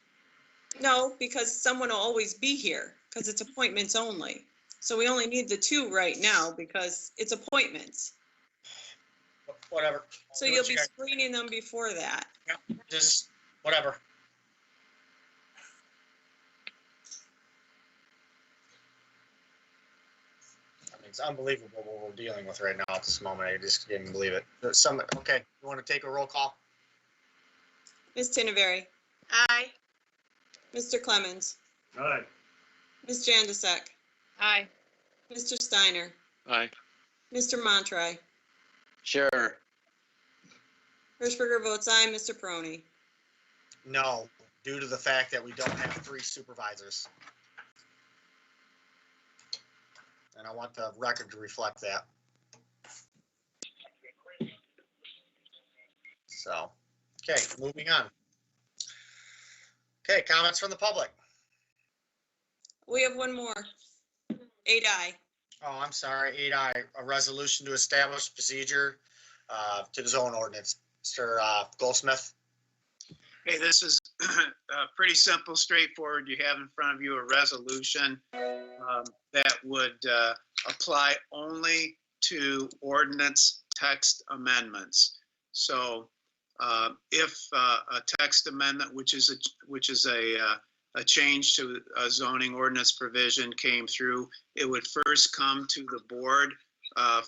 No, because someone will always be here because it's appointments only. So we only need the 2 right now because it's appointments. Whatever. So Do you'll what be you guys- screening them before that. Yeah, just whatever. I mean, it's unbelievable what we're dealing with right now at this moment. I just can't even believe it. There's okay, you want to take a roll call? Ms. Tinneberry, Aye. Mr. Clemens, All right. Ms. Jandasek, Aye. Mr. Steiner, Aye. Mr. Montroy, Sure. Hirschberger votes aye, Mr. Peroni. No, due to the fact that we don't have 3 supervisors. And I want the record to reflect that. So, okay, moving on. Okay, comments from the public. We have one more. 8I. Oh, I'm sorry, 8I, a resolution to establish procedure to the zone ordinance. Mr. Goldsmith. Okay, this is pretty simple, straightforward. You have in front of you a resolution that would apply only to ordinance text amendments. So if a text amendment, which is a change to a zoning ordinance provision came through, it would first come to the board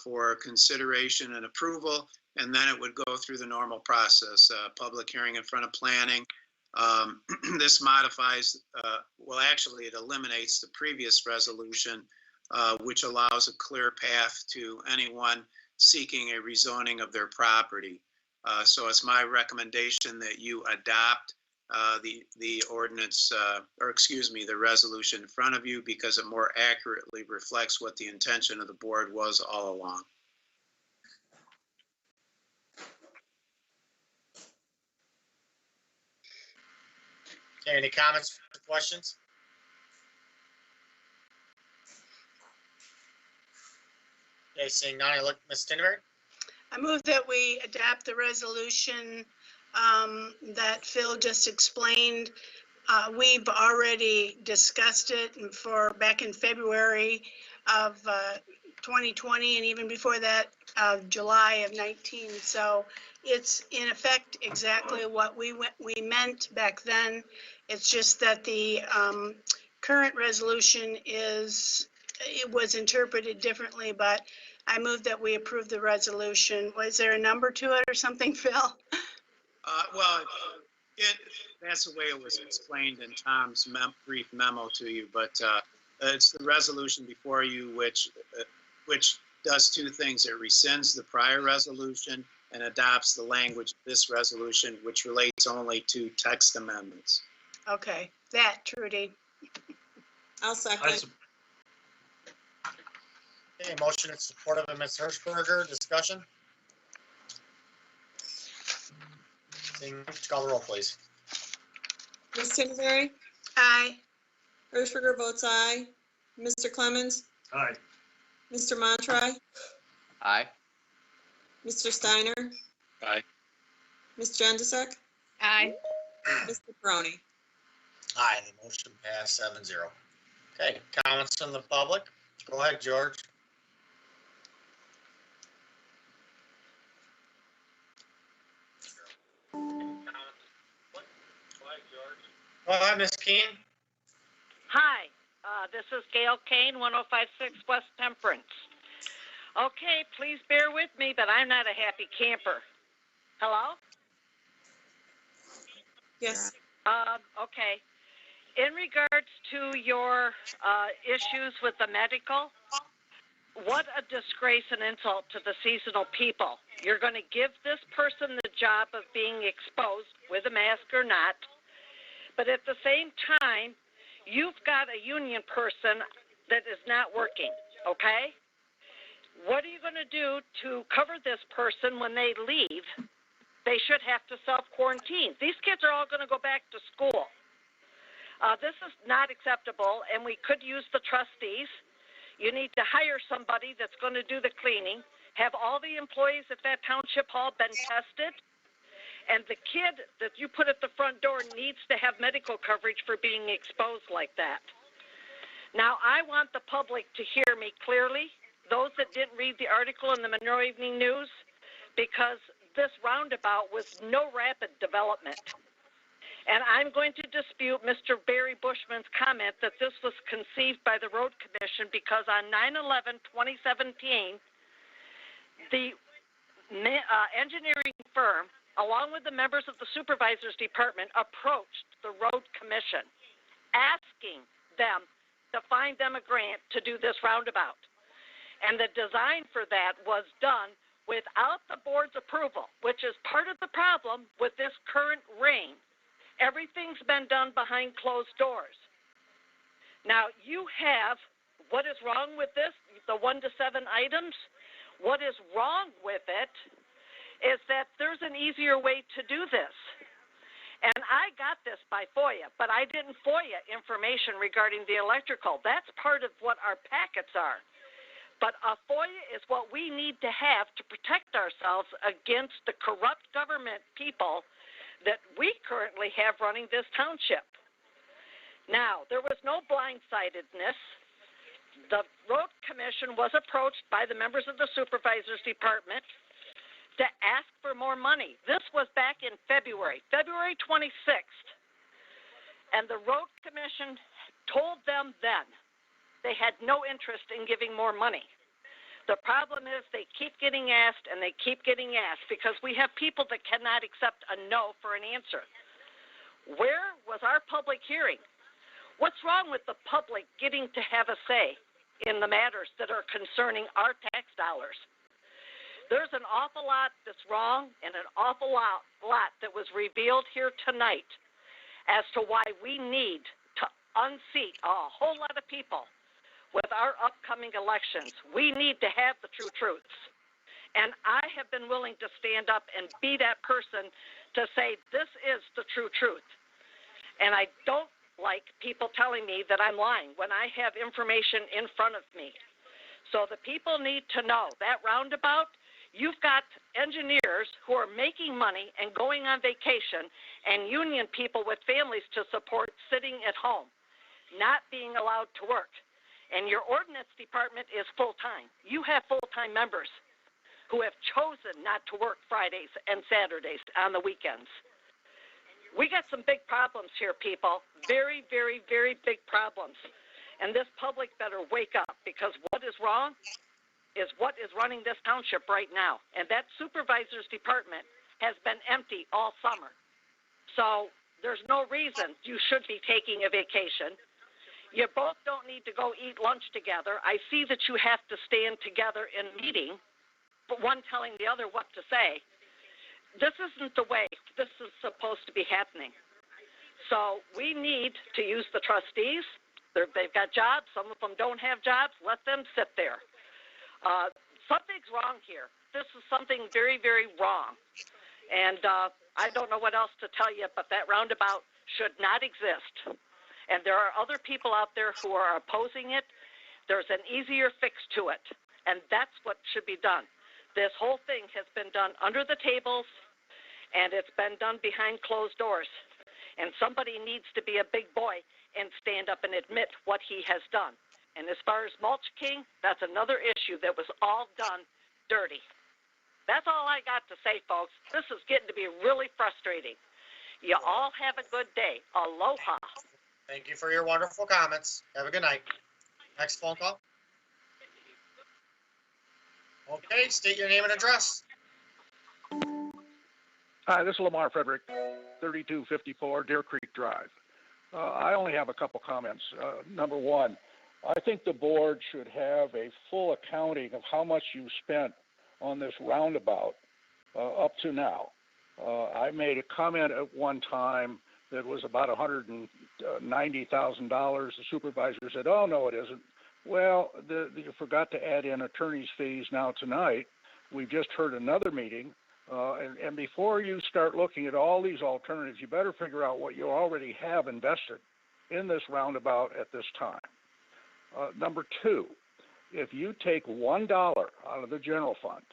for consideration and approval, and then it would go through the normal process, public hearing in front of planning. This modifies, well, actually, it eliminates the previous resolution, which allows a clear path to anyone seeking a rezoning of their property. So it's my recommendation that you adopt the ordinance, or excuse me, the resolution in front of you, because it more accurately reflects what the intention of the board was all along. Okay, any comments or questions? Okay, seeing none, I look, Ms. Tinderberg? I move that we adopt the resolution that Phil just explained. We've already discussed it back in February of 2020, and even before that, July of 19. So it's in effect exactly what we meant back then. It's just that the current resolution it was interpreted differently, but I move that we approve the resolution. Was there a number to it or something, Phil? Well, that's the way it was explained in Tom's brief memo to you, but it's the resolution before you, which does two things. It rescinds the prior resolution and adopts the language of this resolution, which relates only to text amendments. Okay, that, Trudy. I'll second. Okay, motion in support of Ms. Hirschberger. Discussion? Seeing none, call the roll, please. Ms. Tinderberry? Aye. Hirschberger votes aye. Mr. Clemens? Aye. Mr. Montroy? Aye. Mr. Steiner? Aye. Ms. Jendisek? Aye. Mr. Brony? Aye, the motion passed 7-0. Okay, comments from the public? Go ahead, George. Go ahead, Ms. Keen. Hi, this is Gail Kane, 1056 West Temperance. Okay, please bear with me, but I'm not a happy camper. Hello? Yes. Okay. In regards to your issues with the medical, what a disgrace and insult to the seasonal people. You're going to give this person the job of being exposed with a mask or not, but at the same time, you've got a union person that is not working, okay? What are you going to do to cover this person when they leave? They should have to self-quarantine. These kids are all going to go back to school. This is not acceptable, and we could use the trustees. You need to hire somebody that's going to do the cleaning, have all the employees at that township hall been tested, and the kid that you put at the front door needs to have medical coverage for being exposed like that. Now, I want the public to hear me clearly, those that didn't read the article in the Monroe Evening News, because this roundabout was no rapid development. And I'm going to dispute Mr. Barry Bushman's comment that this was conceived by the Road Commission, because on 9/11/2017, the engineering firm, along with the members of the Supervisor's Department, approached the Road Commission, asking them to find them a grant to do this roundabout. And the design for that was done without the board's approval, which is part of the problem with this current reign. Everything's been done behind closed doors. Now, you have, what is wrong with this, the 1 to 7 items? What is wrong with it is that there's an easier way to do this. And I got this by FOIA, but I didn't FOIA information regarding the electrical. That's part of what our packets are. But a FOIA is what we need to have to protect ourselves against the corrupt government people that we currently have running this township. Now, there was no blindsidedness. The Road Commission was approached by the members of the Supervisor's Department to ask for more money. This was back in February 26th. And the Road Commission told them then they had no interest in giving more money. The problem is they keep getting asked and they keep getting asked because we have people that cannot accept a no for an answer. Where was our public hearing? What's wrong with the public getting to have a say in the matters that are concerning our tax dollars? There's an awful lot that's wrong and an awful lot that was revealed here tonight as to why we need to unseat a whole lot of people with our upcoming elections. We need to have the true truths. And I have been willing to stand up and be that person to say this is the true truth. And I don't like people telling me that I'm lying when I have information in front of me. So the people need to know that roundabout, you've got engineers who are making money and going on vacation, and union people with families to support sitting at home, not being allowed to work. And your ordinance department is full-time. You have full-time members who have chosen not to work Fridays and Saturdays on the weekends. We got some big problems here, people. Very, very, very big problems. And this public better wake up, because what is wrong is what is running this township right now. And that supervisor's department has been empty all summer. So there's no reason you should be taking a vacation. You both don't need to go eat lunch together. I see that you have to stand together in a meeting, but one telling the other what to say. This isn't the way this is supposed to be happening. So we need to use the trustees. They've got jobs. Some of them don't have jobs. Let them sit there. Something's wrong here. This is something very, very wrong. And I don't know what else to tell you, but that roundabout should not exist. And there are other people out there who are opposing it. There's an easier fix to it. And that's what should be done. This whole thing has been done under the tables, and it's been done behind closed doors. And somebody needs to be a big boy and stand up and admit what he has done. And as far as Mulch King, that's another issue that was all done dirty. That's all I got to say, folks. This is getting to be really frustrating. You all have a good day. Aloha. Thank you for your wonderful comments. Have a good night. Next phone call. Okay, state your name and address. Hi, this is Lamar Frederick, 3254 Deer Creek Drive. I only have a couple comments. Number one, I think the board should have a full accounting of how much you spent on this roundabout up to now. I made a comment at one time that was about $190,000. The supervisor said, oh, no, it isn't. Well, you forgot to add in attorney's fees now tonight. We've just heard another meeting. And before you start looking at all these alternatives, you better figure out what you already have invested in this roundabout at this time. Number two, if you take $1 out of the general fund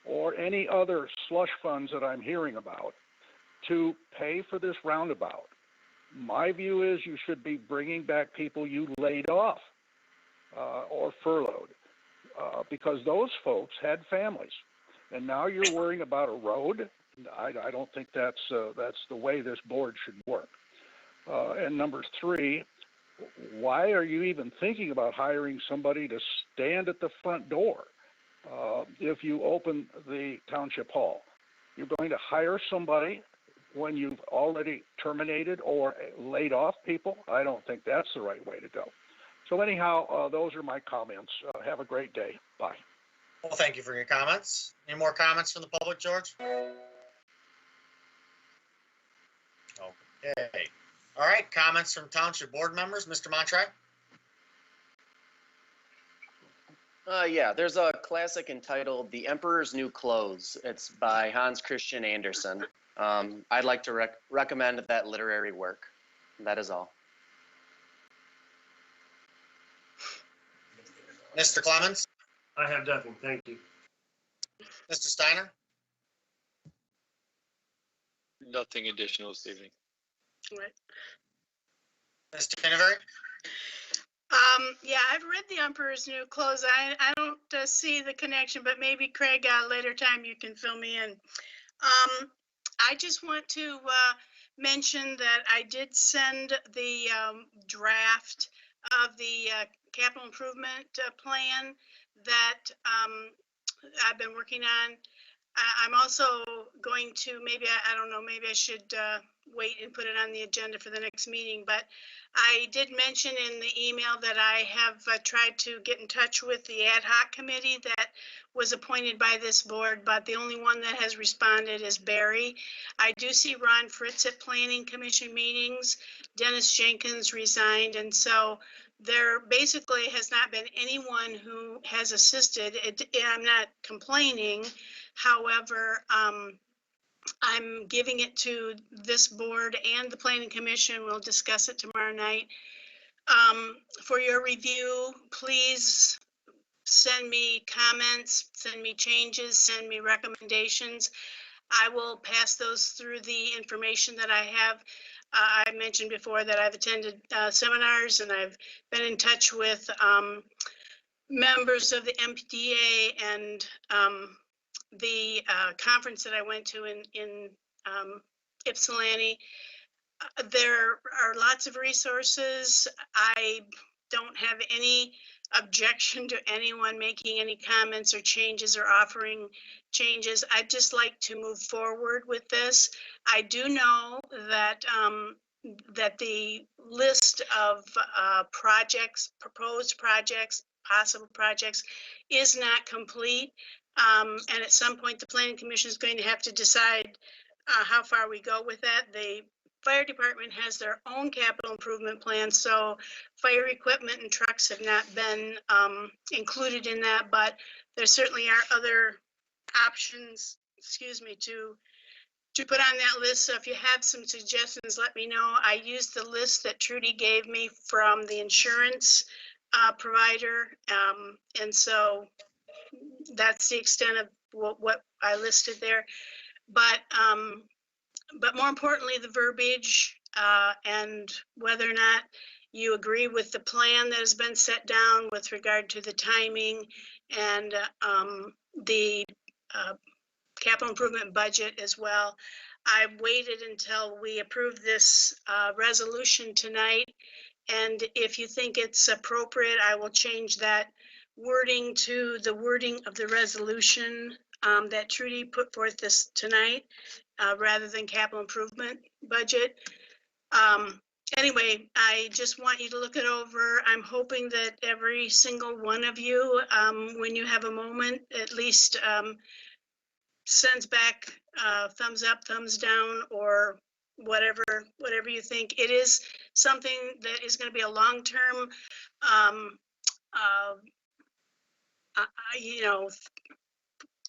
or any other slush funds that I'm hearing about to pay for this roundabout, my view is you should be bringing back people you laid off or furloughed because those folks had families. And now you're worrying about a road. I don't think that's the way this board should work. And number three, why are you even thinking about hiring somebody to stand at the front door if you open the township hall? You're going to hire somebody when you've already terminated or laid off people? I don't think that's the right way to go. So anyhow, those are my comments. Have a great day. Bye. Well, thank you for your comments. Any more comments from the public, George? Okay. All right, comments from township board members. Mr. Montray? Yeah, there's a classic entitled The Emperor's New Clothes. It's by Hans Christian Andersen. I'd like to recommend that literary work. That is all. Mr. Clemens? I have nothing. Thank you. Mr. Steiner? Nothing additional this evening. Right. Mr. Canterbury? Yeah, I've read The Emperor's New Clothes. I don't see the connection, but maybe Craig, later time you can fill me in. I just want to mention that I did send the draft of the capital improvement plan that I've been working on. I'm also going to, maybe, I don't know, maybe I should wait and put it on the agenda for the next meeting, but I did mention in the email that I have tried to get in touch with the ad hoc committee that was appointed by this board, but the only one that has responded is Barry. I do see Ron Fritz at planning commission meetings. Dennis Jenkins resigned, and so there basically has not been anyone who has assisted. I'm not complaining. However, I'm giving it to this board and the planning commission. We'll discuss it tomorrow night. For your review, please send me comments, send me changes, send me recommendations. I will pass those through the information that I have. I mentioned before that I've attended seminars and I've been in touch with members of the MPDA and the conference that I went to in Ypsilanti. There are lots of resources. I don't have any objection to anyone making any comments or changes or offering changes. I'd just like to move forward with this. I do know that that the list of projects, proposed projects, possible projects is not complete. And at some point, the Planning Commission is going to have to decide how far we go with that. The fire department has their own capital improvement plan, so fire equipment and trucks have not been included in that, but there certainly are other options, excuse me, to put on that list. So if you have some suggestions, let me know. I used the list that Trudy gave me from the insurance provider, and so that's the extent of what I listed there. But more importantly, the verbiage and whether or not you agree with the plan that has been set down with regard to the timing and the capital improvement budget as well. I waited until we approved this resolution tonight. And if you think it's appropriate, I will change that wording to the wording of the resolution that Trudy put forth this tonight, rather than capital improvement budget. Anyway, I just want you to look it over. I'm hoping that every single one of you, when you have a moment, at least sends back thumbs up, thumbs down, or whatever you think. It is something that is going to be a long-term,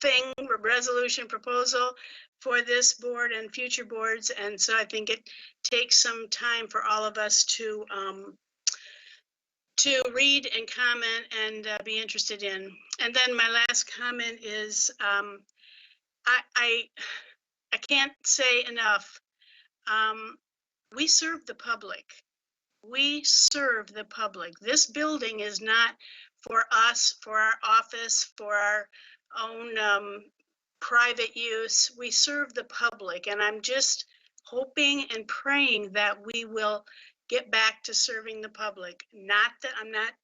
thing, resolution proposal for this board and future boards. And so I think it takes some time for all of us to read and comment and be interested in. And then my last comment is I can't say enough. We serve the public. We serve the public. This building is not for us, for our office, for our own private use. We serve the public, and I'm just hoping and praying that we will get back to serving the public. Not that I'm not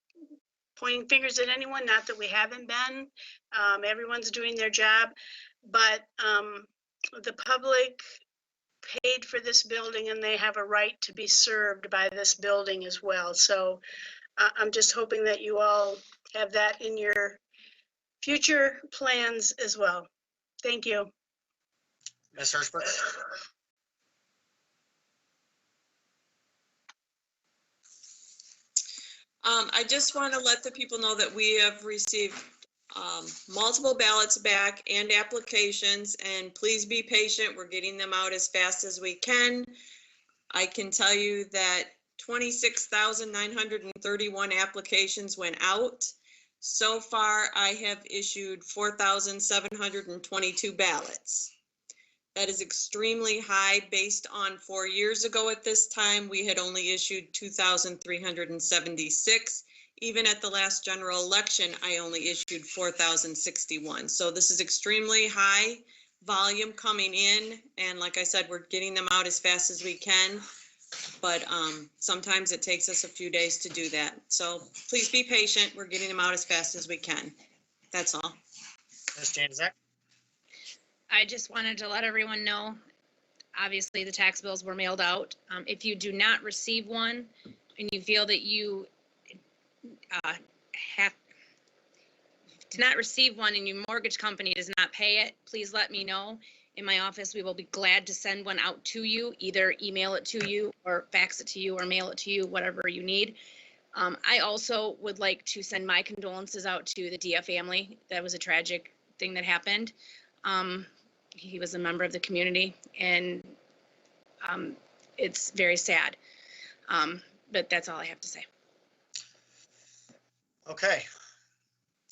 pointing fingers at anyone, not that we haven't been. Everyone's doing their job, but the public paid for this building and they have a right to be served by this building as well. So I'm just hoping that you all have that in your future plans as well. Thank you. Ms. Hirschberg? I just want to let the people know that we have received multiple ballots back and applications, and please be patient. We're getting them out as fast as we can. I can tell you that 26,931 applications went out. So far, I have issued 4,722 ballots. That is extremely high based on 4 years ago at this time. We had only issued 2,376. Even at the last general election, I only issued 4,061. So this is extremely high volume coming in. And like I said, we're getting them out as fast as we can. But sometimes it takes us a few days to do that. So please be patient. We're getting them out as fast as we can. That's all. Ms. Janczak? I just wanted to let everyone know, obviously the tax bills were mailed out. If you do not receive one and you feel that you did not receive one and your mortgage company does not pay it, please let me know. In my office, we will be glad to send one out to you, either email it to you or fax it to you or mail it to you, whatever you need. I also would like to send my condolences out to the Dia family. That was a tragic thing that happened. He was a member of the community, and it's very sad. But that's all I have to say. Okay.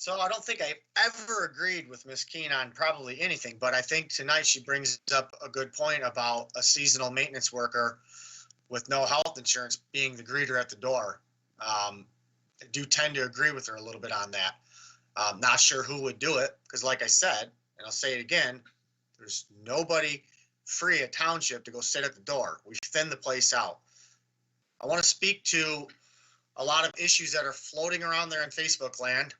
So I don't think I ever agreed with Ms. Keen on probably anything, but I think tonight she brings up a good point about a seasonal maintenance worker with no health insurance being the greeter at the door. I do tend to agree with her a little bit on that. Not sure who would do it, because like I said, and I'll say it again, there's nobody free at township to go sit at the door. We thin the place out. I want to speak to a lot of issues that are floating around there in Facebook land.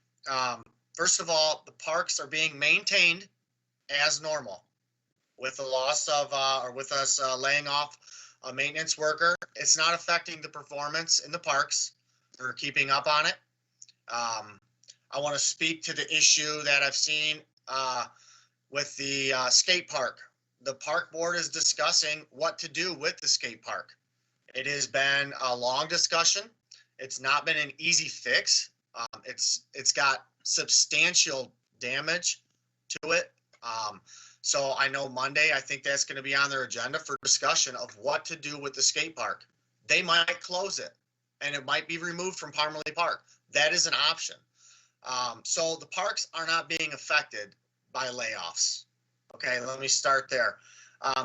First of all, the parks are being maintained as normal. With the loss of, or with us laying off a maintenance worker, it's not affecting the performance in the parks. They're keeping up on it. I want to speak to the issue that I've seen with the skate park. The park board is discussing what to do with the skate park. It has been a long discussion. It's not been an easy fix. It's got substantial damage to it. So I know Monday, I think that's going to be on their agenda for discussion of what to do with the skate park. They might close it and it might be removed from Parmalee Park. That is an option. So the parks are not being affected by layoffs. Okay, let me start there.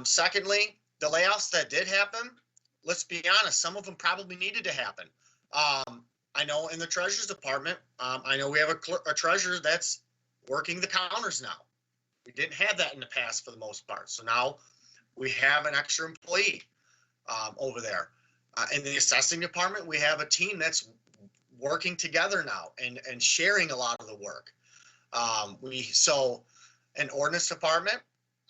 Secondly, the layoffs that did happen, let's be honest, some of them probably needed to happen. I know in the treasurer's department, I know we have a treasurer that's working the counters now. We didn't have that in the past for the most part. So now we have an extra employee over there. In the assessing department, we have a team that's working together now and sharing a lot of the work. So an ordinance department,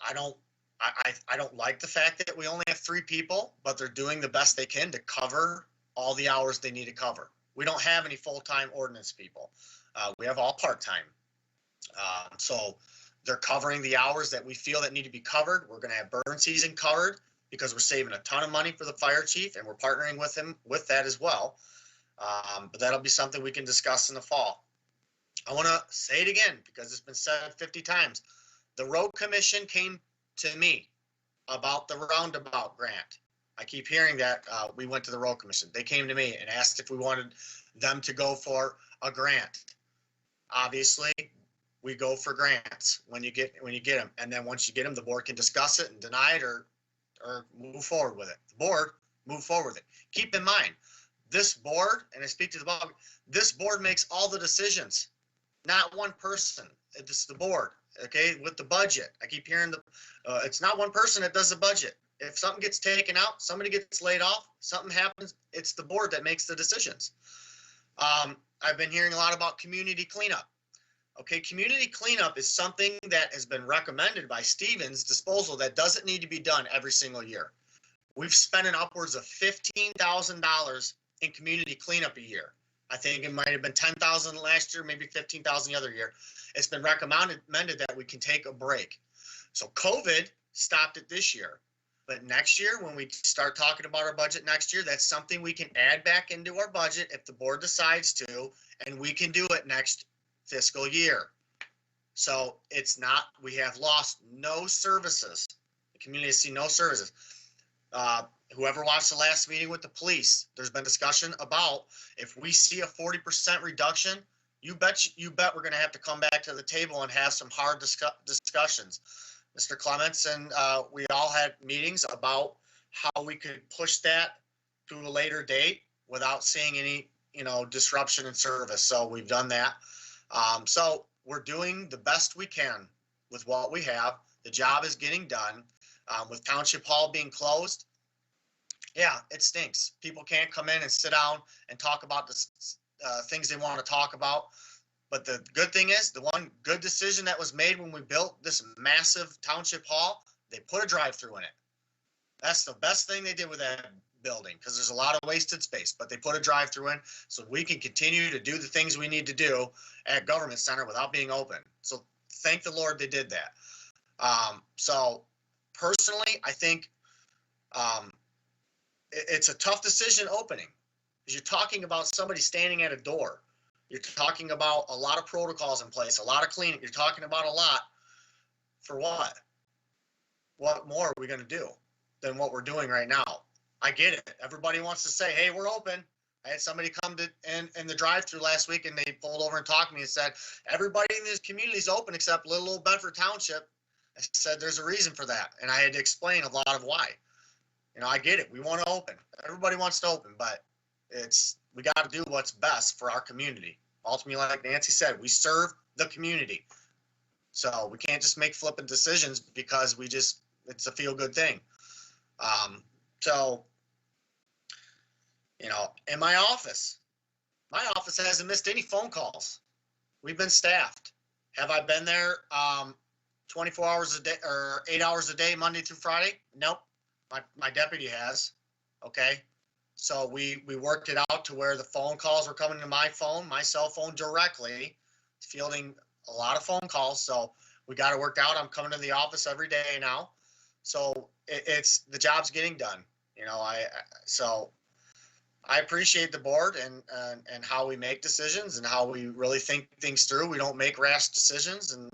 I don't like the fact that we only have 3 people, but they're doing the best they can to cover all the hours they need to cover. We don't have any full-time ordinance people. We have all part-time. So they're covering the hours that we feel that need to be covered. We're going to have burn season covered because we're saving a ton of money for the fire chief and we're partnering with him with that as well. But that'll be something we can discuss in the fall. I want to say it again because it's been said 50 times. The road commission came to me about the roundabout grant. I keep hearing that we went to the road commission. They came to me and asked if we wanted them to go for a grant. Obviously, we go for grants when you get them, and then once you get them, the board can discuss it and deny it or move forward with it. The board move forward with it. Keep in mind, this board, and I speak to the board, this board makes all the decisions, not one person. It's the board. Okay, with the budget, I keep hearing it's not one person that does the budget. If something gets taken out, somebody gets laid off, something happens, it's the board that makes the decisions. I've been hearing a lot about community cleanup. Okay, community cleanup is something that has been recommended by Stevens Disposal that doesn't need to be done every single year. We've spent an upwards of $15,000 in community cleanup a year. I think it might have been 10,000 last year, maybe 15,000 the other year. It's been recommended that we can take a break. So COVID stopped it this year. But next year, when we start talking about our budget next year, that's something we can add back into our budget if the board decides to, and we can do it next fiscal year. So it's not, we have lost no services. The community has seen no services. Whoever watched the last meeting with the police, there's been discussion about if we see a 40% reduction, you bet we're going to have to come back to the table and have some hard discussions. Mr. Clements and we all had meetings about how we could push that to a later date without seeing any, disruption in service. So we've done that. So we're doing the best we can with what we have. The job is getting done. With Township Hall being closed, yeah, it stinks. People can't come in and sit down and talk about the things they want to talk about. But the good thing is, the one good decision that was made when we built this massive Township Hall, they put a drive-through in it. That's the best thing they did with that building because there's a lot of wasted space, but they put a drive-through in so we can continue to do the things we need to do at Government Center without being open. So thank the Lord they did that. So personally, I think it's a tough decision opening because you're talking about somebody standing at a door. You're talking about a lot of protocols in place, a lot of cleaning. You're talking about a lot for what? What more are we going to do than what we're doing right now? I get it. Everybody wants to say, hey, we're open. I had somebody come to in the drive-through last week, and they pulled over and talked to me and said, everybody in this community is open except little old Bedford Township. I said, there's a reason for that. And I had to explain a lot of why. You know, I get it. We want to open. Everybody wants to open, but we got to do what's best for our community. Ultimately, like Nancy said, we serve the community. So we can't just make flippant decisions because it's a feel-good thing. So, you know, in my office hasn't missed any phone calls. We've been staffed. Have I been there 24 hours a day or 8 hours a day, Monday through Friday? Nope. My deputy has. Okay. So we worked it out to where the phone calls were coming to my cell phone directly, fielding a lot of phone calls. So we got it worked out. I'm coming to the office every day now. So it's the job's getting done. You know, I appreciate the board and how we make decisions and how we really think things through. We don't make rash decisions. And,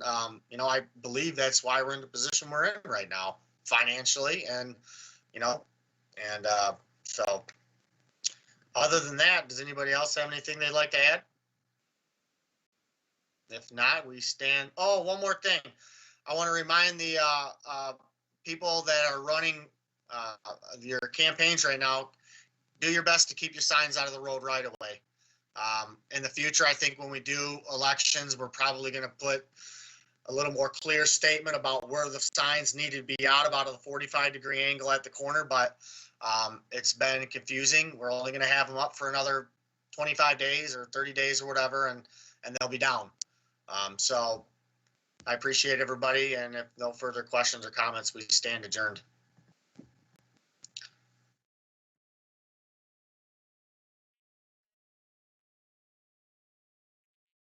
you know, I believe that's why we're in the position we're in right now, financially. And, you know, and so other than that, does anybody else have anything they'd like to add? If not, we stand. Oh, one more thing. I want to remind the people that are running your campaigns right now, do your best to keep your signs out of the road right away. In the future, I think when we do elections, we're probably going to put a little more clear statement about where the signs need to be out about a 45-degree angle at the corner, but it's been confusing. We're only going to have them up for another 25 days or 30 days or whatever, and they'll be down. So I appreciate everybody, and if no further questions or comments, we stand adjourned.